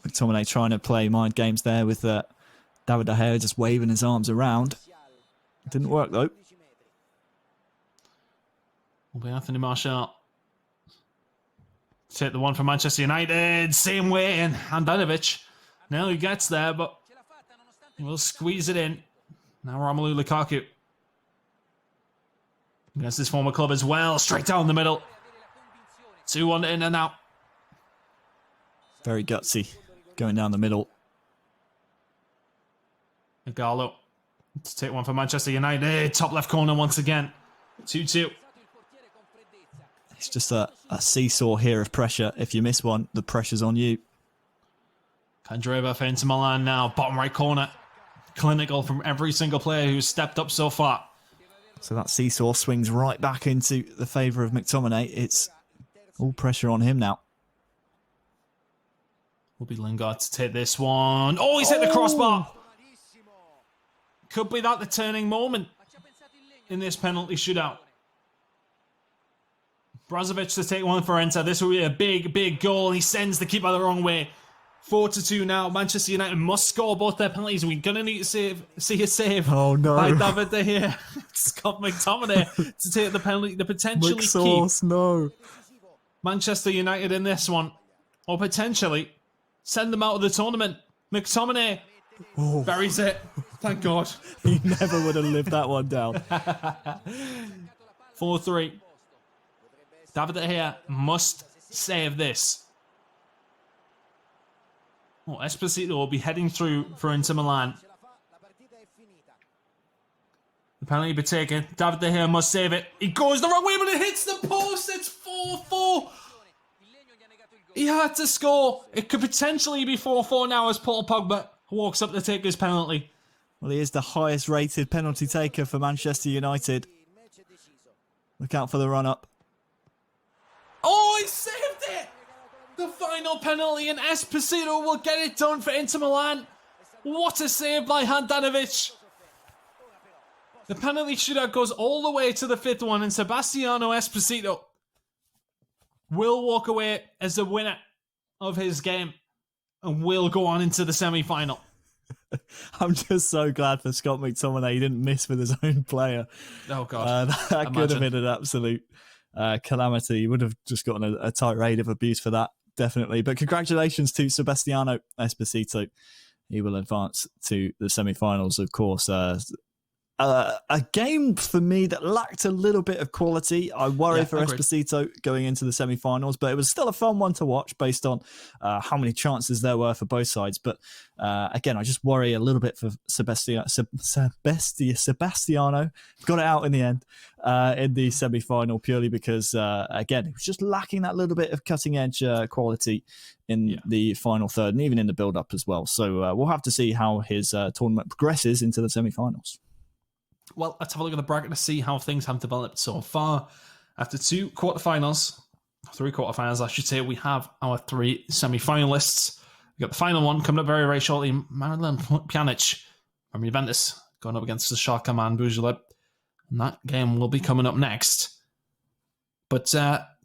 McTominay trying to play mind games there with David De Gea just waving his arms around. Didn't work though. Will be Anthony Martial. Take the one for Manchester United. Same way in. Handanovic. Now he gets there, but we'll squeeze it in. Now Romelu Lukaku. Against his former club as well. Straight down the middle. 2-1 in and out. Very gutsy. Going down the middle. Igalo to take one for Manchester United. Top left corner once again. 2-2. It's just a seesaw here of pressure. If you miss one, the pressure's on you. Kandreva for Inter Milan now. Bottom right corner. Clinical from every single player who's stepped up so far. So that seesaw swings right back into the favour of McTominay. It's all pressure on him now. Will be Lingard to take this one. Oh, he's hit the crossbar. Could be that the turning moment in this penalty shootout. Brozovic to take one for Inter. This will be a big goal. He sends the keeper the wrong way. 4-2 now. Manchester United must score both their penalties. We're going to need to see a save by David De Gea. Scott McTominay to take the penalty to potentially keep no. Manchester United in this one. Or potentially send them out of the tournament. McTominay buries it. Thank God. He never would have lived that one down. 4-3. David De Gea must save this. Oh, Esposito will be heading through for Inter Milan. The penalty be taken. David De Gea must save it. He goes the wrong way, but it hits the post. It's 4-4. He had to score. It could potentially be 4-4 now as Paul Pogba walks up to take his penalty. Well, he is the highest rated penalty taker for Manchester United. Look out for the run-up. Oh, he saved it! The final penalty, and Esposito will get it done for Inter Milan. What a save by Handanovic. The penalty shootout goes all the way to the 5th one, and Sebastiano Esposito will walk away as the winner of his game and will go on into the semi-final. I'm just so glad for Scott McTominay he didn't miss with his own player. Oh, God. That could have been an absolute calamity. He would have just gotten a tirade of abuse for that, definitely. But congratulations to Sebastiano Esposito. He will advance to the semi-finals, of course. A game for me that lacked a little bit of quality. I worry for Esposito going into the semi-finals, but it was still a fun one to watch based on how many chances there were for both sides. But again, I just worry a little bit for Sebastiano. Got it out in the end in the semi-final purely because, again, it was just lacking that little bit of cutting-edge quality in the final third and even in the build-up as well. So we'll have to see how his tournament progresses into the semi-finals. Well, let's have a look at the bracket to see how things have developed so far. After 3 quarterfinals, I should say, we have our 3 semi-finalists. We've got the final one coming up very, very shortly. Marilyn Pjanic from Juventus going up against the Schalke man, Bujulib. And that game will be coming up next. But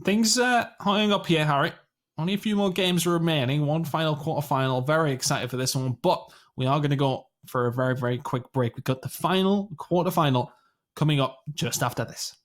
things hotting up here, Harry. Only a few more games remaining. One final quarterfinal. Very excited for this one, but we are going to go for a very, very quick break. We've got the final quarterfinal coming up just after this.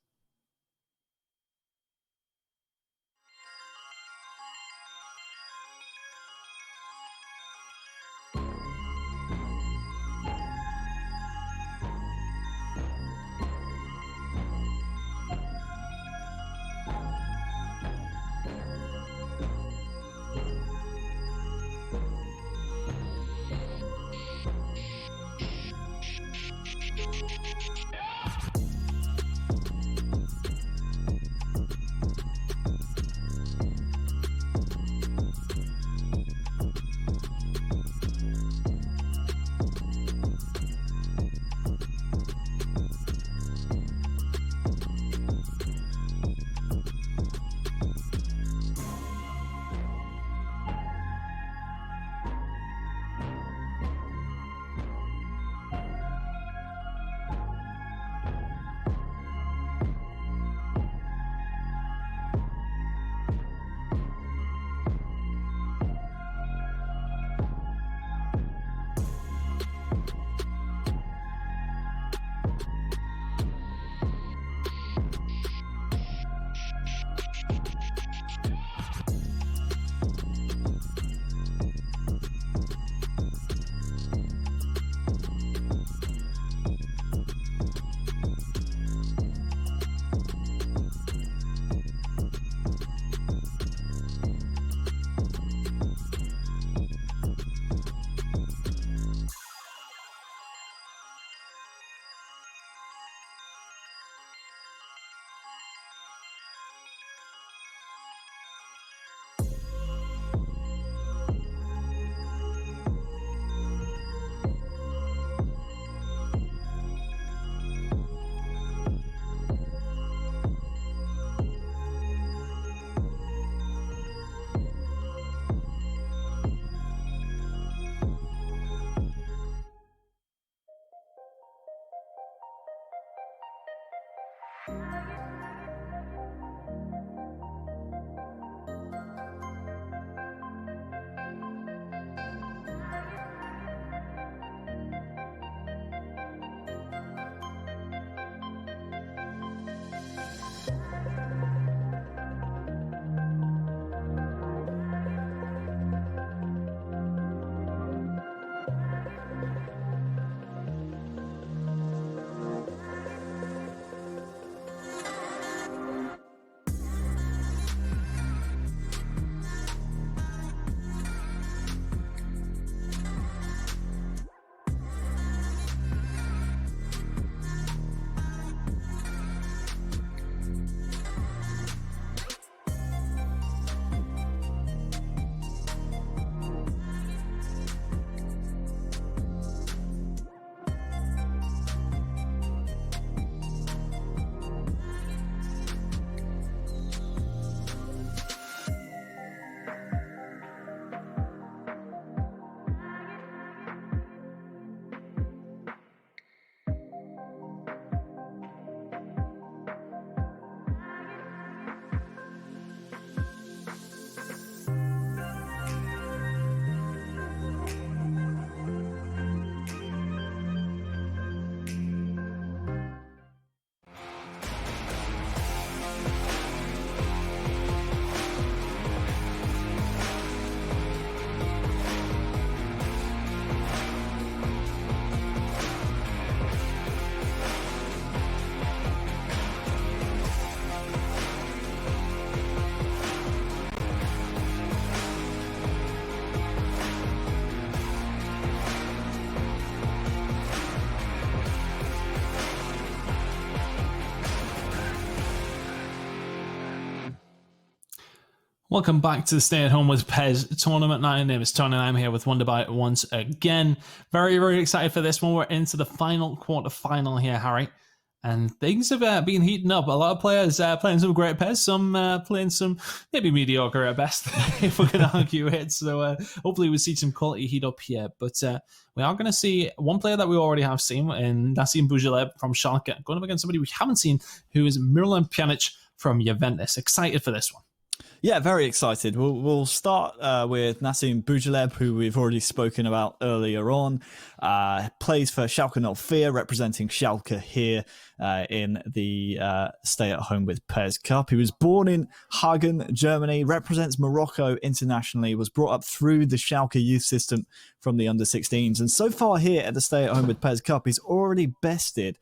Welcome back to the Stay at Home with Pez tournament. My name is Tony and I'm here with Wonderbyte once again. Very, very excited for this one. We're into the final quarter-final here, Harry. And things have been heating up. A lot of players playing some great Pez, some playing some maybe mediocre at best, if we can argue it. So hopefully we'll see some quality heat up here. But we are going to see one player that we already have seen, in Nassim Boujalev from Schalke, going up against somebody we haven't seen, who is Miralem Pjanic from Juventus. Excited for this one. Yeah, very excited. We'll start with Nassim Bujaleb, who we've already spoken about earlier on. Plays for Schalke 04, representing Schalke here in the Stay at Home with Pez Cup. He was born in Hagen, Germany, represents Morocco internationally, was brought up through the Schalke youth system from the under-16s. And so far here at the Stay at Home with Pez Cup, he's already bested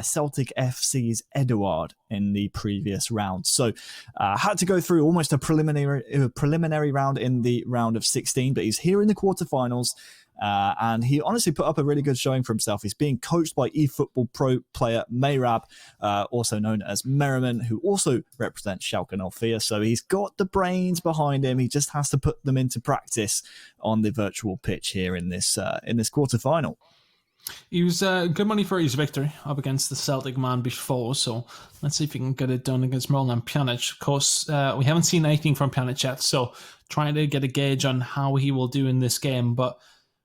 Celtic FC's Eduard in the previous round. So had to go through almost a preliminary round in the round of 16, but he's here in the quarterfinals. And he honestly put up a really good showing for himself. He's being coached by eFootball Pro player Mehrab, also known as Merriman, who also represents Schalke 04. So he's got the brains behind him. He just has to put them into practice on the virtual pitch here in this quarterfinal. He was good money for his victory up against the Celtic man before, so let's see if he can get it done against Milan Pjanic. Of course, we haven't seen anything from Pjanic yet, so trying to get a gauge on how he will do in this game, but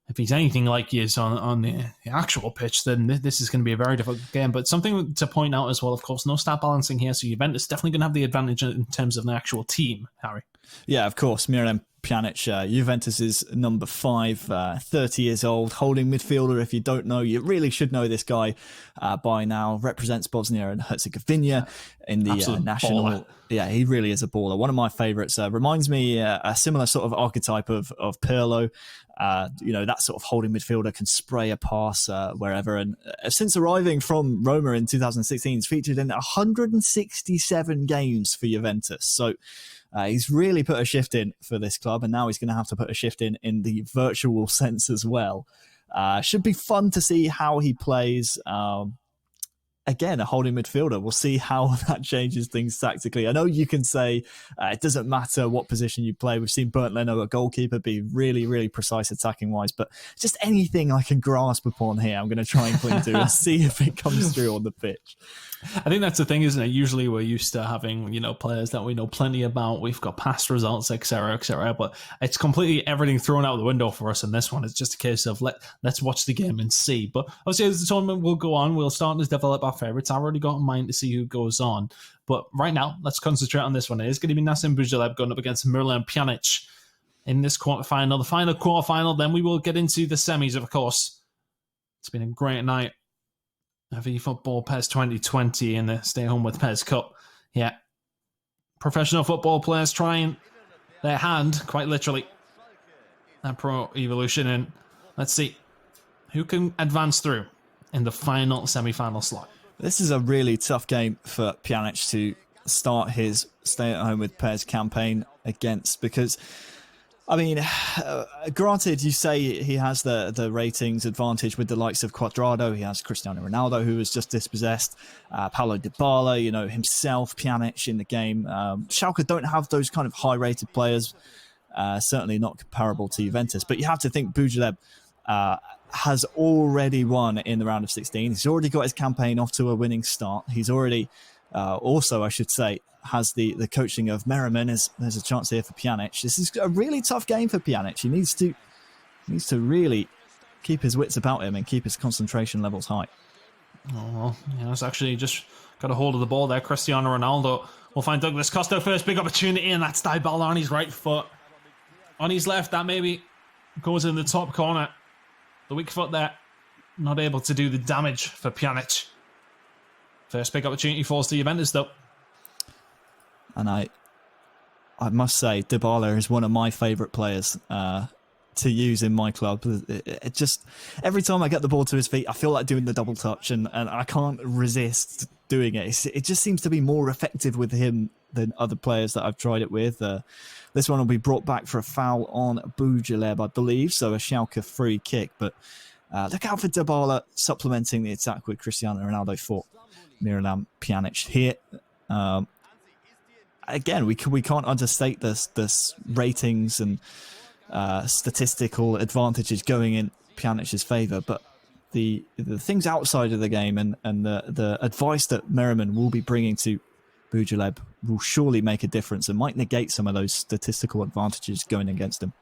if he's anything like he is on the actual pitch, then this is going to be a very difficult game. But something to point out as well, of course, no stat balancing here, so Juventus definitely going to have the advantage in terms of the actual team, Harry. Yeah, of course. Miralem Pjanic, Juventus' number 5, 30 years old, holding midfielder. If you don't know, you really should know this guy by now. Represents Bosnia and Herzegovina in the national. Baller. Yeah, he really is a baller. One of my favourites. Reminds me a similar sort of archetype of Pirlo. That sort of holding midfielder, can spray a pass wherever. And since arriving from Roma in 2016, he's featured in 167 games for Juventus. So he's really put a shift in for this club, and now he's going to have to put a shift in the virtual sense as well. Should be fun to see how he plays. Again, a holding midfielder. We'll see how that changes things tactically. I know you can say it doesn't matter what position you play. We've seen Bernd Leno, a goalkeeper, be really, really precise attacking-wise, but just anything I can grasp upon here, I'm going to try and cling to and see if it comes through on the pitch. I think that's the thing, isn't it? Usually we're used to having, players that we know plenty about. We've got past results, etc., but it's completely everything thrown out the window for us in this one. It's just a case of let's watch the game and see. But obviously as the tournament will go on, we'll start to develop our favourites. I've already got in mind to see who goes on. But right now, let's concentrate on this one. It is going to be Nassim Bujaleb going up against Miralem Pjanic in this quarterfinal. The final quarterfinal, then we will get into the semis, of course. It's been a great night of eFootball PES 2020 in the Stay Home with Pez Cup. Yeah. Professional football players trying their hand, quite literally, at Pro Evolution. And let's see who can advance through in the final semi-final slot. This is a really tough game for Pjanic to start his Stay at Home with Pez campaign against, because granted, you say he has the ratings advantage with the likes of Cuadrado. He has Cristiano Ronaldo, who was just dispossessed. Paulo Dybala, himself, Pjanic in the game. Schalke don't have those kind of high-rated players. Certainly not comparable to Juventus. But you have to think Bujaleb has already won in the round of 16. He's already got his campaign off to a winning start. He's already, also, I should say, has the coaching of Merriman. There's a chance here for Pjanic. This is a really tough game for Pjanic. He needs to really keep his wits about him and keep his concentration levels high. Oh, yeah, it's actually just got a hold of the ball there. Cristiano Ronaldo will find Douglas Costa first. Big opportunity, and that's Dybala on his right foot. On his left, that maybe goes in the top corner. The weak foot there, not able to do the damage for Pjanic. First big opportunity falls to Juventus, though. And I must say, Dybala is one of my favourite players to use in my club. It just, every time I get the ball to his feet, I feel like doing the double touch, and I can't resist doing it. It just seems to be more effective with him than other players that I've tried it with. This one will be brought back for a foul on Bujaleb, I believe, so a Schalke free kick. But look out for Dybala supplementing the attack with Cristiano Ronaldo for Miralem Pjanic here. Again, we can't understate this ratings and statistical advantages going in Pjanic's favour, but the things outside of the game and the advice that Merriman will be bringing to Bujaleb will surely make a difference and might negate some of those statistical advantages going against him.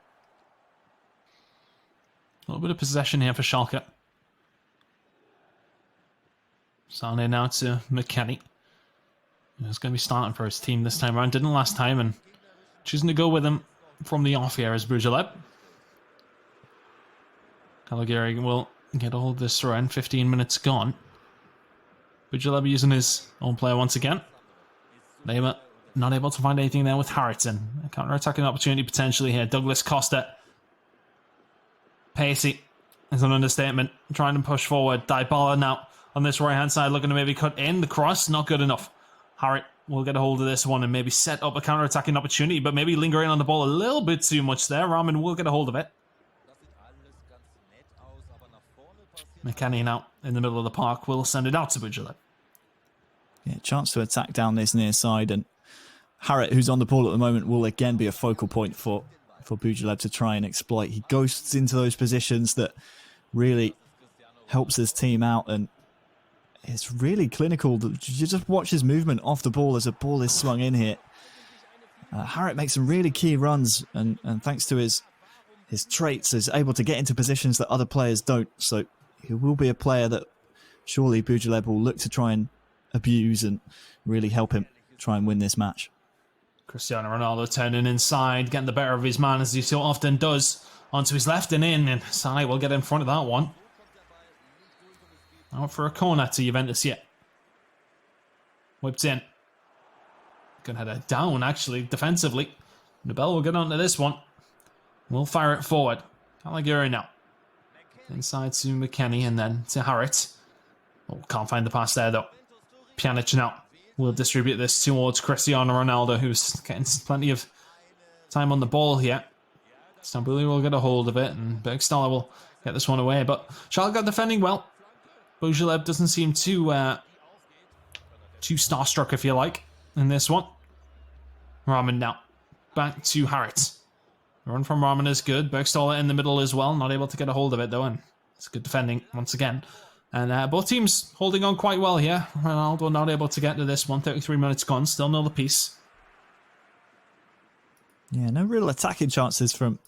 A little bit of possession here for Schalke. Sane now to McKennie. He's going to be starting for his team this time around. Didn't last time, and Choosing to go with him from the off here is Bujaleb. Caligari will get all this around. 15 minutes gone. Bujaleb using his own player once again. Neymar not able to find anything there with Harrington. A counter-attacking opportunity potentially here. Douglas Costa. Pacey is an understatement. Trying to push forward. Dybala now on this right-hand side, looking to maybe cut in. The cross, not good enough. Harry will get a hold of this one and maybe set up a counter-attacking opportunity, but maybe lingering on the ball a little bit too much there. Rahman will get a hold of it. McKennie now in the middle of the park will send it out to Bujaleb. Yeah, chance to attack down this near side, and Harriet, who's on the ball at the moment, will again be a focal point for Bujaleb to try and exploit. He ghosts into those positions that really helps his team out, and it's really clinical. You just watch his movement off the ball as a ball is swung in here. Harriet makes some really key runs, and thanks to his traits, is able to get into positions that other players don't. So he will be a player that surely Bujaleb will look to try and abuse and really help him try and win this match. Cristiano Ronaldo turning inside, getting the better of his man as he so often does. Onto his left and in, and Sané will get in front of that one. Out for a corner to Juventus yet. Whipped in. Gonna head it down actually, defensively. Nobel will get onto this one. We'll fire it forward. Caligari now. Inside to McKennie and then to Harriet. Oh, can't find the pass there though. Pjanic now will distribute this towards Cristiano Ronaldo, who's getting plenty of time on the ball here. Stambouli will get a hold of it and Bergstaller will get this one away. But Schalke defending well. Bujaleb doesn't seem too starstruck, if you like, in this one. Rahman now. Back to Harriet. The run from Rahman is good. Bergstaller in the middle as well. Not able to get a hold of it, though. And it's good defending once again. And both teams holding on quite well here. Ronaldo not able to get to this one. 33 minutes gone. Still nil apiece. Yeah, no real attacking chances from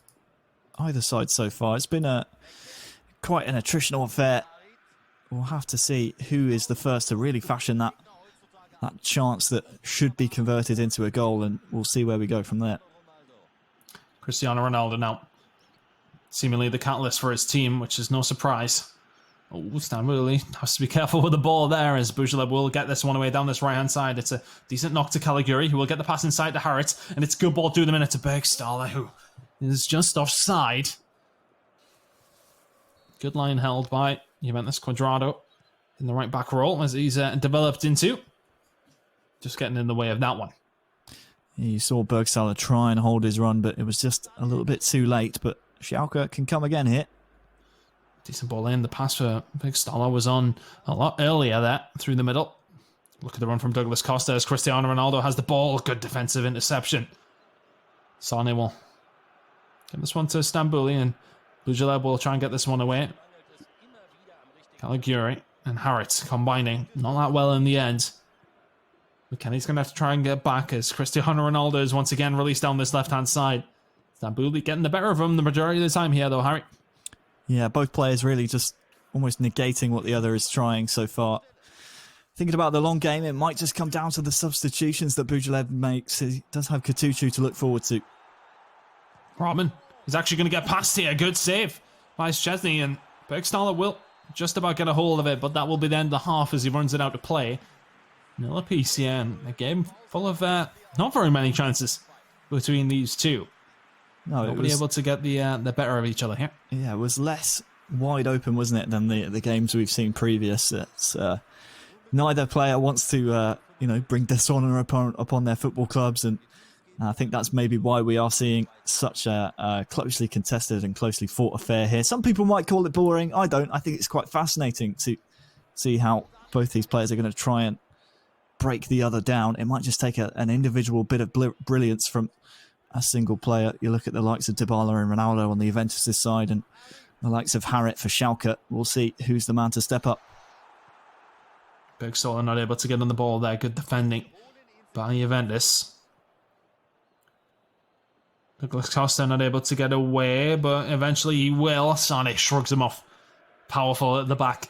either side so far. It's been quite an attritional affair. We'll have to see who is the first to really fashion that chance that should be converted into a goal, and we'll see where we go from there. Cristiano Ronaldo now. Seemingly the catalyst for his team, which is no surprise. Oh, Stan really has to be careful with the ball there as Bujaleb will get this one away down this right-hand side. It's a decent knock to Caligari, who will get the pass inside to Harriet, and it's a good ball through the minute to Bergstaller, who is just offside. Good line held by Juventus Cuadrado in the right back role as he's developed into. Just getting in the way of that one. Yeah, you saw Bergstaller try and hold his run, but it was just a little bit too late. But Schalke can come again here. Decent ball in. The pass for Bergstaller was on a lot earlier there through the middle. Look at the run from Douglas Costa as Cristiano Ronaldo has the ball. Good defensive interception. Sané will get this one to Stambouli, and Bujaleb will try and get this one away. Caligari and Harriet combining. Not that well in the end. McKennie's going to have to try and get back as Cristiano Ronaldo is once again released down this left-hand side. Stambouli getting the better of him the majority of the time here though, Harry. Yeah, both players really just almost negating what the other is trying so far. Thinking about the long game, it might just come down to the substitutions that Bujaleb makes. He does have Katuchu to look forward to. Rahman is actually going to get past here. Good save by Szczesny, and Bergstaller will just about get a hold of it, but that will be the end of the half as he runs it out to play. Nil apiece, yeah, and a game full of not very many chances between these two. No, Nobody able to get the better of each other here. Yeah, it was less wide open, wasn't it, than the games we've seen previous. It's, neither player wants to bring dishonor upon their football clubs, and I think that's maybe why we are seeing such a closely contested and closely fought affair here. Some people might call it boring. I don't. I think it's quite fascinating to see how both these players are going to try and break the other down. It might just take an individual bit of brilliance from a single player. You look at the likes of Dybala and Ronaldo on the Juventus side, and the likes of Harriet for Schalke. We'll see who's the man to step up. Bergstaller not able to get on the ball there. Good defending by Juventus. Douglas Costa not able to get away, but eventually he will. Sané shrugs him off. Powerful at the back.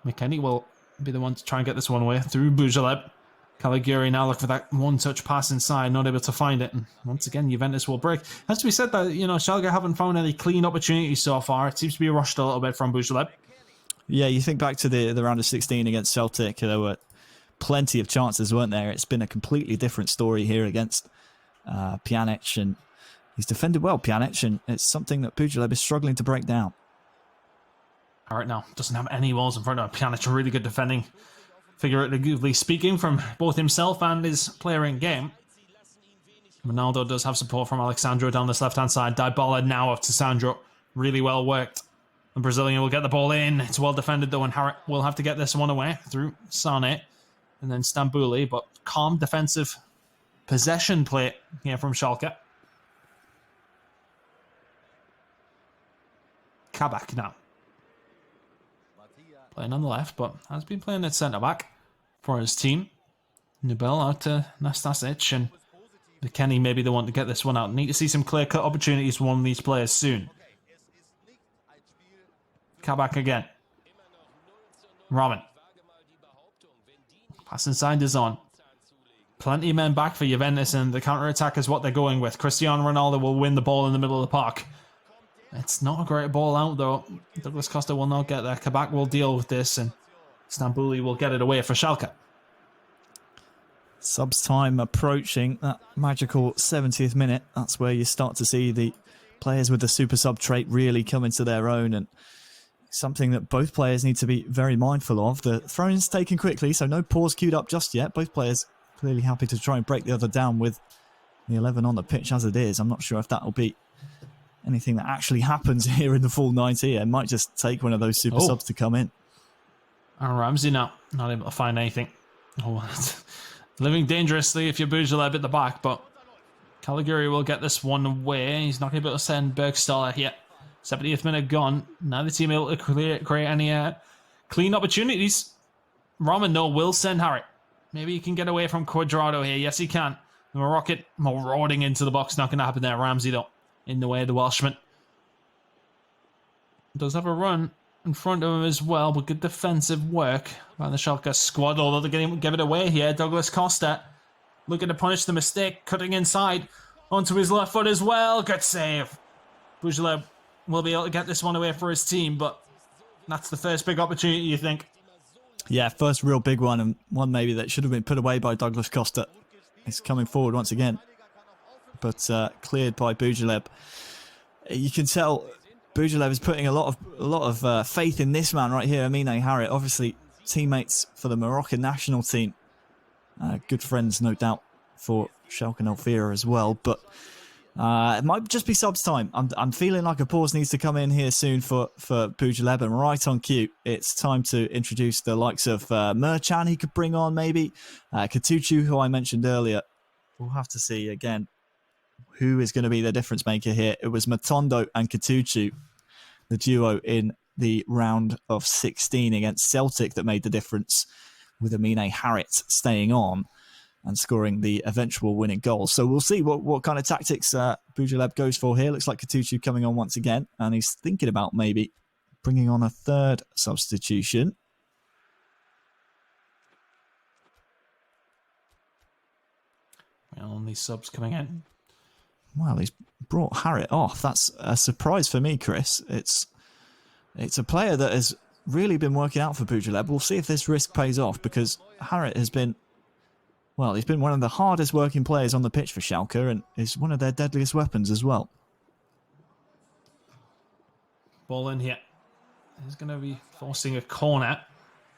McKennie will be the one to try and get this one away through Bujaleb. Caligiuri now look for that one-touch pass inside, not able to find it. And once again, Juventus will break. Has to be said that, Schalke haven't found any clean opportunities so far. It seems to be rushed a little bit from Bujaleb. Yeah, you think back to the round of 16 against Celtic, there were plenty of chances, weren't there? It's been a completely different story here against Pjanic, and he's defended well, Pjanic, and it's something that Bujaleb is struggling to break down. All right, now doesn't have any walls in front of Pjanic. Really good defending, figuratively speaking, from both himself and his player in game. Ronaldo does have support from Alexandro down this left-hand side. Dybala now up to Sandro. Really well worked. The Brazilian will get the ball in. It's well defended though, and Harrit will have to get this one away through Sane and then Stambouli. But calm defensive possession play here from Schalke. Kabak now. Playing on the left, but has been playing at centre-back for his team. Nubel out to Nastasic, and McKennie maybe the one to get this one out. Need to see some clear-cut opportunities for one of these players soon. Kabak again. Ramen. Pass inside is on. Plenty of men back for Juventus, and the counter-attack is what they're going with. Cristiano Ronaldo will win the ball in the middle of the park. It's not a great ball out, though. Douglas Costa will not get there. Kabak will deal with this, and Stambouli will get it away for Schalke. Subs time approaching, that magical 70th minute. That's where you start to see the players with the super sub trait really come into their own, and something that both players need to be very mindful of. The throw-in's taken quickly, so no pause queued up just yet. Both players clearly happy to try and break the other down with the 11 on the pitch as it is. I'm not sure if that will be anything that actually happens here in the full 90. It might just take one of those super subs to come in. And Ramsey now not able to find anything. Living dangerously if you're Bujaleb at the back, but Caligiuri will get this one away. He's not able to send Bergstaller here. 70th minute gone. Now the team able to create any clean opportunities. Ramen, though, will send Harrit. Maybe he can get away from Cuadrado here. Yes, he can. The Moroccan marauding into the box. Not going to happen there. Ramsey, though, in the way of the Welshman. Does have a run in front of him as well, but good defensive work by the Schalke squad, although they're going to give it away here. Douglas Costa looking to punish the mistake, cutting inside onto his left foot as well. Good save. Bujaleb will be able to get this one away for his team, but that's the first big opportunity, you think? Yeah, first real big one, and one maybe that should have been put away by Douglas Costa. He's coming forward once again, but cleared by Bujaleb. You can tell Bujaleb is putting a lot of faith in this man right here, Amine Harrit. Obviously, teammates for the Moroccan national team. Good friends, no doubt, for Schalke and Alfira as well, but it might just be subs time. I'm feeling like a pause needs to come in here soon for Bujaleb, and right on cue, it's time to introduce the likes of Merchan he could bring on, maybe. Katuchu, who I mentioned earlier. We'll have to see again who is going to be the difference maker here. It was Matondo and Katuchu, the duo in the round of 16 against Celtic, that made the difference, with Amine Harrit staying on and scoring the eventual winning goal. So we'll see what kind of tactics Bujaleb goes for here. Looks like Katuchu coming on once again, and he's thinking about maybe bringing on a third substitution. Well, these subs coming in. Well, he's brought Harrit off. That's a surprise for me, Chris. It's a player that has really been working out for Bujaleb. We'll see if this risk pays off, because Harrit has been, well, he's been one of the hardest working players on the pitch for Schalke, and is one of their deadliest weapons as well. Ball in here. He's going to be forcing a corner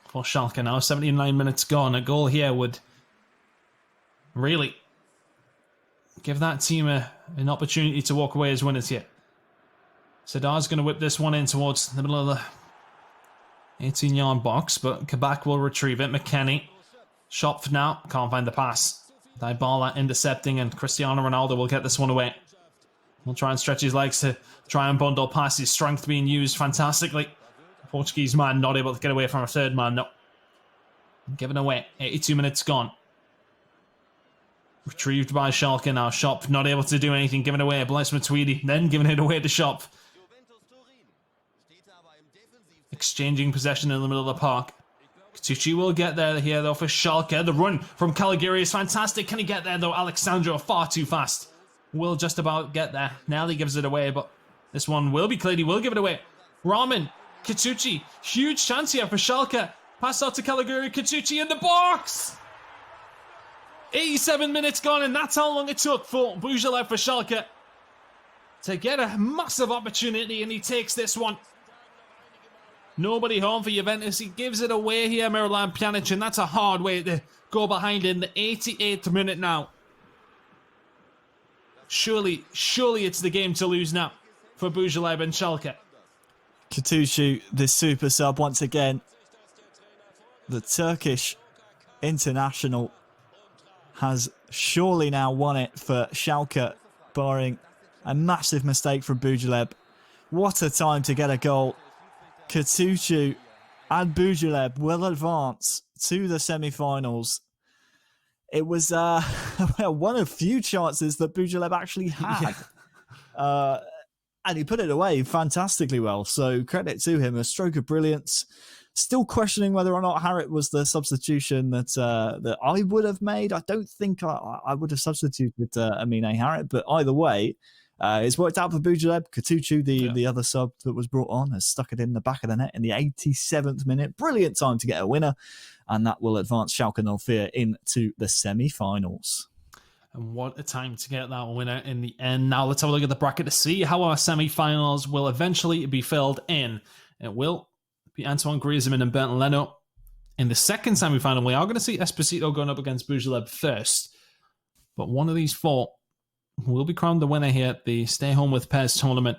for Schalke now. 79 minutes gone. A goal here would really give that team an opportunity to walk away as winners here. Sedar's going to whip this one in towards the middle of the 18-yard box, but Kabak will retrieve it. McKennie, shot for now, can't find the pass. Dybala intercepting, and Cristiano Ronaldo will get this one away. He'll try and stretch his legs to try and bundle past. His strength being used fantastically. The Portuguese man not able to get away from a third man, no. Given away, 82 minutes gone. Retrieved by Schalke now. Shop not able to do anything. Given away. Blaise Matuidi. Then giving it away to Shop. Exchanging possession in the middle of the park. Tucci will get there here, though, for Schalke. The run from Caligari is fantastic. Can he get there, though? Alexandro, far too fast. Will just about get there. Nelly gives it away, but this one will be cleared. He will give it away. Rahman, Katucci, huge chance here for Schalke. Pass out to Caligari, Katucci in the box! 87 minutes gone, and that's how long it took for Bujalev for Schalke to get a massive opportunity, and he takes this one. Nobody home for Juventus. He gives it away here, Milan Pjanic, and that's a hard way to go behind in the 88th minute now. Surely it's the game to lose now for Bujalev and Schalke. Katucu, the super sub once again. The Turkish international has surely now won it for Schalke, barring a massive mistake from Bujalev. What a time to get a goal. Katucu and Bujalev will advance to the semi-finals. It was one of few chances that Bujalev actually had. And he put it away fantastically well. So credit to him, a stroke of brilliance. Still questioning whether or not Harit was the substitution that I would have made. I don't think I would have substituted Amine Harit, but either way, it's worked out for Bujalev. Katucu, the other sub that was brought on, has stuck it in the back of the net in the 87th minute. Brilliant time to get a winner, and that will advance Schalke 04 into the semi-finals. And what a time to get that winner in the end. Now let's have a look at the bracket to see how our semi-finals will eventually be filled in. It will be Antoine Griezmann and Bernd Leno. In the second semi-final, we are going to see Esposito going up against Bujalev first. But one of these four will be crowned the winner here at the Stay Home with Pairs tournament.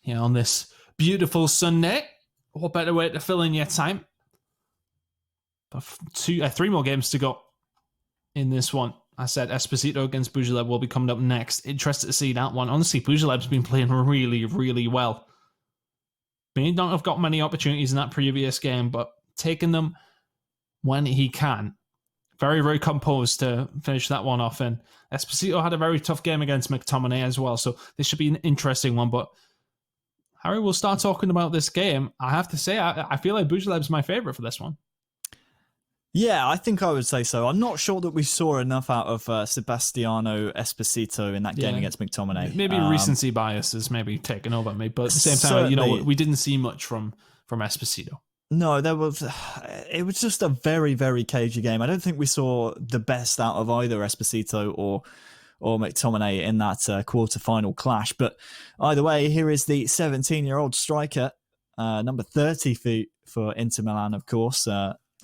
Here on this beautiful Sunday. What better way to fill in your time? But 3 more games to go in this one. I said Esposito against Bujalev will be coming up next. Interested to see that one. Honestly, Bujalev's been playing really, really well. May not have got many opportunities in that previous game, but taking them when he can. Very, very composed to finish that one off. And Esposito had a very tough game against McTominay as well, so this should be an interesting one. But Harry will start talking about this game. I have to say, I feel like Bujalev's my favourite for this one. Yeah, I think I would say so. I'm not sure that we saw enough out of Sebastiano Esposito in that game against McTominay. Maybe recency bias is maybe taken over me, but at the same time, we didn't see much from Esposito. No, it was just a very, very cagey game. I don't think we saw the best out of either Esposito or McTominay in that quarter-final clash. But either way, here is the 17-year-old striker, number 30 for Inter Milan, of course.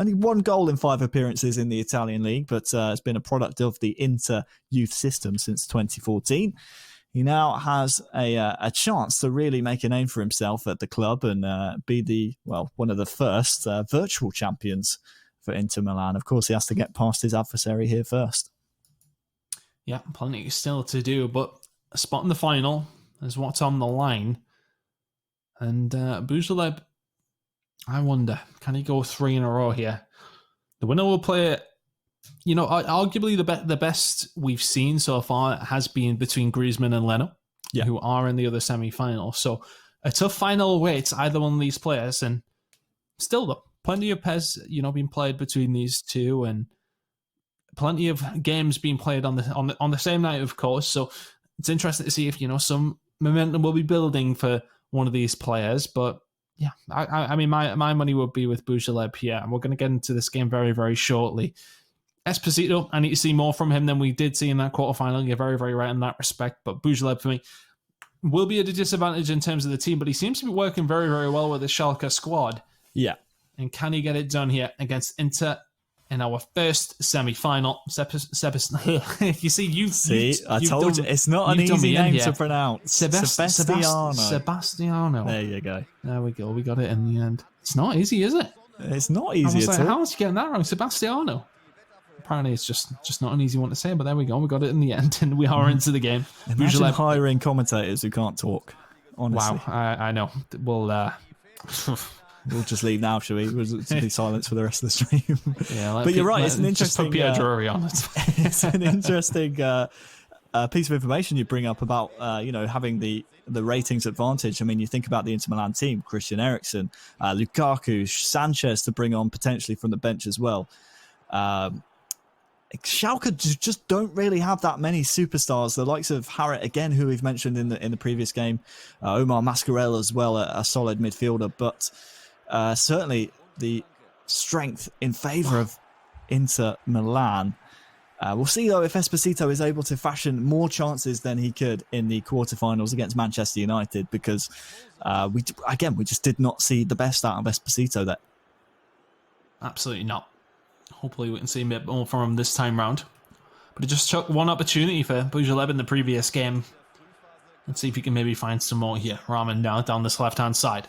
Only 1 goal in 5 appearances in the Italian league, but it's been a product of the Inter youth system since 2014. He now has a chance to really make a name for himself at the club and be one of the first virtual champions for Inter Milan. Of course, he has to get past his adversary here first. Yeah, plenty still to do, but a spot in the final is what's on the line. And Bujalev, I wonder, can he go 3 in a row here? The winner will play, arguably the best we've seen so far has been between Griezmann and Leno, who are in the other semi-final. So a tough final awaits either one of these players. And still, though, plenty of pairs, being played between these two, and plenty of games being played on the same night, of course. So it's interesting to see if some momentum will be building for one of these players, but. Yeah, I mean, my money would be with Bujalev here, and we're going to get into this game very, very shortly. Esposito, I need to see more from him than we did see in that quarterfinal. You're very, very right in that respect, but Bujalev, for me, will be at a disadvantage in terms of the team, but he seems to be working very, very well with the Schalke squad. Yeah. And can he get it done here against Inter in our first semi-final? You see, I told you, it's not an easy name to pronounce. Sebastiano. There you go. There we go. We got it in the end. It's not easy, is it? It's not easy at all. How was you getting that wrong? Sebastiano. Apparently, it's just not an easy one to say, but there we go. We got it in the end, and we are into the game. Imagine hiring commentators who can't talk, honestly. Wow, I know. We'll just leave now, shall we? We'll just be silent for the rest of the stream. Yeah, but you're right. It's an interesting. Just put Pierre Drury on it. It's an interesting piece of information you bring up about having the ratings advantage. I mean, you think about the Inter Milan team: Christian Eriksen, Lukaku, Sanchez to bring on potentially from the bench as well. Schalke just don't really have that many superstars. The likes of Harit again, who we've mentioned in the previous game, Omar Mascarell as well, a solid midfielder, but certainly the strength in favour of Inter Milan. We'll see though if Esposito is able to fashion more chances than he could in the quarterfinals against Manchester United, because we just did not see the best out of Esposito there. Absolutely not. Hopefully we can see a bit more from him this time round. But it just took one opportunity for Boujalev in the previous game. Let's see if he can maybe find some more here. Rahman now down this left-hand side.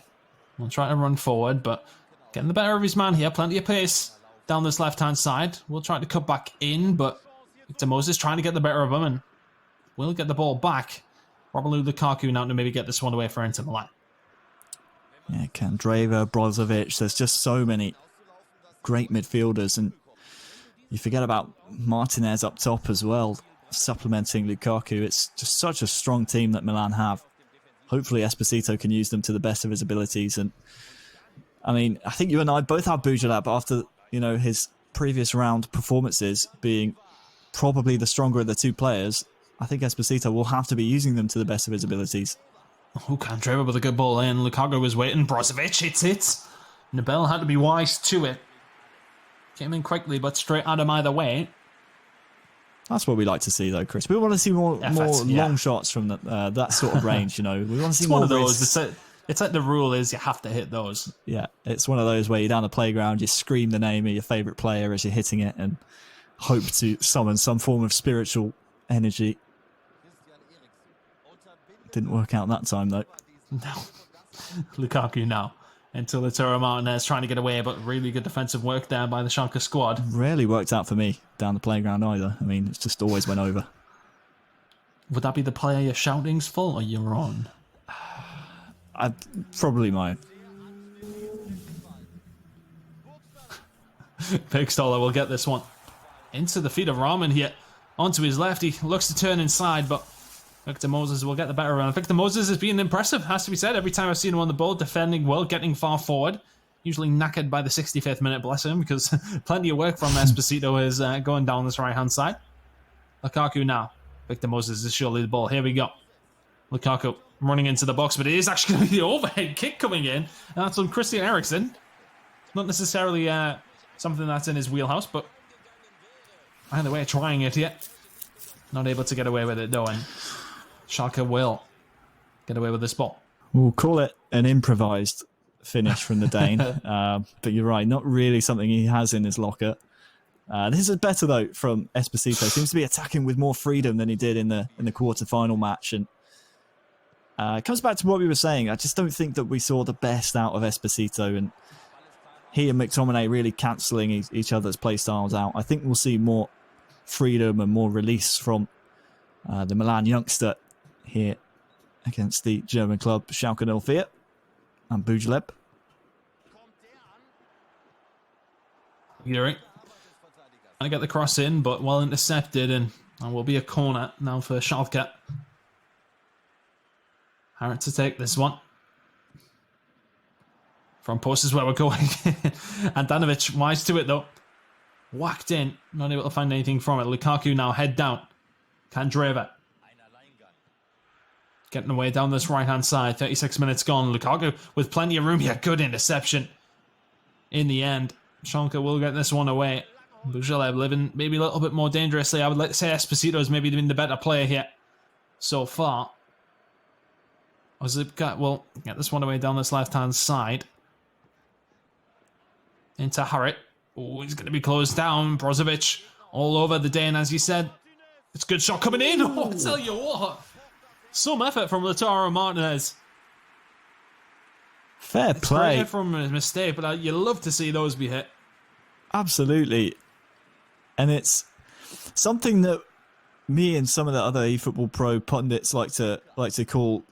We'll try to run forward, but getting the better of his man here. Plenty of pace down this left-hand side. We'll try to cut back in, but Victor Moses trying to get the better of him, and we'll get the ball back. Romelu Lukaku now to maybe get this one away for Inter Milan. Yeah, Kandreva, Brozovic. There's just so many great midfielders, and you forget about Martinez up top as well, supplementing Lukaku. It's just such a strong team that Milan have. Hopefully Esposito can use them to the best of his abilities. And I mean, I think you and I both have Boujalev after, his previous round performances being probably the stronger of the two players. I think Esposito will have to be using them to the best of his abilities. Oh, Kandreva with a good ball in. Lukaku was waiting. Brozovic hits it. Nabel had to be wise to it. Came in quickly, but straight at him either way. That's what we like to see, though, Chris. We want to see more long shots from that sort of range. We want to see it's more one of those. It's like the rule is you have to hit those. Yeah, it's one of those where you're down the playground, you scream the name of your favourite player as you're hitting it, and hope to summon some form of spiritual energy. Didn't work out that time, though. No, Lukaku now. Until Lautaro Martinez trying to get away, but really good defensive work there by the Schalke squad. Rarely worked out for me down the playground either. I mean, it's just always went over. Would that be the player you're shouting's fault, or you're on? Probably mine. Big Stoller will get this one. Into the feet of Rahman here. Onto his left. He looks to turn inside, but Victor Moses will get the better of him. Victor Moses has been impressive, has to be said. Every time I've seen him on the ball, defending well, getting far forward. Usually knackered by the 65th minute, bless him, because plenty of work from Esposito is going down this right-hand side. Lukaku now. Victor Moses is surely the ball. Here we go. Lukaku running into the box, but it is actually going to be the overhead kick coming in. And that's on Christian Eriksen. Not necessarily something that's in his wheelhouse, but either way, trying it yet. Not able to get away with it, though, and Schalke will get away with this ball. We'll call it an improvised finish from the Dane. But you're right, not really something he has in his locker. This is better, though, from Esposito. Seems to be attacking with more freedom than he did in the quarter-final match. And it comes back to what we were saying. I just don't think that we saw the best out of Esposito. And he and McTominay really cancelling each other's play styles out. I think we'll see more freedom and more release from the Milan youngster here against the German club Schalke 04 and Boujalev. You're right. Trying to get the cross in, but well intercepted, and will be a corner now for Schalke. Harit to take this one. Front post is where we're going. Andanovic wise to it though. Whacked in, not able to find anything from it. Lukaku now head down. Kandreva getting away down this right-hand side. 36 minutes gone. Lukaku with plenty of room here. Good interception. In the end, Schalke will get this one away. Boujalev living maybe a little bit more dangerously. I would like to say Esposito has maybe been the better player here so far. Will get this one away down this left-hand side. Into Harit. Oh, he's going to be closed down. Brozovic all over the Dane, as you said. It's a good shot coming in. Oh, I tell you what. Some effort from Lautaro Martinez. Fair play. It's from a mistake, but you love to see those be hit. Absolutely. And it's something that me and some of the other eFootball Pro pundits like to call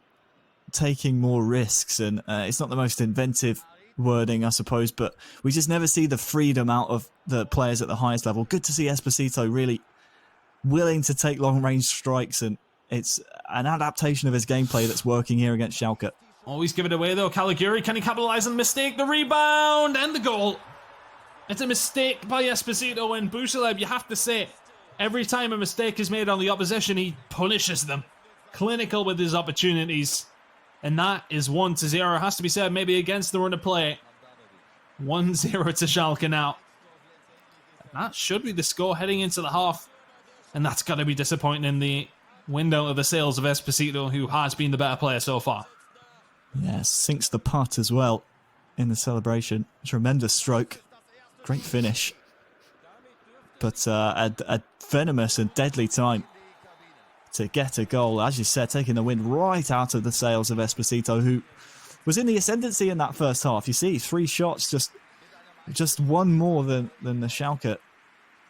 taking more risks. And it's not the most inventive wording, I suppose, but we just never see the freedom out of the players at the highest level. Good to see Esposito really willing to take long-range strikes, and it's an adaptation of his gameplay that's working here against Schalke. Always give it away though. Caligiuri, can he capitalise on the mistake? The rebound and the goal. It's a mistake by Esposito, and Bujaleb, you have to say, every time a mistake is made on the opposition, he punishes them. Clinical with his opportunities. And that is 1-0. It has to be said, maybe against the run of play. 1-0 to Schalke now. That should be the score heading into the half. And that's got to be disappointing in the window of the sails of Esposito, who has been the better player so far. Yeah, sinks the putt as well in the celebration. Tremendous stroke. Great finish. But a venomous and deadly time to get a goal. As you said, taking the wind right out of the sails of Esposito, who was in the ascendancy in that first half. You see, 3 shots, just one more than the Schalke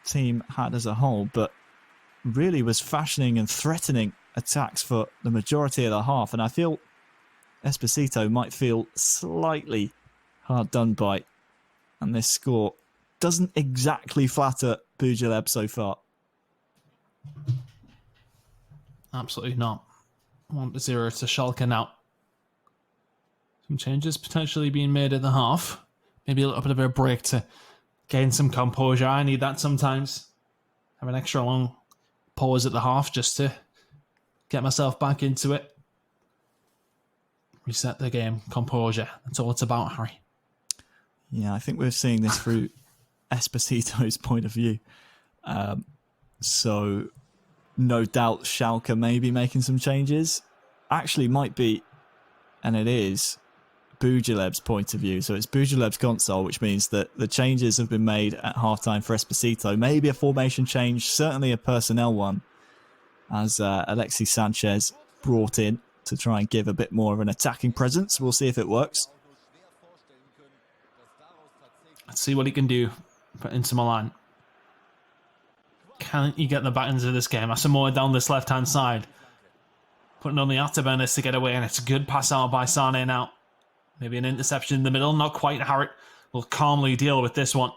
team had as a whole, but really was fashioning and threatening attacks for the majority of the half. And I feel Esposito might feel slightly hard done by. And this score doesn't exactly flatter Bujaleb so far. Absolutely not. 1-0 to Schalke now. Some changes potentially being made at the half. Maybe a little bit of a break to gain some composure. I need that sometimes. Have an extra long pause at the half just to get myself back into it. Reset the game. Composure. That's all it's about, Harry. Yeah, I think we're seeing this through Esposito's point of view. So no doubt Schalke may be making some changes. Actually might be, and it is, Bujaleb's point of view. So it's Bujaleb's console, which means that the changes have been made at halftime for Esposito. Maybe a formation change, certainly a personnel one, as Alexis Sanchez brought in to try and give a bit more of an attacking presence. We'll see if it works. Let's see what he can do for Inter Milan. Can he get the back into this game? Asamoah down this left-hand side. Putting on the afterburners to get away, and it's a good pass out by Sane now. Maybe an interception in the middle. Not quite. Harrit will calmly deal with this one.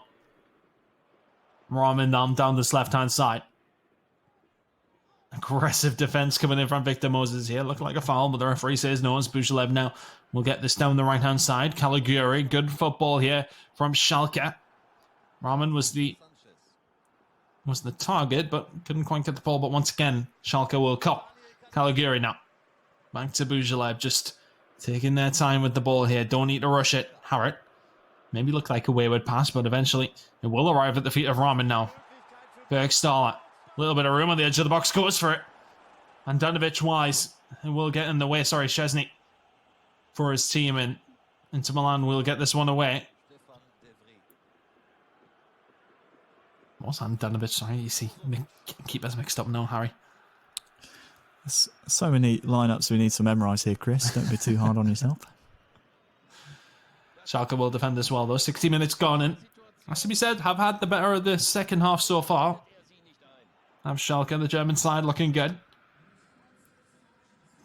Rahman down this left-hand side. Aggressive defense coming in from Victor Moses here. Looking like a foul, but the referee says no. It's Bujaleb now. We'll get this down the right-hand side. Caligiuri, good football here from Schalke. Rahman was the target, but couldn't quite get the ball. But once again, Schalke will cup. Caligiuri now. Back to Bujaleb, just taking their time with the ball here. Don't need to rush it. Harrit. Maybe look like a wayward pass, but eventually it will arrive at the feet of Rahman now. Bergstaller. A little bit of room on the edge of the box, goes for it. Andanovic wise. And will get in the way. Sorry, Szczesny. For his team, and Inter Milan will get this one away. What's Andanovic? Sorry, you see, keep us mixed up now, Harry. There's so many lineups we need to memorise here, Chris. Don't be too hard on yourself. Schalke will defend this well, though. 60 minutes gone in. Has to be said, have had the better of the second half so far. Have Schalke, the German side, looking good.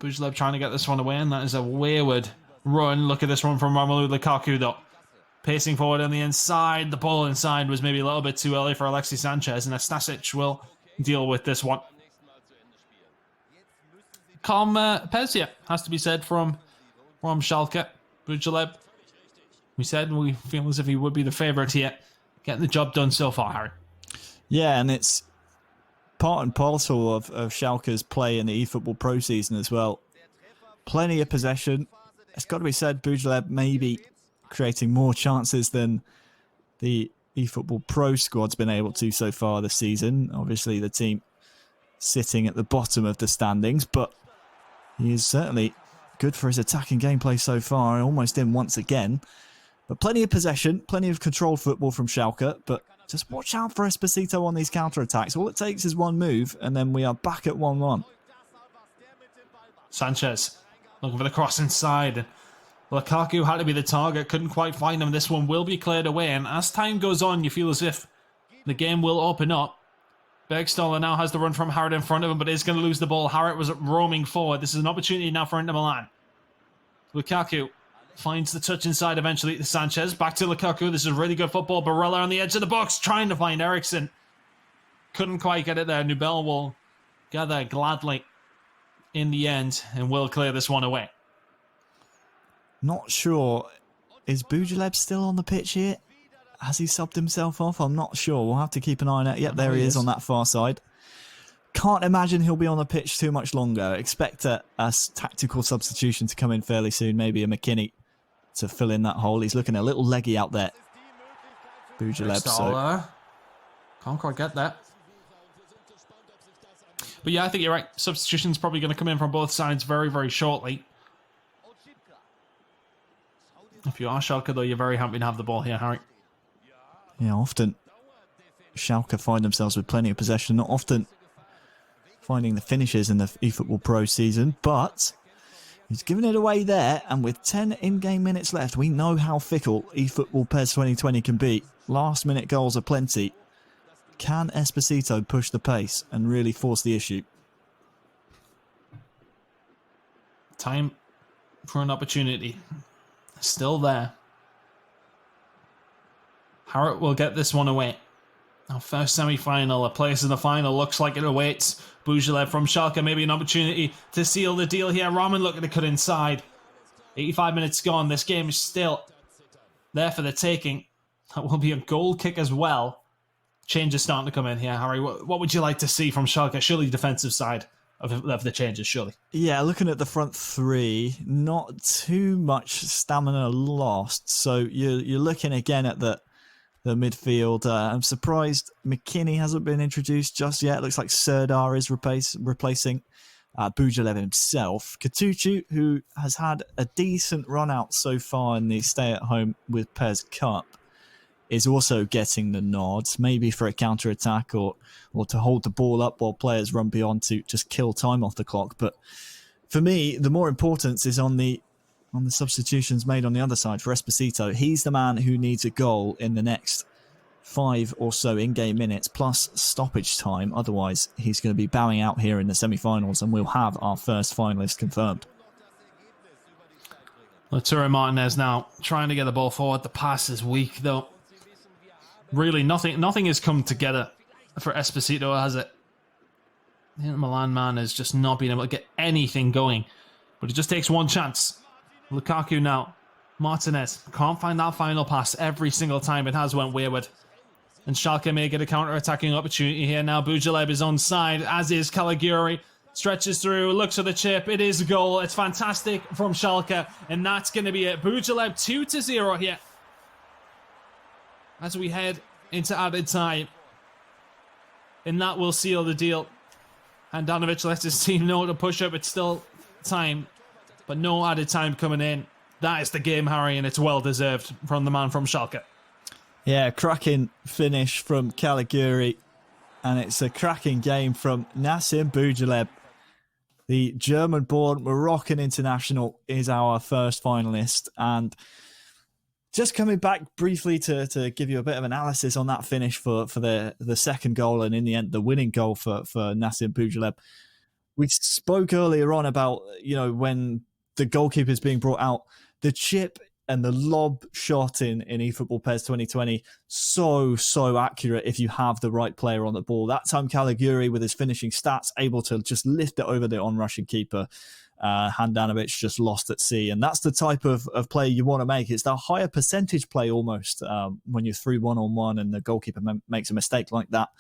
Bujaleb trying to get this one away, and that is a wayward run. Look at this one from Romelu Lukaku, though. Pacing forward on the inside. The ball inside was maybe a little bit too early for Alexis Sanchez, and Stasic will deal with this one. Calm pace here, has to be said, from Schalke. Bujaleb, we said we feel as if he would be the favourite here. Getting the job done so far, Harry. Yeah, and it's part and parcel of Schalke's play in the eFootball Pro season as well. Plenty of possession. It's got to be said, Bujaleb maybe creating more chances than the eFootball Pro squad's been able to so far this season. Obviously, the team sitting at the bottom of the standings, but he is certainly good for his attacking gameplay so far. Almost in once again. But plenty of possession, plenty of controlled football from Schalke, but just watch out for Esposito on these counter-attacks. All it takes is one move, and then we are back at 1-1. Sanchez looking for the cross inside. And Lukaku had to be the target, couldn't quite find him. This one will be cleared away, and as time goes on, you feel as if the game will open up. Bergstaller now has the run from Harrit in front of him, but is going to lose the ball. Harrit was roaming forward. This is an opportunity now for Inter Milan. Lukaku finds the touch inside eventually to Sanchez. Back to Lukaku. This is really good football. Barella on the edge of the box trying to find Eriksson. couldn't quite get it there. Nubel will get there gladly in the end and will clear this one away. Not sure. Is Bujalev still on the pitch here? Has he subbed himself off? I'm not sure. We'll have to keep an eye on it. Yep, there he is on that far side. Can't imagine he'll be on the pitch too much longer. Expect a tactical substitution to come in fairly soon. Maybe a McKinney to fill in that hole. He's looking a little leggy out there. Bujalev. So. Can't quite get that. But yeah, I think you're right. Substitution's probably going to come in from both sides very, very shortly. If you are Schalke, though, you're very happy to have the ball here, Harry. Yeah, often Schalke find themselves with plenty of possession. Not often finding the finishes in the eFootball Pro season, but he's given it away there. And with 10 in-game minutes left, we know how fickle eFootball PES 2020 can be. Last-minute goals are plenty. Can Esposito push the pace and really force the issue? Time for an opportunity. Still there. Harrod will get this one away. Our first semi-final, a place in the final, looks like it awaits. Bujalev from Schalke, maybe an opportunity to seal the deal here. Rahman looking to cut inside. 85 minutes gone. This game is still there for the taking. That will be a goal kick as well. Changes starting to come in here, Harry. What would you like to see from Schalke? Surely defensive side of the changes, surely. Yeah, looking at the front three, not too much stamina lost. So you're looking again at the midfield. I'm surprised McKinney hasn't been introduced just yet. It looks like Serdar is replacing Bujalev himself. Katuchu, who has had a decent run out so far in the stay-at-home with PES Cup, is also getting the nods, maybe for a counter-attack or to hold the ball up while players run beyond to just kill time off the clock. But for me, the more importance is on the substitutions made on the other side for Esposito. He's the man who needs a goal in the next 5 or so in-game minutes, plus stoppage time. Otherwise, he's going to be bowing out here in the semi-finals, and we'll have our first finalist confirmed. Lautaro Martinez now trying to get the ball forward. The pass is weak, though. Really, nothing has come together for Esposito, has it? The Milan man has just not been able to get anything going. But it just takes one chance. Lukaku now. Martinez can't find that final pass every single time. It has went wayward. And Schalke may get a counter-attacking opportunity here now. Bujalev is onside, as is Caligiuri. Stretches through, looks for the chip. It is a goal. It's fantastic from Schalke. And that's going to be it. Bujalev 2-0 here. As we head into added time. And that will seal the deal. Handanovic lets his team know to push up. It's still time. But no added time coming in. That is the game, Harry, and it's well deserved from the man from Schalke. Yeah, cracking finish from Caligiuri. And it's a cracking game from Nassim Bujalev. The German-born Moroccan international is our first finalist. And just coming back briefly to give you a bit of analysis on that finish for the second goal, and in the end, the winning goal for Nassim Bujalev. We spoke earlier on about, when the goalkeeper is being brought out, the chip and the lob shot in eFootball PES 2020, so accurate if you have the right player on the ball. That time Caligiuri, with his finishing stats, able to just lift it over the on-rushing keeper. Handanovic just lost at sea. And that's the type of play you want to make. It's the higher percentage play almost when you're through one-on-one and the goalkeeper makes a mistake like that.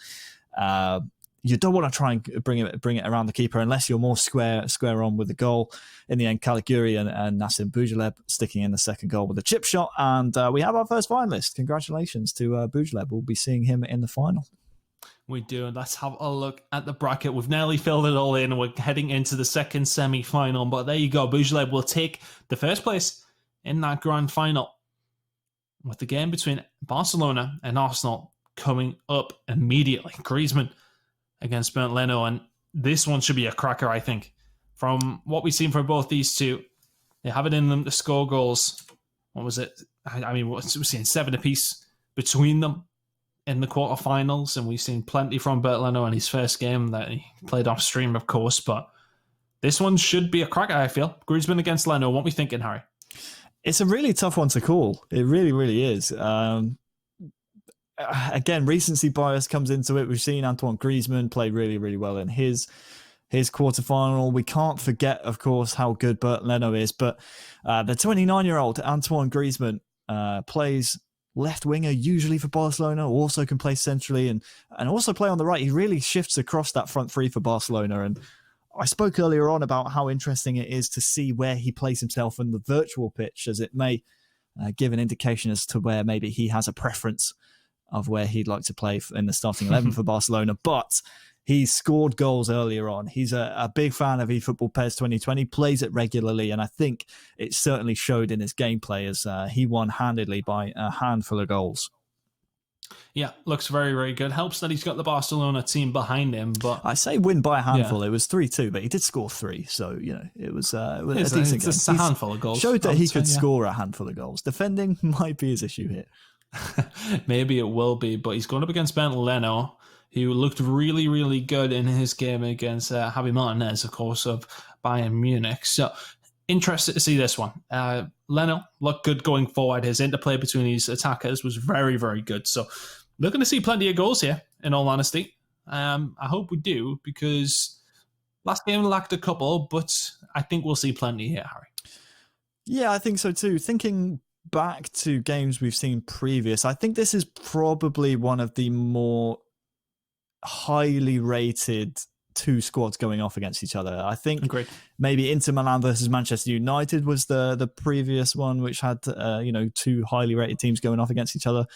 You don't want to try and bring it around the keeper unless you're more square on with the goal. In the end, Caligiuri and Nassim Bujalev sticking in the second goal with a chip shot. And we have our first finalist. Congratulations to Bujalev. We'll be seeing him in the final. We do, and let's have a look at the bracket. We've nearly filled it all in, and we're heading into the second semi-final. But there you go. Bujalev will take the first place in that grand final, with the game between Barcelona and Arsenal coming up immediately. Griezmann against Leno, and this one should be a cracker, I think. From what we've seen from both these two, they have it in them to score goals. What was it? We're seeing 7 apiece between them in the quarterfinals, and we've seen plenty from Leno in his first game that he played off stream, of course, but this one should be a cracker, I feel. Griezmann against Leno. What are we thinking, Harry? It's a really tough one to call. It really, really is. again, recency bias comes into it. We've seen Antoine Griezmann play really, really well in his quarterfinal. We can't forget, of course, how good Bernd Leno is, but the 29-year-old Antoine Griezmann plays left winger usually for Barcelona, also can play centrally and also play on the right. He really shifts across that front three for Barcelona. And I spoke earlier on about how interesting it is to see where he plays himself in the virtual pitch, as it may give an indication as to where maybe he has a preference of where he'd like to play in the starting 11 for Barcelona. But he scored goals earlier on. He's a big fan of eFootball PES 2020, plays it regularly, and I think it certainly showed in his gameplay as he won handedly by a handful of goals. Yeah, looks very, very good. Helps that he's got the Barcelona team behind him. But I say win by a handful. Yeah. It was 3-2, but he did score 3. So, it was a decent game. It's a handful of goals. Showed that he could score a handful of goals. Defending might be his issue here. Maybe it will be, but he's going up against Bernd Leno, who looked really, really good in his game against Javi Martinez, of course, of Bayern Munich. So, interested to see this one. Leno looked good going forward. His interplay between his attackers was very, very good. So, looking to see plenty of goals here, in all honesty. I hope we do, because last game lacked a couple, but I think we'll see plenty here, Harry. Yeah, I think so too. Thinking back to games we've seen previous, I think this is probably one of the more highly rated two squads going off against each other. I think maybe Inter Milan versus Manchester United was the previous one, which had two highly rated teams going off against each other.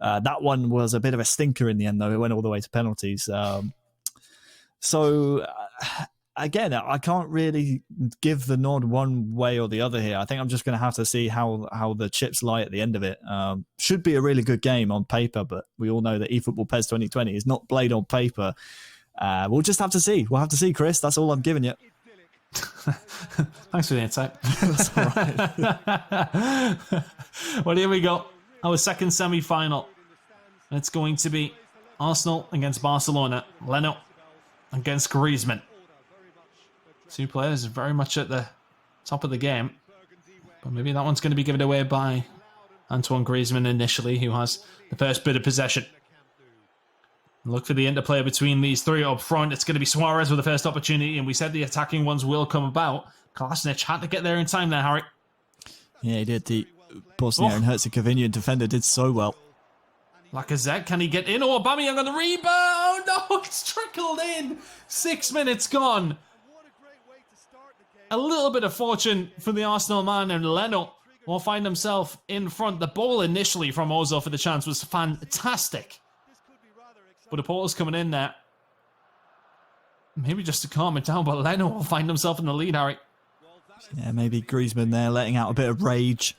That one was a bit of a stinker in the end, though. It went all the way to penalties. Again, I can't really give the nod one way or the other here. I think I'm just going to have to see how the chips lie at the end of it. Should be a really good game on paper, but we all know that eFootball PES 2020 is not played on paper. We'll just have to see. We'll have to see, Chris. That's all I'm giving you. Thanks for the insight. That's all right. Well, here we go. Our second semi-final. It's going to be Arsenal against Barcelona. Leno against Griezmann. Two players very much at the top of the game. But maybe that one's going to be given away by Antoine Griezmann initially, who has the first bit of possession. Look for the interplay between these three up front. It's going to be Suarez with the first opportunity, and we said the attacking ones will come about. Kolasinac had to get there in time there, Harry. Yeah, he did. The Bosnia and Herzegovinian defender did so well. Aleksei, can he get in? Oh, Aubameyang on the rebound! No, it's trickled in. 6 minutes gone. A little bit of fortune for the Arsenal man, and Leno will find himself in front. The ball initially from Ozil for the chance was fantastic. But the Porto's coming in there. Maybe just to calm it down, but Leno will find himself in the lead, Harry. Yeah, maybe Griezmann there letting out a bit of rage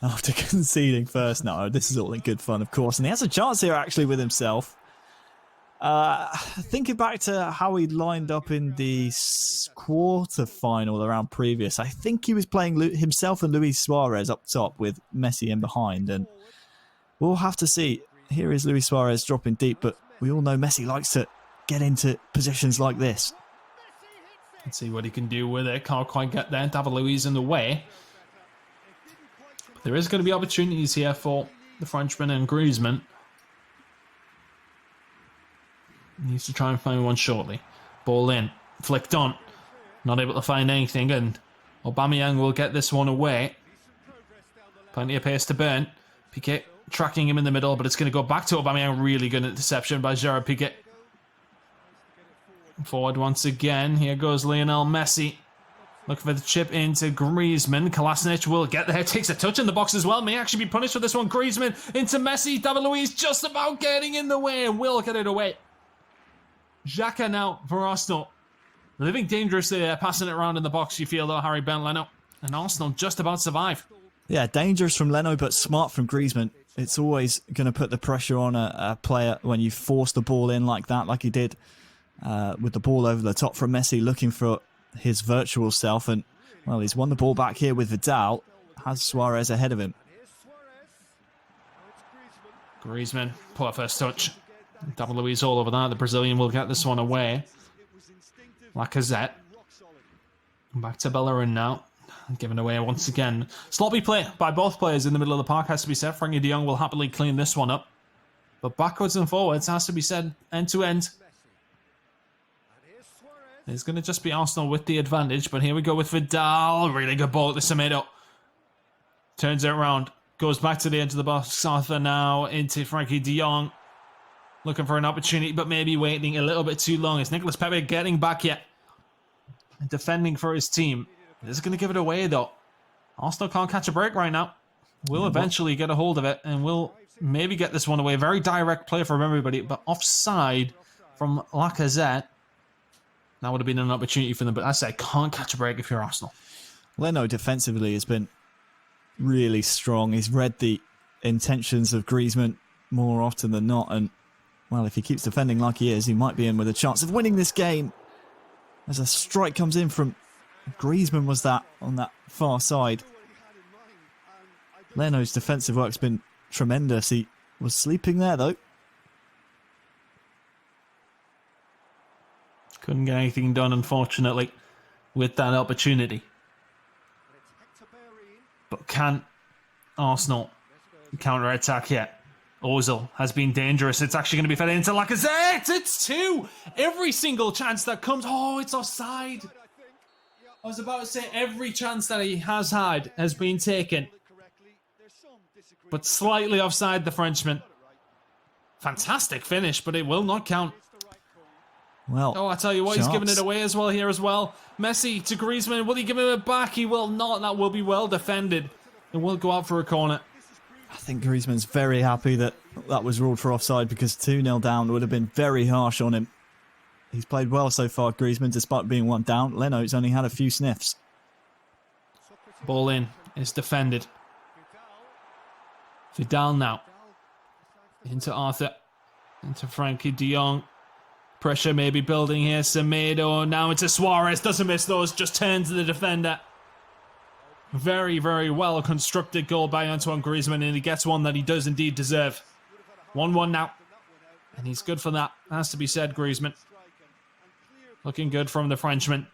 after conceding first. No, this is all in good fun, of course. And he has a chance here, actually, with himself. Thinking back to how he lined up in the quarter-final around previous, I think he was playing himself and Luis Suarez up top with Messi in behind. And we'll have to see. Here is Luis Suarez dropping deep, but we all know Messi likes to get into positions like this. Let's see what he can do with it. Can't quite get there. David Luiz in the way. But there is going to be opportunities here for the Frenchman and Griezmann. Needs to try and find one shortly. Ball in. Flicked on. Not able to find anything, and Aubameyang will get this one away. Plenty of pace to burn. Piqué tracking him in the middle, but it's going to go back to Aubameyang. Really good interception by Gerard Piqué. Forward once again. Here goes Lionel Messi. Looking for the chip into Griezmann. Kolasinac will get there. Takes a touch in the box as well. May actually be punished for this one. Griezmann into Messi. David Luiz just about getting in the way and will get it away. Xhaka now for Arsenal. Living dangerously there, passing it around in the box, you feel, though, Harry. Bernd Leno. And Arsenal just about survive. Yeah, dangerous from Leno, but smart from Griezmann. It's always going to put the pressure on a player when you force the ball in like that, like he did with the ball over the top from Messi, looking for his virtual self. And, well, he's won the ball back here with Vidal. Has Suarez ahead of him. Griezmann, poor first touch. David Luiz all over that. The Brazilian will get this one away. Lacazette. Back to Bellerin now. Given away once again. Sloppy play by both players in the middle of the park, has to be said. Frankie de Jong will happily clean this one up. But backwards and forwards has to be said, end to end. It's going to just be Arsenal with the advantage, but here we go with Vidal. Really good ball to Semedo. Turns it around. Goes back to the edge of the box. Arthur now into Frankie de Jong. Looking for an opportunity, but maybe waiting a little bit too long. Is Nicolas Pepe getting back yet? And defending for his team. This is going to give it away, though. Arsenal can't catch a break right now. We'll eventually get a hold of it, and we'll maybe get this one away. Very direct play from everybody, but offside from Lacazette. That would have been an opportunity for them, but I say can't catch a break if you're Arsenal. Leno defensively has been really strong. He's read the intentions of Griezmann more often than not, and well, if he keeps defending like he is, he might be in with a chance of winning this game. As a strike comes in from Griezmann, was that on that far side. Leno's defensive work's been tremendous. He was sleeping there though. Couldn't get anything done, unfortunately, with that opportunity. But can Arsenal counter-attack yet? Ozil has been dangerous. It's actually going to be fed into Lacazette. It's 2. Every single chance that comes. Oh, it's offside. I was about to say every chance that he has had has been taken. But slightly offside the Frenchman. Fantastic finish, but it will not count. Well, oh, I tell you what, he's giving it away as well here as well. Messi to Griezmann. Will he give him it back? He will not. That will be well defended. It will go out for a corner. I think Griezmann's very happy that that was ruled for offside, because 2-0 down would have been very harsh on him. He's played well so far, Griezmann, despite being 1 down. Leno's only had a few sniffs. Ball in. It's defended. Vidal now. Into Arthur. Into Frankie de Jong. Pressure maybe building here. Semedo now into Suarez. Doesn't miss those. Just turns to the defender. Very, very well constructed goal by Antoine Griezmann, and he gets one that he does indeed deserve. 1-1 now. And he's good for that. Has to be said, Griezmann. Looking good from the Frenchman.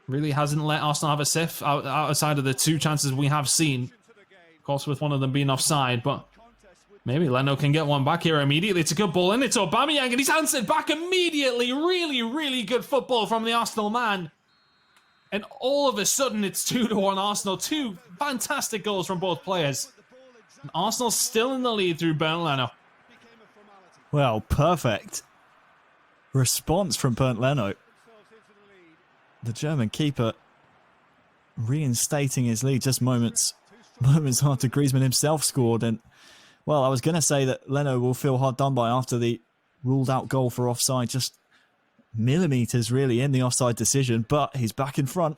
Really hasn't let Arsenal have a sniff outside of the 2 chances we have seen. Of course, with one of them being offside, but maybe Leno can get one back here immediately. It's a good ball in. It's Aubameyang, and he's answered back immediately. Really, really good football from the Arsenal man. And all of a sudden, it's 2-1 Arsenal. 2 fantastic goals from both players. And Arsenal still in the lead through Bernd Leno. Well, perfect response from Bernd Leno. The German keeper reinstating his lead just moments after Griezmann himself scored. And well, I was going to say that Leno will feel hard done by after the ruled out goal for offside. Just millimetres really in the offside decision, but he's back in front.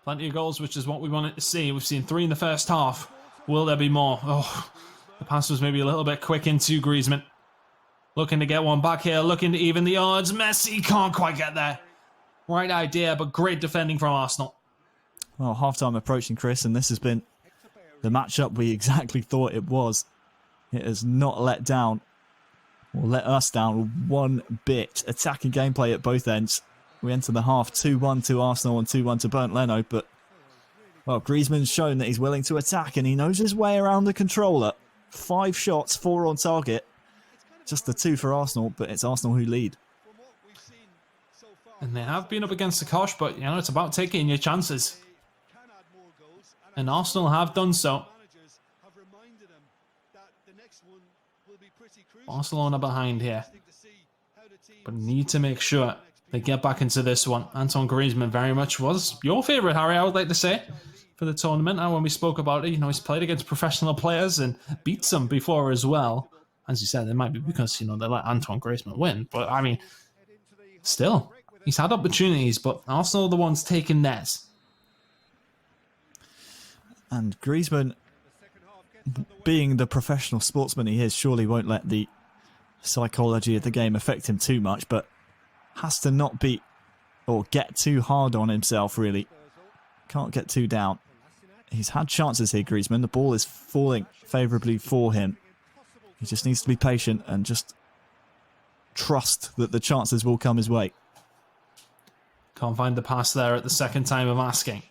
Plenty of goals, which is what we wanted to see. We've seen 3 in the first half. Will there be more? Oh, the pass was maybe a little bit quick into Griezmann. Looking to get one back here, looking to even the odds. Messi can't quite get there. Right idea, but great defending from Arsenal. Well, half-time approaching, Chris, and this has been the matchup we exactly thought it was. It has not let down, or let us down one bit. Attacking gameplay at both ends. We enter the half 2-1 to Arsenal and 2-1 to Bernd Leno, but well, Griezmann's shown that he's willing to attack and he knows his way around the controller. 5 shots, 4 on target. Just the 2 for Arsenal, but it's Arsenal who lead. And they have been up against the Kosh, but you know, it's about taking your chances. And Arsenal have done so. Barcelona behind here. But need to make sure they get back into this one. Antoine Griezmann very much was your favourite, Harry, I would like to say, for the tournament. And when we spoke about it, you know, he's played against professional players and beat some before as well. As you said, it might be because, you know, they let Antoine Griezmann win. But, I mean, still, he's had opportunities, but Arsenal are the ones taking theirs. And Griezmann, being the professional sportsman he is, surely won't let the psychology of the game affect him too much, but has to not be or get too hard on himself, really. Can't get too down. He's had chances here, Griezmann. The ball is falling favourably for him. He just needs to be patient and just trust that the chances will come his way. Can't find the pass there at the second time of asking.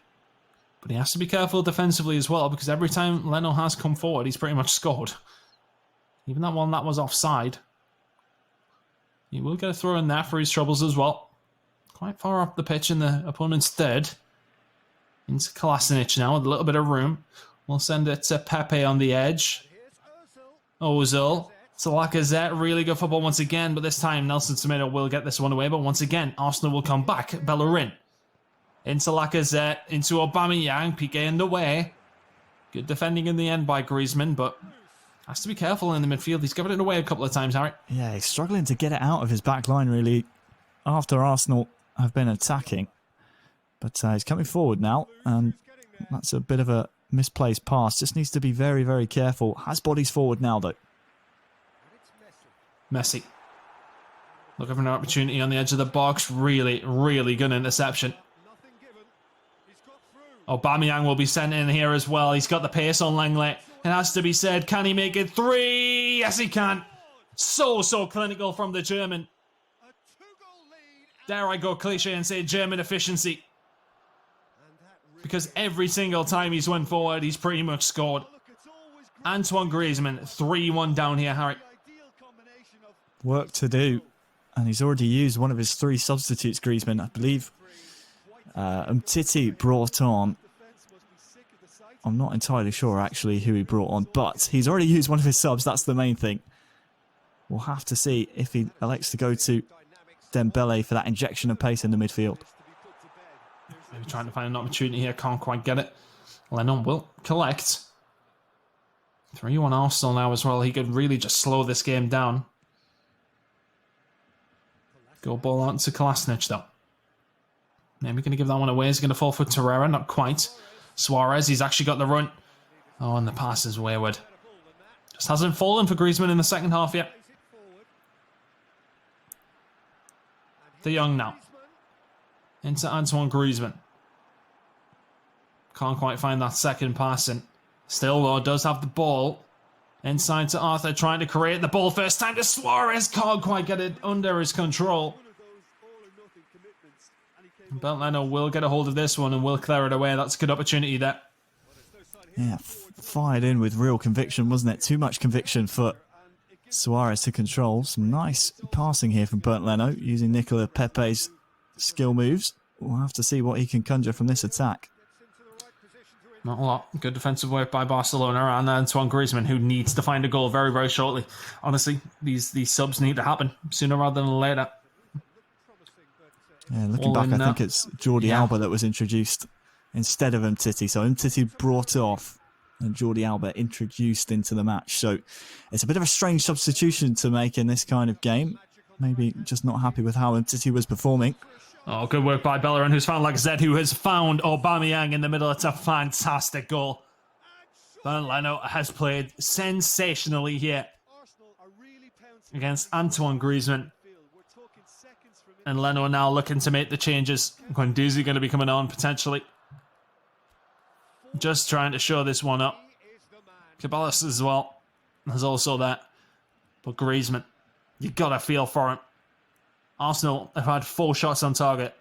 But he has to be careful defensively as well, because every time Leno has come forward, he's pretty much scored. Even that one that was offside. He will get a throw in there for his troubles as well. Quite far up the pitch in the opponent's third. Into Kolasinac now with a little bit of room. We'll send it to Pepe on the edge. Ozil. To Lacazette. Really good football once again, but this time Nelson Semedo will get this one away. But once again, Arsenal will come back. Bellerin. Into Lacazette. Into Aubameyang. Piqué in the way. Good defending in the end by Griezmann, but has to be careful in the midfield. He's given it away a couple of times, Harry. Yeah, he's struggling to get it out of his back line, really, after Arsenal have been attacking. But he's coming forward now, and that's a bit of a misplaced pass. Just needs to be very, very careful. Has bodies forward now, though. Messi. Looking for an opportunity on the edge of the box. Really, really good interception. Aubameyang will be sent in here as well. He's got the pace on Langley. It has to be said, can he make it 3? Yes, he can. So clinical from the German. Dare I go cliche and say German efficiency. Because every single time he's went forward, he's pretty much scored. Antoine Griezmann, 3-1 down here, Harry. Work to do. And he's already used one of his 3 substitutes, Griezmann. I believe Umtiti brought on. I'm not entirely sure, actually, who he brought on. But he's already used one of his subs. That's the main thing. We'll have to see if he elects to go to Dembele for that injection of pace in the midfield. Maybe trying to find an opportunity here. Can't quite get it. Leno will collect. 3-1 Arsenal now as well. He could really just slow this game down. Go ball out to Kolasinac though. Maybe going to give that one away. Is he going to fall for Torreira? Not quite. Suarez, he's actually got the run. Oh, and the pass is wayward. Just hasn't fallen for Griezmann in the second half yet. De Jong now. Into Antoine Griezmann. Can't quite find that second pass in. Still, though, does have the ball. Inside to Arthur, trying to create the ball first time to Suarez. Can't quite get it under his control. But Leno will get a hold of this one and will clear it away. That's a good opportunity there. Yeah, fired in with real conviction, wasn't it? Too much conviction for Suarez to control. Some nice passing here from Bernd Leno, using Nicola Pepe's skill moves. We'll have to see what he can conjure from this attack. Not a lot. Good defensive work by Barcelona and Antoine Griezmann, who needs to find a goal very, very shortly. Honestly, these subs need to happen sooner rather than later. Yeah, looking back, I think it's Jordi Alba that was introduced instead of Umtiti. So Umtiti brought off and Jordi Alba introduced into the match. So it's a bit of a strange substitution to make in this kind of game. Maybe just not happy with how Umtiti was performing. Oh, good work by Bellerin, who's found Lacazette, who has found Aubameyang in the middle. It's a fantastic goal. Bernd Leno has played sensationally here against Antoine Griezmann. And Leno now looking to make the changes. Guendouzi going to be coming on, potentially. Just trying to show this one up. Caballas as well. There's also that. But Griezmann, you got to feel for him. Arsenal have had 4 shots on target.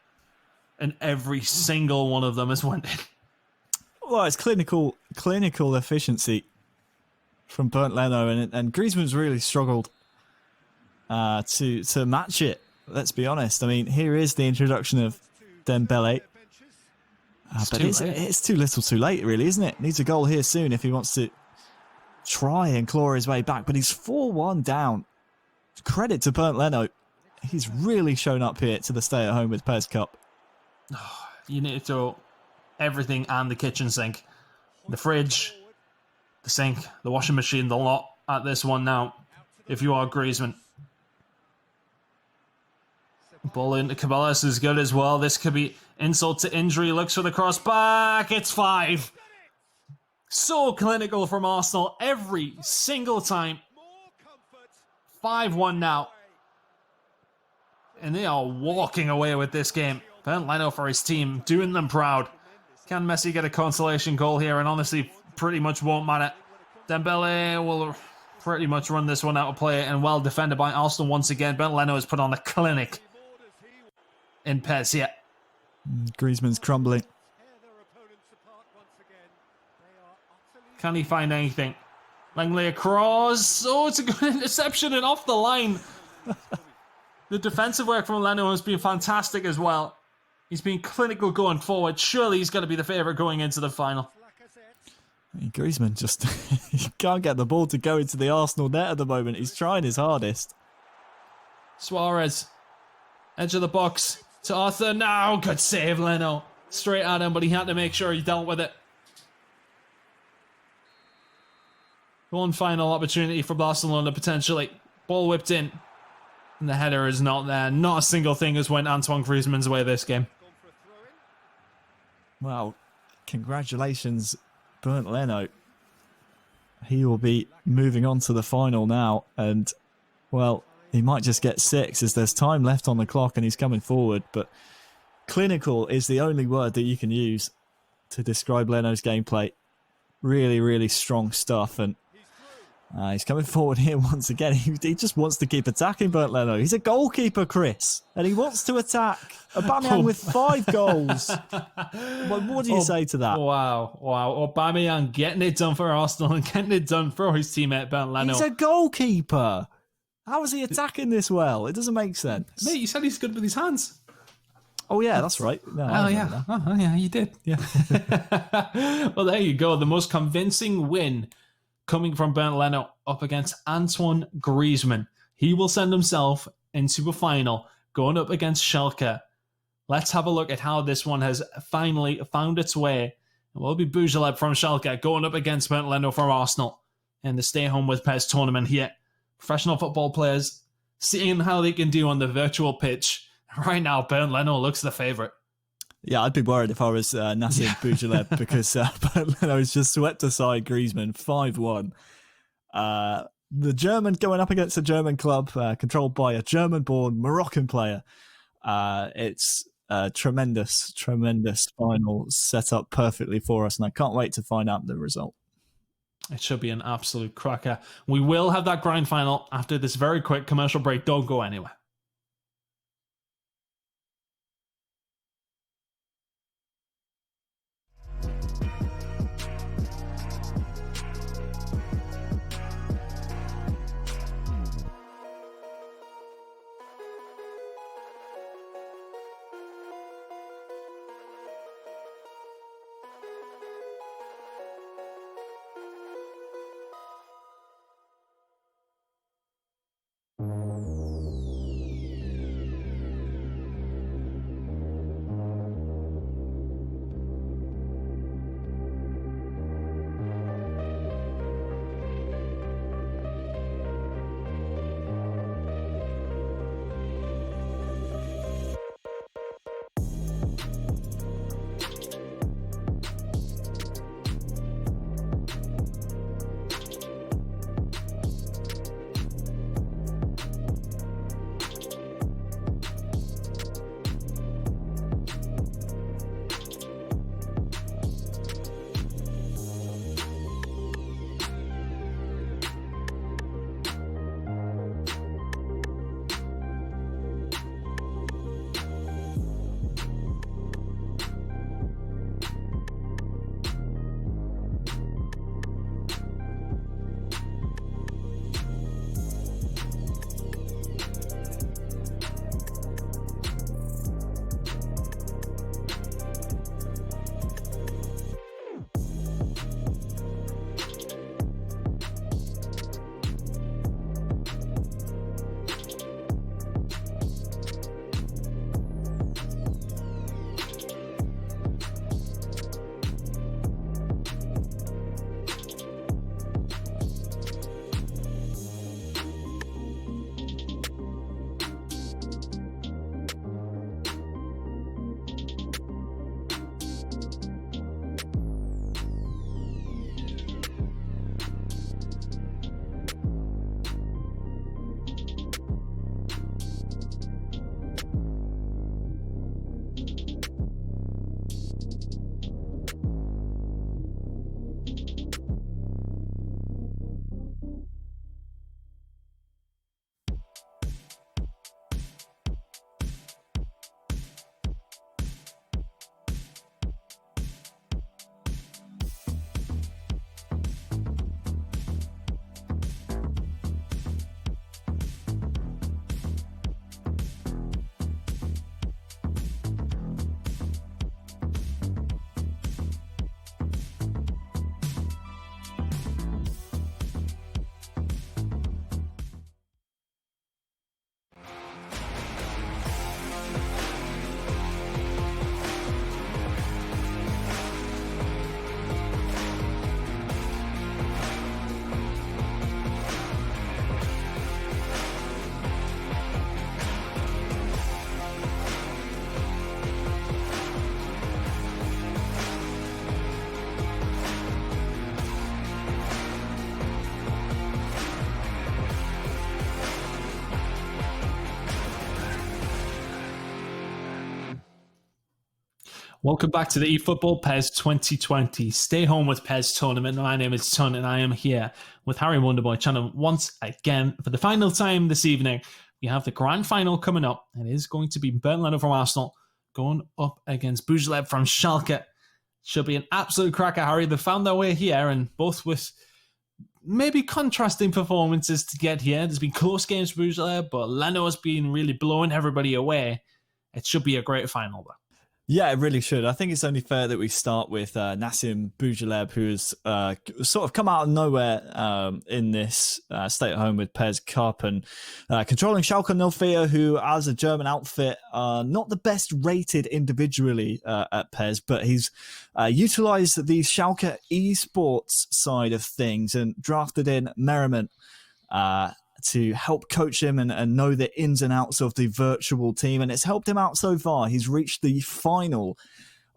And every single one of them has went in. Well, it's clinical efficiency from Bernd Leno. And Griezmann's really struggled to match it. Let's be honest. I mean, here is the introduction of Dembele. But it's too little too late, really, isn't it? Needs a goal here soon if he wants to try and claw his way back. But he's 4-1 down. Credit to Bernd Leno. He's really shown up here to the stay at home with Pez Cup. You need to throw everything and the kitchen sink. The fridge, the sink, the washing machine, the lot at this one now. If you are Griezmann. Ball into Caballas is good as well. This could be insult to injury. Looks for the cross back. It's 5. So clinical from Arsenal every single time. 5-1 now. And they are walking away with this game. Bernd Leno for his team, doing them proud. Can Messi get a consolation goal here? And honestly, pretty much won't matter. Dembele will pretty much run this one out of play. And well defended by Arsenal once again. Bernd Leno has put on a clinic in Pez here. Griezmann's crumbling. Can he find anything? Langley across. Oh, it's a good interception and off the line. The defensive work from Leno has been fantastic as well. He's been clinical going forward. Surely he's going to be the favourite going into the final. Griezmann just he can't get the ball to go into the Arsenal net at the moment. He's trying his hardest. Suarez, edge of the box to Arthur. Now, good save, Leno. Straight at him, but he had to make sure he dealt with it. One final opportunity for Barcelona potentially. Ball whipped in. And the header is not there. Not a single thing has went Antoine Griezmann's way this game. Well, congratulations, Bernd Leno. He will be moving on to the final now. And, well, he might just get 6 as there's time left on the clock and he's coming forward. But clinical is the only word that you can use to describe Leno's gameplay. Really, really strong stuff. And he's coming forward here once again. He just wants to keep attacking, Bernd Leno. He's a goalkeeper, Chris, and he wants to attack. Aubameyang with 5 goals. What do you say to that? Wow. Aubameyang getting it done for Arsenal and getting it done for his teammate, Bernd Leno. He's a goalkeeper. How is he attacking this well? It doesn't make sense. Mate, you said he's good with his hands. Oh, yeah, that's right. No, yeah, you did. Yeah. Well, there you go. The most convincing win coming from Bernd Leno up against Antoine Griezmann. He will send himself into a final going up against Schalke. Let's have a look at how this one has finally found its way. It will be Bujaleb from Schalke going up against Bernd Leno from Arsenal in the Stay Home with Pez tournament here. Professional football players seeing how they can do on the virtual pitch. Right now, Bernd Leno looks the favourite. Yeah, I'd be worried if I was Nassim Bujaleb because Bernd Leno has just swept aside Griezmann 5-1. The German going up against a German club controlled by a German-born Moroccan player. It's a tremendous final set up perfectly for us, and I can't wait to find out the result. It should be an absolute cracker. We will have that grand final after this very quick commercial break. Don't go anywhere. Welcome back to the eFootball PES 2020 Stay Home with PES tournament. My name is Ton and I am here with Harry Wonderboy channel once again for the final time this evening. We have the grand final coming up. It is going to be Bernd Leno from Arsenal going up against Bujalev from Schalke. Should be an absolute cracker, Harry. They found their way here and both with maybe contrasting performances to get here. There's been close games for Bujalev, but Leno has been really blowing everybody away. It should be a great final though. Yeah, it really should. I think it's only fair that we start with Nassim Bujalev, who's sort of come out of nowhere in this stay at home with PES Cup and controlling Schalke 04, who, as a German outfit, are not the best rated individually at PES, but he's utilised the Schalke esports side of things and drafted in Merriman to help coach him and know the ins and outs of the virtual team. And it's helped him out so far. He's reached the final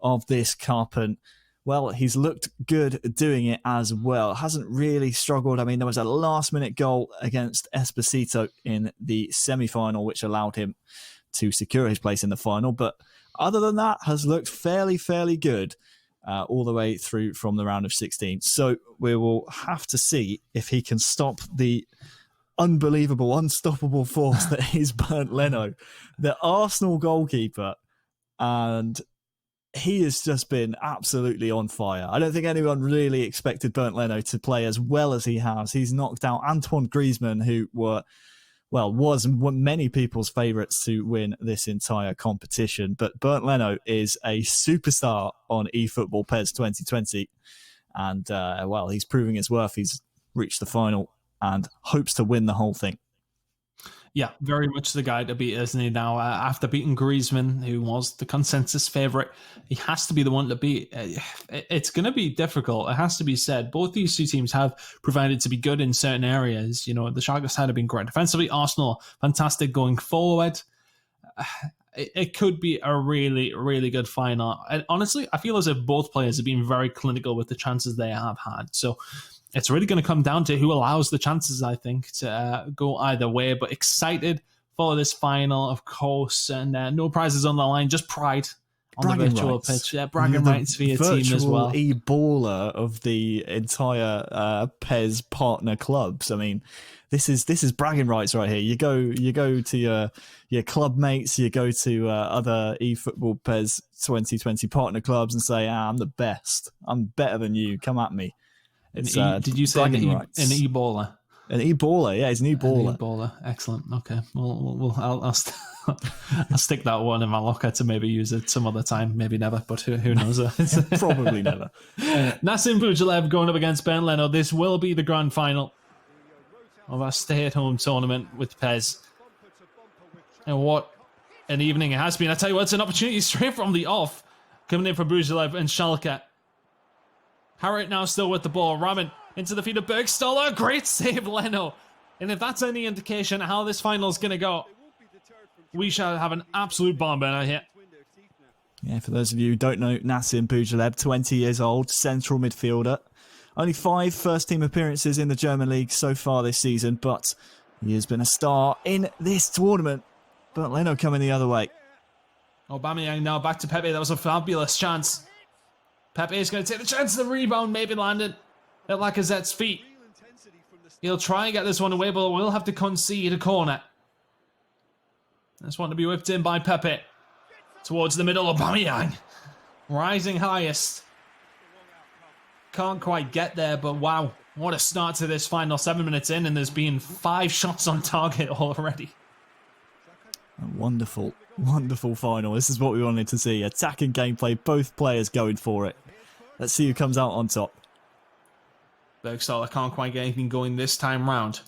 of this cup and, well, he's looked good doing it as well. Hasn't really struggled. I mean, there was a last-minute goal against Esposito in the semi-final, which allowed him to secure his place in the final. But other than that, has looked fairly good all the way through from the round of 16. So we will have to see if he can stop the unbelievable, unstoppable force that is Bernd Leno, the Arsenal goalkeeper, and he has just been absolutely on fire. I don't think anyone really expected Bernd Leno to play as well as he has. He's knocked out Antoine Griezmann, who was many people's favourites to win this entire competition. But Bernd Leno is a superstar on eFootball PES 2020, and he's proving his worth. He's reached the final and hopes to win the whole thing. Yeah, very much the guy to beat, isn't he, now? After beating Griezmann, who was the consensus favourite, he has to be the one to beat. It's going to be difficult, it has to be said. Both these two teams have provided to be good in certain areas. You know, the Schalke side have been great defensively. Arsenal, fantastic going forward. It could be a really, really good final. And honestly, I feel as if both players have been very clinical with the chances they have had. So it's really going to come down to who allows the chances, I think, to go either way. But excited for this final, of course. And no prizes on the line, just pride on the virtual pitch. Yeah, bragging rights for your team as well. E-baller of the entire PES partner clubs. I mean, this is bragging rights right here. You go to your club mates, you go to other eFootball PES 2020 partner clubs and say, I'm the best. I'm better than you. Come at me. It's, did you say an e-baller? An e-baller, yeah, he's an e-baller. An e-baller, excellent. Okay, well, I'll stick that one in my locker to maybe use it some other time, maybe never, but who knows? Probably never. Nassim Bujalev going up against Bernd Leno. This will be the grand final of our stay-at-home tournament with PES. And what an evening it has been. I tell you what, it's an opportunity straight from the off, coming in for Bujalev and Schalke. Harriet now still with the ball. Ramen into the feet of Bergstaller. Great save, Leno. And if that's any indication of how this final is going to go, we shall have an absolute bomb burner here. Yeah, for those of you who don't know, Nassim Bujalev, 20 years old, central midfielder. Only 5 first-team appearances in the German league so far this season, but he has been a star in this tournament. But Leno coming the other way. Aubameyang now back to Pepe. That was a fabulous chance. Pepe is going to take the chance. The rebound maybe landed at Lacazette's feet. He'll try and get this one away, but will have to concede a corner. This one to be whipped in by Pepe. Towards the middle, Aubameyang. Rising highest. Can't quite get there, but wow. What a start to this final. 7 minutes in, and there's been 5 shots on target already. A wonderful final. This is what we wanted to see. Attacking gameplay, both players going for it. Let's see who comes out on top. Bergstaller can't quite get anything going this time round.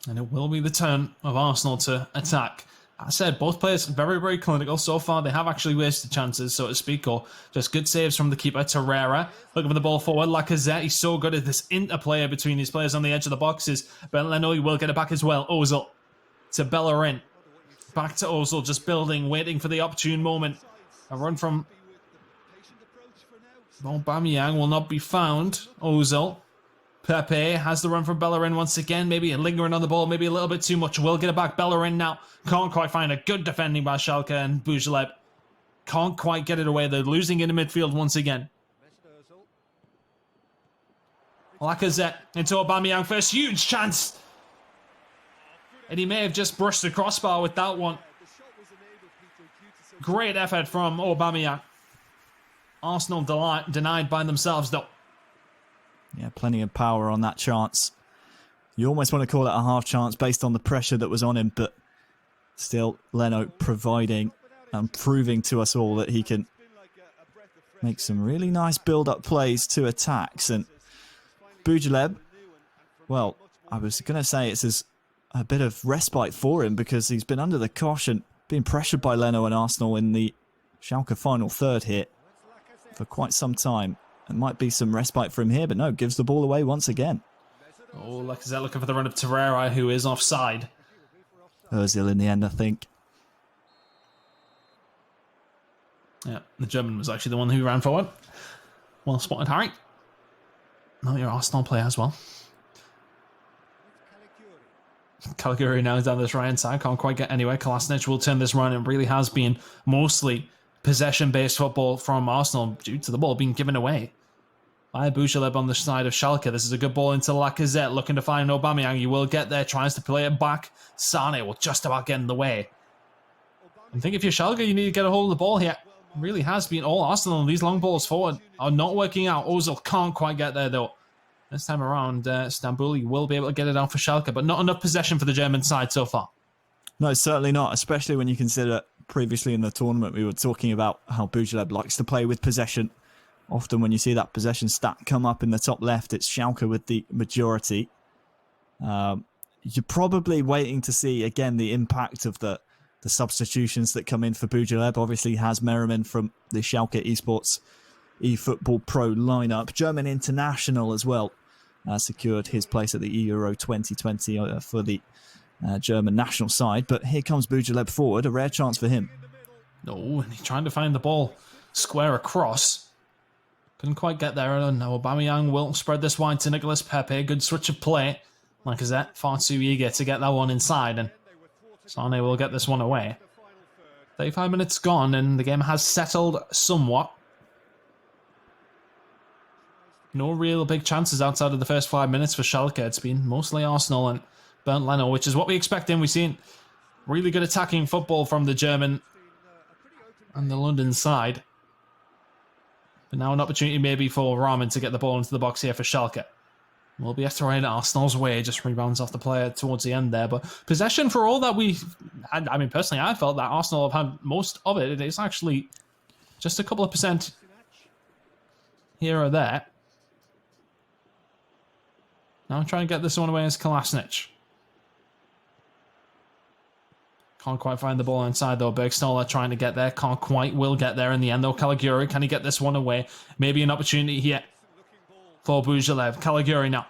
And it will be the turn of Arsenal to attack. I said, both players very, very clinical. So far, they have actually wasted chances, so to speak, or just good saves from the keeper, Torreira. Looking for the ball forward. Lacazette, he's so good at this interplay between these players on the edge of the boxes. But Leno, he will get it back as well. Ozil to Bellerin. Back to Ozil, just building, waiting for the opportune moment. A run from Aubameyang will not be found. Ozil Pepe has the run from Bellerin once again. Maybe lingering on the ball, maybe a little bit too much. Will get it back. Bellerin now can't quite find a good defending by Schalke, and Boujelev can't quite get it away. They're losing in the midfield once again. Lacazette into Aubameyang. First huge chance. And he may have just brushed the crossbar with that one. Great effort from Aubameyang. Arsenal denied by themselves though. Yeah, plenty of power on that chance. You almost want to call it a half chance based on the pressure that was on him, but still Leno providing and proving to us all that he can make some really nice build-up plays to attacks. And Boujelev, well, I was going to say it's a bit of respite for him because he's been under the cosh and being pressured by Leno and Arsenal in the Schalke final third here for quite some time. It might be some respite for him here, but no, gives the ball away once again. Oh, Lacazette looking for the run of Torreira, who is offside. Ozil in the end, I think. Yeah, the German was actually the one who ran forward. Well spotted, Harry. Not your Arsenal player as well. Caligiuri now is down this right-hand side, can't quite get anywhere. Kolasinac will turn this run. It really has been mostly possession-based football from Arsenal due to the ball being given away by Boujelev on the side of Schalke. This is a good ball into Lacazette, looking to find Aubameyang. He will get there, tries to play it back. Sane will just about get in the way. I think if you're Schalke, you need to get a hold of the ball here. It really has been all Arsenal, and these long balls forward are not working out. Ozil can't quite get there though. This time around, Stambouli will be able to get it out for Schalke, but not enough possession for the German side so far. No, certainly not, especially when you consider previously in the tournament we were talking about how Boujelev likes to play with possession. Often when you see that possession stat come up in the top left, it's Schalke with the majority. You're probably waiting to see, again, the impact of the substitutions that come in for Boujelev. Obviously has Merriman from the Schalke Esports eFootball Pro lineup. German international as well. Secured his place at the Euro 2020 for the German national side. But here comes Boujelev forward. A rare chance for him. No, and he's trying to find the ball square across. Couldn't quite get there. And Aubameyang will spread this wide to Nicolas Pepe. Good switch of play. Lacazette far too eager to get that one inside. And Sane will get this one away. 35 minutes gone and the game has settled somewhat. No real big chances outside of the first 5 minutes for Schalke. It's been mostly Arsenal and Bernd Leno, which is what we expected. We've seen really good attacking football from the German and the London side. But now an opportunity maybe for Rahman to get the ball into the box here for Schalke. Will be thrown Arsenal's way, just rebounds off the player towards the end there. But possession, for all that I mean, personally, I felt that Arsenal have had most of it. It's actually just a couple of percent here or there. Now trying to get this one away as Kolasinac. Can't quite find the ball inside though. Bergstaller trying to get there. Can't quite. Will get there in the end though. Caligiuri, can he get this one away? Maybe an opportunity here for Boujelev. Caligiuri now.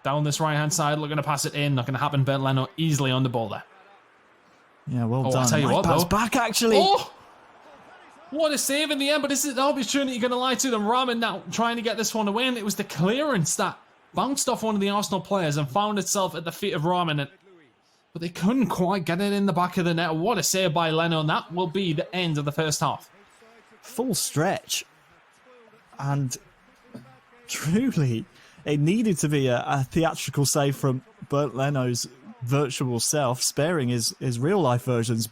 Down this right-hand side, looking to pass it in. Not going to happen. Bernd Leno easily on the ball there. Yeah, well done. I'll tell you what though. Back actually. Oh! What a save in the end, but is it the opportunity going to lie to them? Rahman now trying to get this one away, and it was the clearance that bounced off one of the Arsenal players and found itself at the feet of Rahman. But they couldn't quite get it in the back of the net. What a save by Leno, and that will be the end of the first half. Full stretch. And truly, it needed to be a theatrical save from Bernd Leno's virtual self, sparing his real-life version's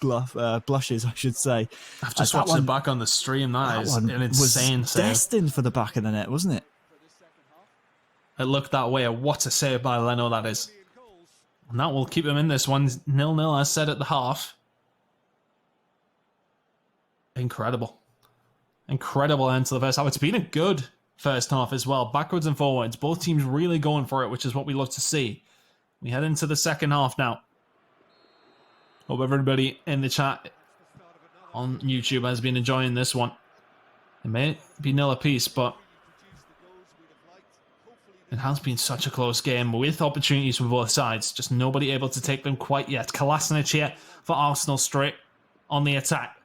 blushes, I should say. I've just watched it back on the stream. That is an insane save. Destined for the back of the net, wasn't it? It looked that way. What a save by Leno that is. And that will keep them in this one. 0-0 as said at the half. Incredible. Incredible end to the first half. It's been a good first half as well. Backwards and forwards. Both teams really going for it, which is what we love to see. We head into the second half now. Hope everybody in the chat on YouTube has been enjoying this one. It may be nil apiece, but it has been such a close game with opportunities from both sides. Just nobody able to take them quite yet. Kolasinac here for Arsenal straight on the attack.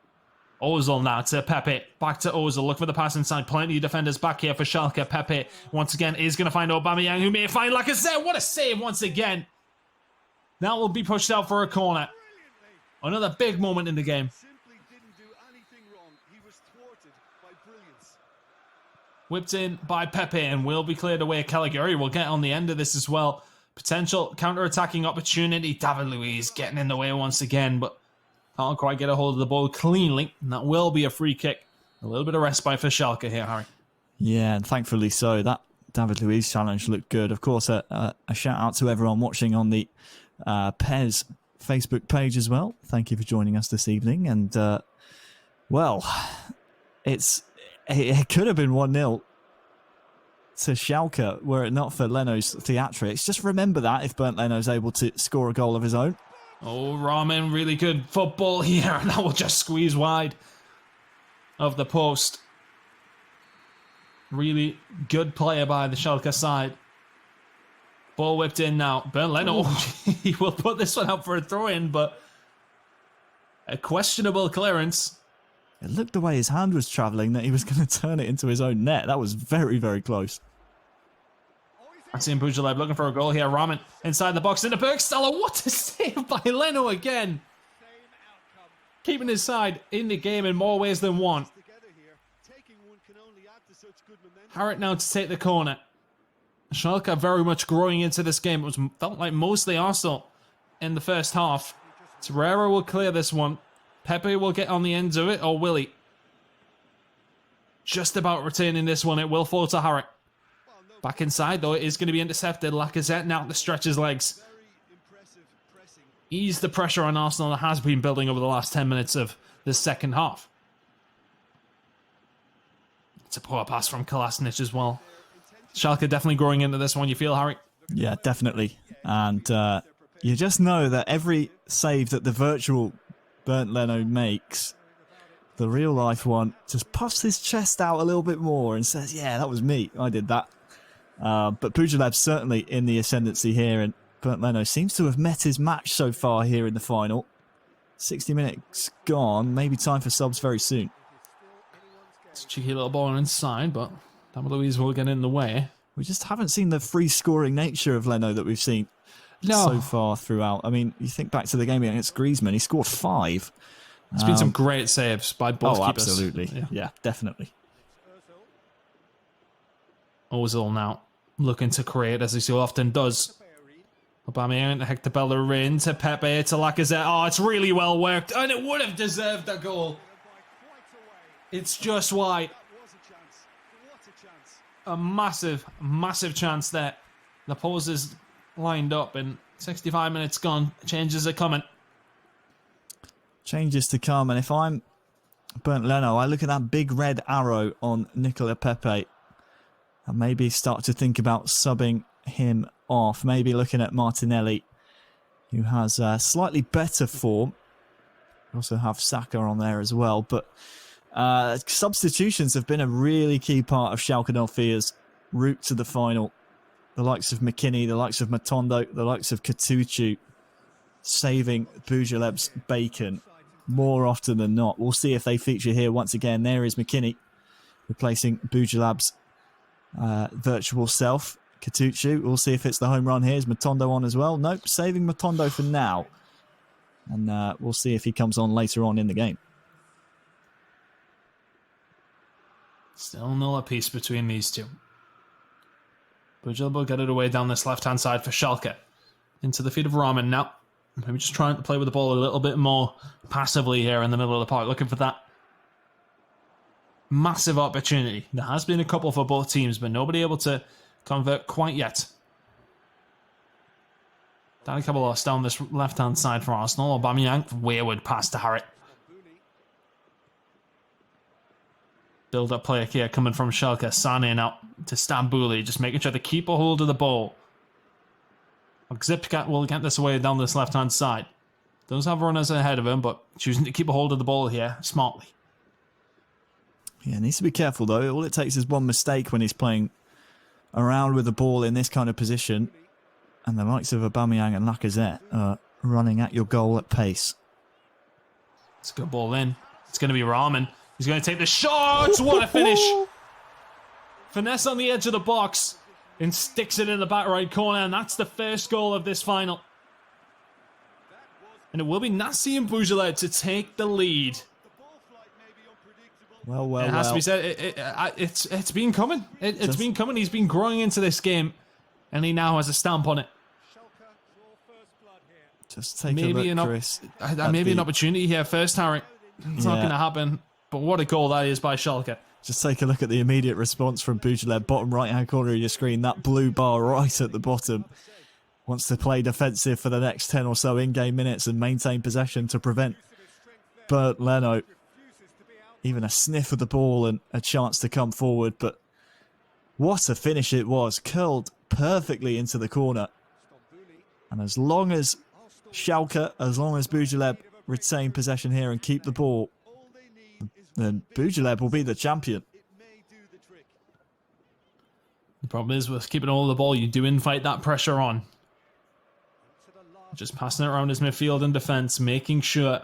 Ozil now to Pepe. Back to Ozil. Look for the pass inside. Plenty of defenders back here for Schalke. Pepe, once again, is going to find Aubameyang, who may find Lacazette. What a save once again. That will be pushed out for a corner. Another big moment in the game. Whipped in by Pepe and will be cleared away. Caligari will get on the end of this as well. Potential counter-attacking opportunity. David Luiz getting in the way once again, but can't quite get a hold of the ball cleanly. And that will be a free kick. A little bit of respite for Schalke here, Harry. Yeah, and thankfully so. That David Luiz challenge looked good. Of course, a shout out to everyone watching on the PES Facebook page as well. Thank you for joining us this evening. And, well, it could have been 1-0 to Schalke were it not for Leno's theatrics. Just remember that if Bernd Leno's able to score a goal of his own. Oh, Rahman, really good football here. And that will just squeeze wide of the post. Really good player by the Schalke side. Ball whipped in now. Bernd Leno, he will put this one out for a throw-in, but a questionable clearance. It looked the way his hand was travelling that he was going to turn it into his own net. That was very, very close. Martin Bujalev looking for a goal here. Rahman inside the box into Bergstaller. What a save by Leno again. Keeping his side in the game in more ways than one. Harrett now to take the corner. Schalke very much growing into this game. It felt like mostly Arsenal in the first half. Torreira will clear this one. Pepe will get on the ends of it, or will he? Just about retaining this one. It will fall to Harrett. Back inside, though, it is going to be intercepted. Lacazette now to stretch his legs. Ease the pressure on Arsenal that has been building over the last 10 minutes of the second half. It's a poor pass from Kolasinac as well. Schalke definitely growing into this one, you feel, Harry? Yeah, definitely. And you just know that every save that the virtual Bernd Leno makes, the real life one just puffs his chest out a little bit more and says, yeah, that was me. I did that. But Pujalev's certainly in the ascendancy here, and Bernd Leno seems to have met his match so far here in the final. 60 minutes gone. Maybe time for subs very soon. It's a cheeky little ball inside, but David Luiz will get in the way. We just haven't seen the free scoring nature of Leno that we've seen so far throughout. I mean, you think back to the game against Griezmann, he scored 5. It's been some great saves by both keepers. Absolutely. Yeah, definitely. Ozil now looking to create, as he so often does. Aubameyang to Hector Bellerin to Pepe to Lacazette. Oh, it's really well worked, and it would have deserved a goal. It's just wide. A massive, massive chance there. The pause is lined up, and 65 minutes gone. Changes are coming. Changes to come, and if I'm Bernd Leno, I look at that big red arrow on Nicola Pepe and maybe start to think about subbing him off. Maybe looking at Martinelli, who has slightly better form. We also have Saka on there as well, but substitutions have been a really key part of Schalke 04's route to the final. The likes of McKinney, the likes of Matondo, the likes of Katuchu saving Bujaleb's bacon more often than not. We'll see if they feature here once again. There is McKinney replacing Bujalab's virtual self. Katuchu, we'll see if it's the home run here. Is Matondo on as well? Nope, saving Matondo for now. And we'll see if he comes on later on in the game. Still nil apiece between these two. Bujalab will get it away down this left-hand side for Schalke. Into the feet of Rahman now. Maybe just trying to play with the ball a little bit more passively here in the middle of the park. Looking for that massive opportunity. There has been a couple for both teams, but nobody able to convert quite yet. Danny Caballos down this left-hand side for Arsenal. Aubameyang, wayward pass to Harrett. Build-up play here coming from Schalke. Sane now to Stambouli, just making sure to keep a hold of the ball. Zipcat will get this away down this left-hand side. Does have runners ahead of him, but choosing to keep a hold of the ball here smartly. Yeah, needs to be careful though. All it takes is one mistake when he's playing around with the ball in this kind of position. And the likes of Aubameyang and Lacazette are running at your goal at pace. It's a good ball in. It's going to be Rahman. He's going to take the shot. What a finish. Finesse on the edge of the box and sticks it in the back right corner. And that's the first goal of this final. And it will be Nassim Bouzelev to take the lead. Well, it has to be said, it's been coming. It's been coming. He's been growing into this game, and he now has a stamp on it. Just take a look, Chris. Maybe an opportunity here first, Harry. It's not going to happen. But what a goal that is by Schalke. Just take a look at the immediate response from Bouzelev, bottom right-hand corner of your screen. That blue bar right at the bottom. Wants to play defensive for the next 10 or so in-game minutes and maintain possession to prevent Bernd Leno even a sniff of the ball and a chance to come forward. But what a finish it was. Curled perfectly into the corner. And as long as Schalke, as long as Bouzelev retain possession here and keep the ball, then Bouzelev will be the champion. The problem is with keeping all the ball, you do invite that pressure on. Just passing it around his midfield and defence, making sure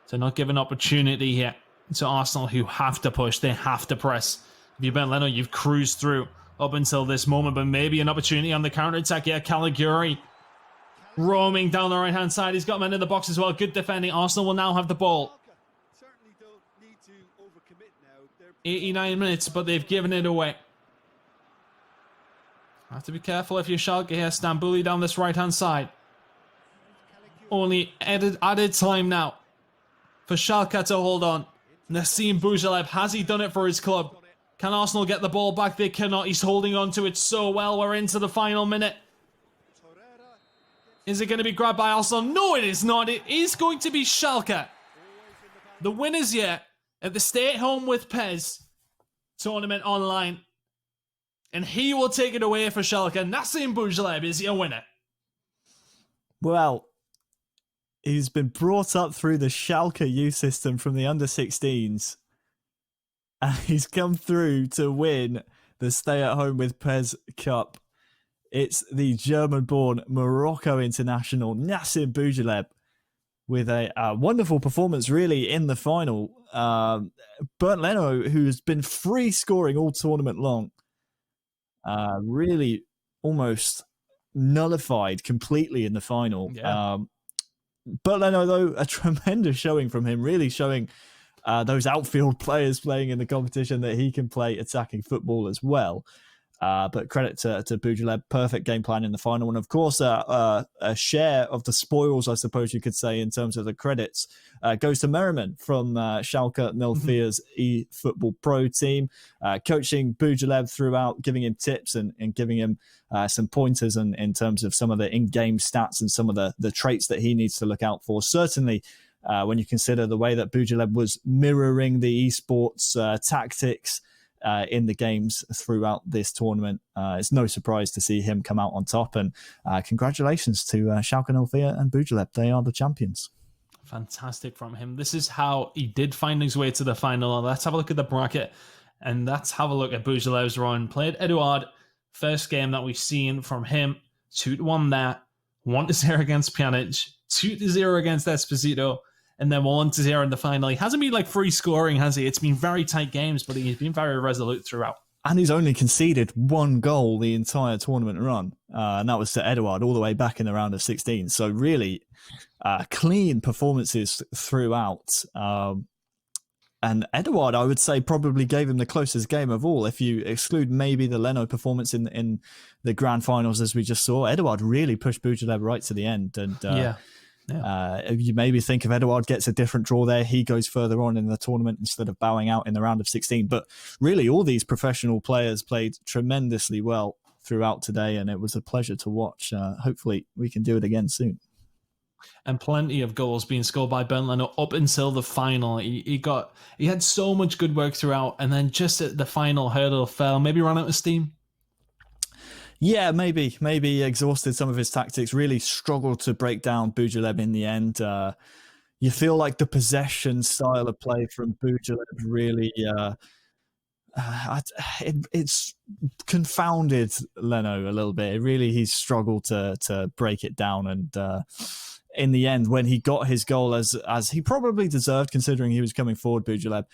to not give an opportunity here to Arsenal, who have to push, they have to press. If you've been Leno, you've cruised through up until this moment, but maybe an opportunity on the counter-attack here. Caligari roaming down the right-hand side. He's got men in the box as well. Good defending. Arsenal will now have the ball. 89 minutes, but they've given it away. Have to be careful if you're Schalke here. Stambouli down this right-hand side. Only added time now for Schalke to hold on. Nassim Bouzelev, has he done it for his club? Can Arsenal get the ball back? They cannot. He's holding on to it so well. We're into the final minute. Is it going to be grabbed by Arsenal? No, it is not. It is going to be Schalke. The winners yet at the Stay at Home with Pez tournament online. And he will take it away for Schalke. Nassim Bouzelev is your winner. Well, he's been brought up through the Schalke youth system from the under-16s. And he's come through to win the Stay at Home with Pez Cup. It's the German-born Morocco international, Nassim Bouzelev, with a wonderful performance, really, in the final. Bernd Leno, who's been free scoring all tournament long, really almost nullified completely in the final. Yeah. Bernd Leno, though, a tremendous showing from him, really showing those outfield players playing in the competition that he can play attacking football as well. But credit to Bouzelev, perfect game plan in the final. And of course, a share of the spoils, I suppose you could say, in terms of the credits, goes to Merriman from Schalke 04's eFootball Pro team, coaching Bouzelev throughout, giving him tips and giving him some pointers in terms of some of the in-game stats and some of the traits that he needs to look out for. Certainly, when you consider the way that Bouzelev was mirroring the esports tactics in the games throughout this tournament. It's no surprise to see him come out on top, and congratulations to Schalke 04 and Bouzelev. They are the champions. Fantastic from him. This is how he did find his way to the final. Let's have a look at the bracket, and let's have a look at Bouzelev's run. Played Eduard, first game that we've seen from him, 2-1 there, 1-0 against Pjanic, 2-0 against Esposito, and then 1-0 in the final. He hasn't been like free scoring, has he? It's been very tight games, but he's been very resolute throughout. And he's only conceded one goal the entire tournament run. And that was to Eduard all the way back in the round of 16. So really clean performances throughout. And Eduard, I would say, probably gave him the closest game of all. If you exclude maybe the Leno performance in the grand finals, as we just saw, Eduard really pushed Bouzelev right to the end. And you maybe think if Eduard gets a different draw there, he goes further on in the tournament instead of bowing out in the round of 16. But really, all these professional players played tremendously well throughout today, and it was a pleasure to watch. Hopefully, we can do it again soon. And plenty of goals being scored by Bernd Leno up until the final. He had so much good work throughout, and then just at the final hurdle fell. Maybe ran out of steam. Yeah, maybe he exhausted some of his tactics, really struggled to break down Bouzelev in the end. You feel like the possession style of play from Bouzelev really, it's confounded Leno a little bit. He's struggled to break it down, and in the end, when he got his goal, as he probably deserved, considering he was coming forward, Boujalev,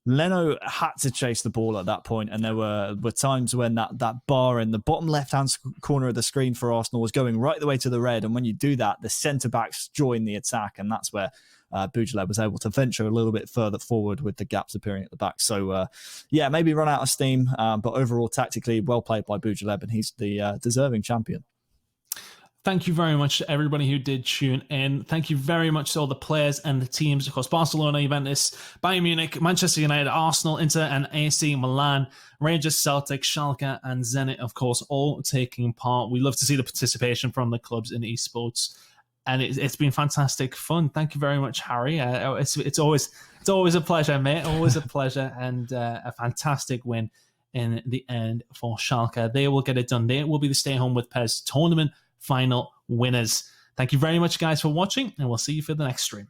Leno had to chase the ball at that point, and there were times when that bar in the bottom left-hand corner of the screen for Arsenal was going right the way to the red, and when you do that, the centre-backs join the attack, and that's where Boujalev was able to venture a little bit further forward with the gaps appearing at the back. So, maybe run out of steam, but overall, tactically, well played by Boujalev, and he's the deserving champion. Thank you very much to everybody who did tune in. Thank you very much to all the players and the teams, of course, Barcelona, Juventus, Bayern Munich, Manchester United, Arsenal, Inter, and AC Milan, Rangers, Celtic, Schalke, and Zenit, of course, all taking part. We love to see the participation from the clubs in esports, and it's been fantastic fun. Thank you very much, Harry. It's always a pleasure, mate. Always a pleasure, and a fantastic win in the end for Schalke. They will get it done. They will be the Stay Home with Pez tournament final winners. Thank you very much, guys, for watching, and we'll see you for the next stream.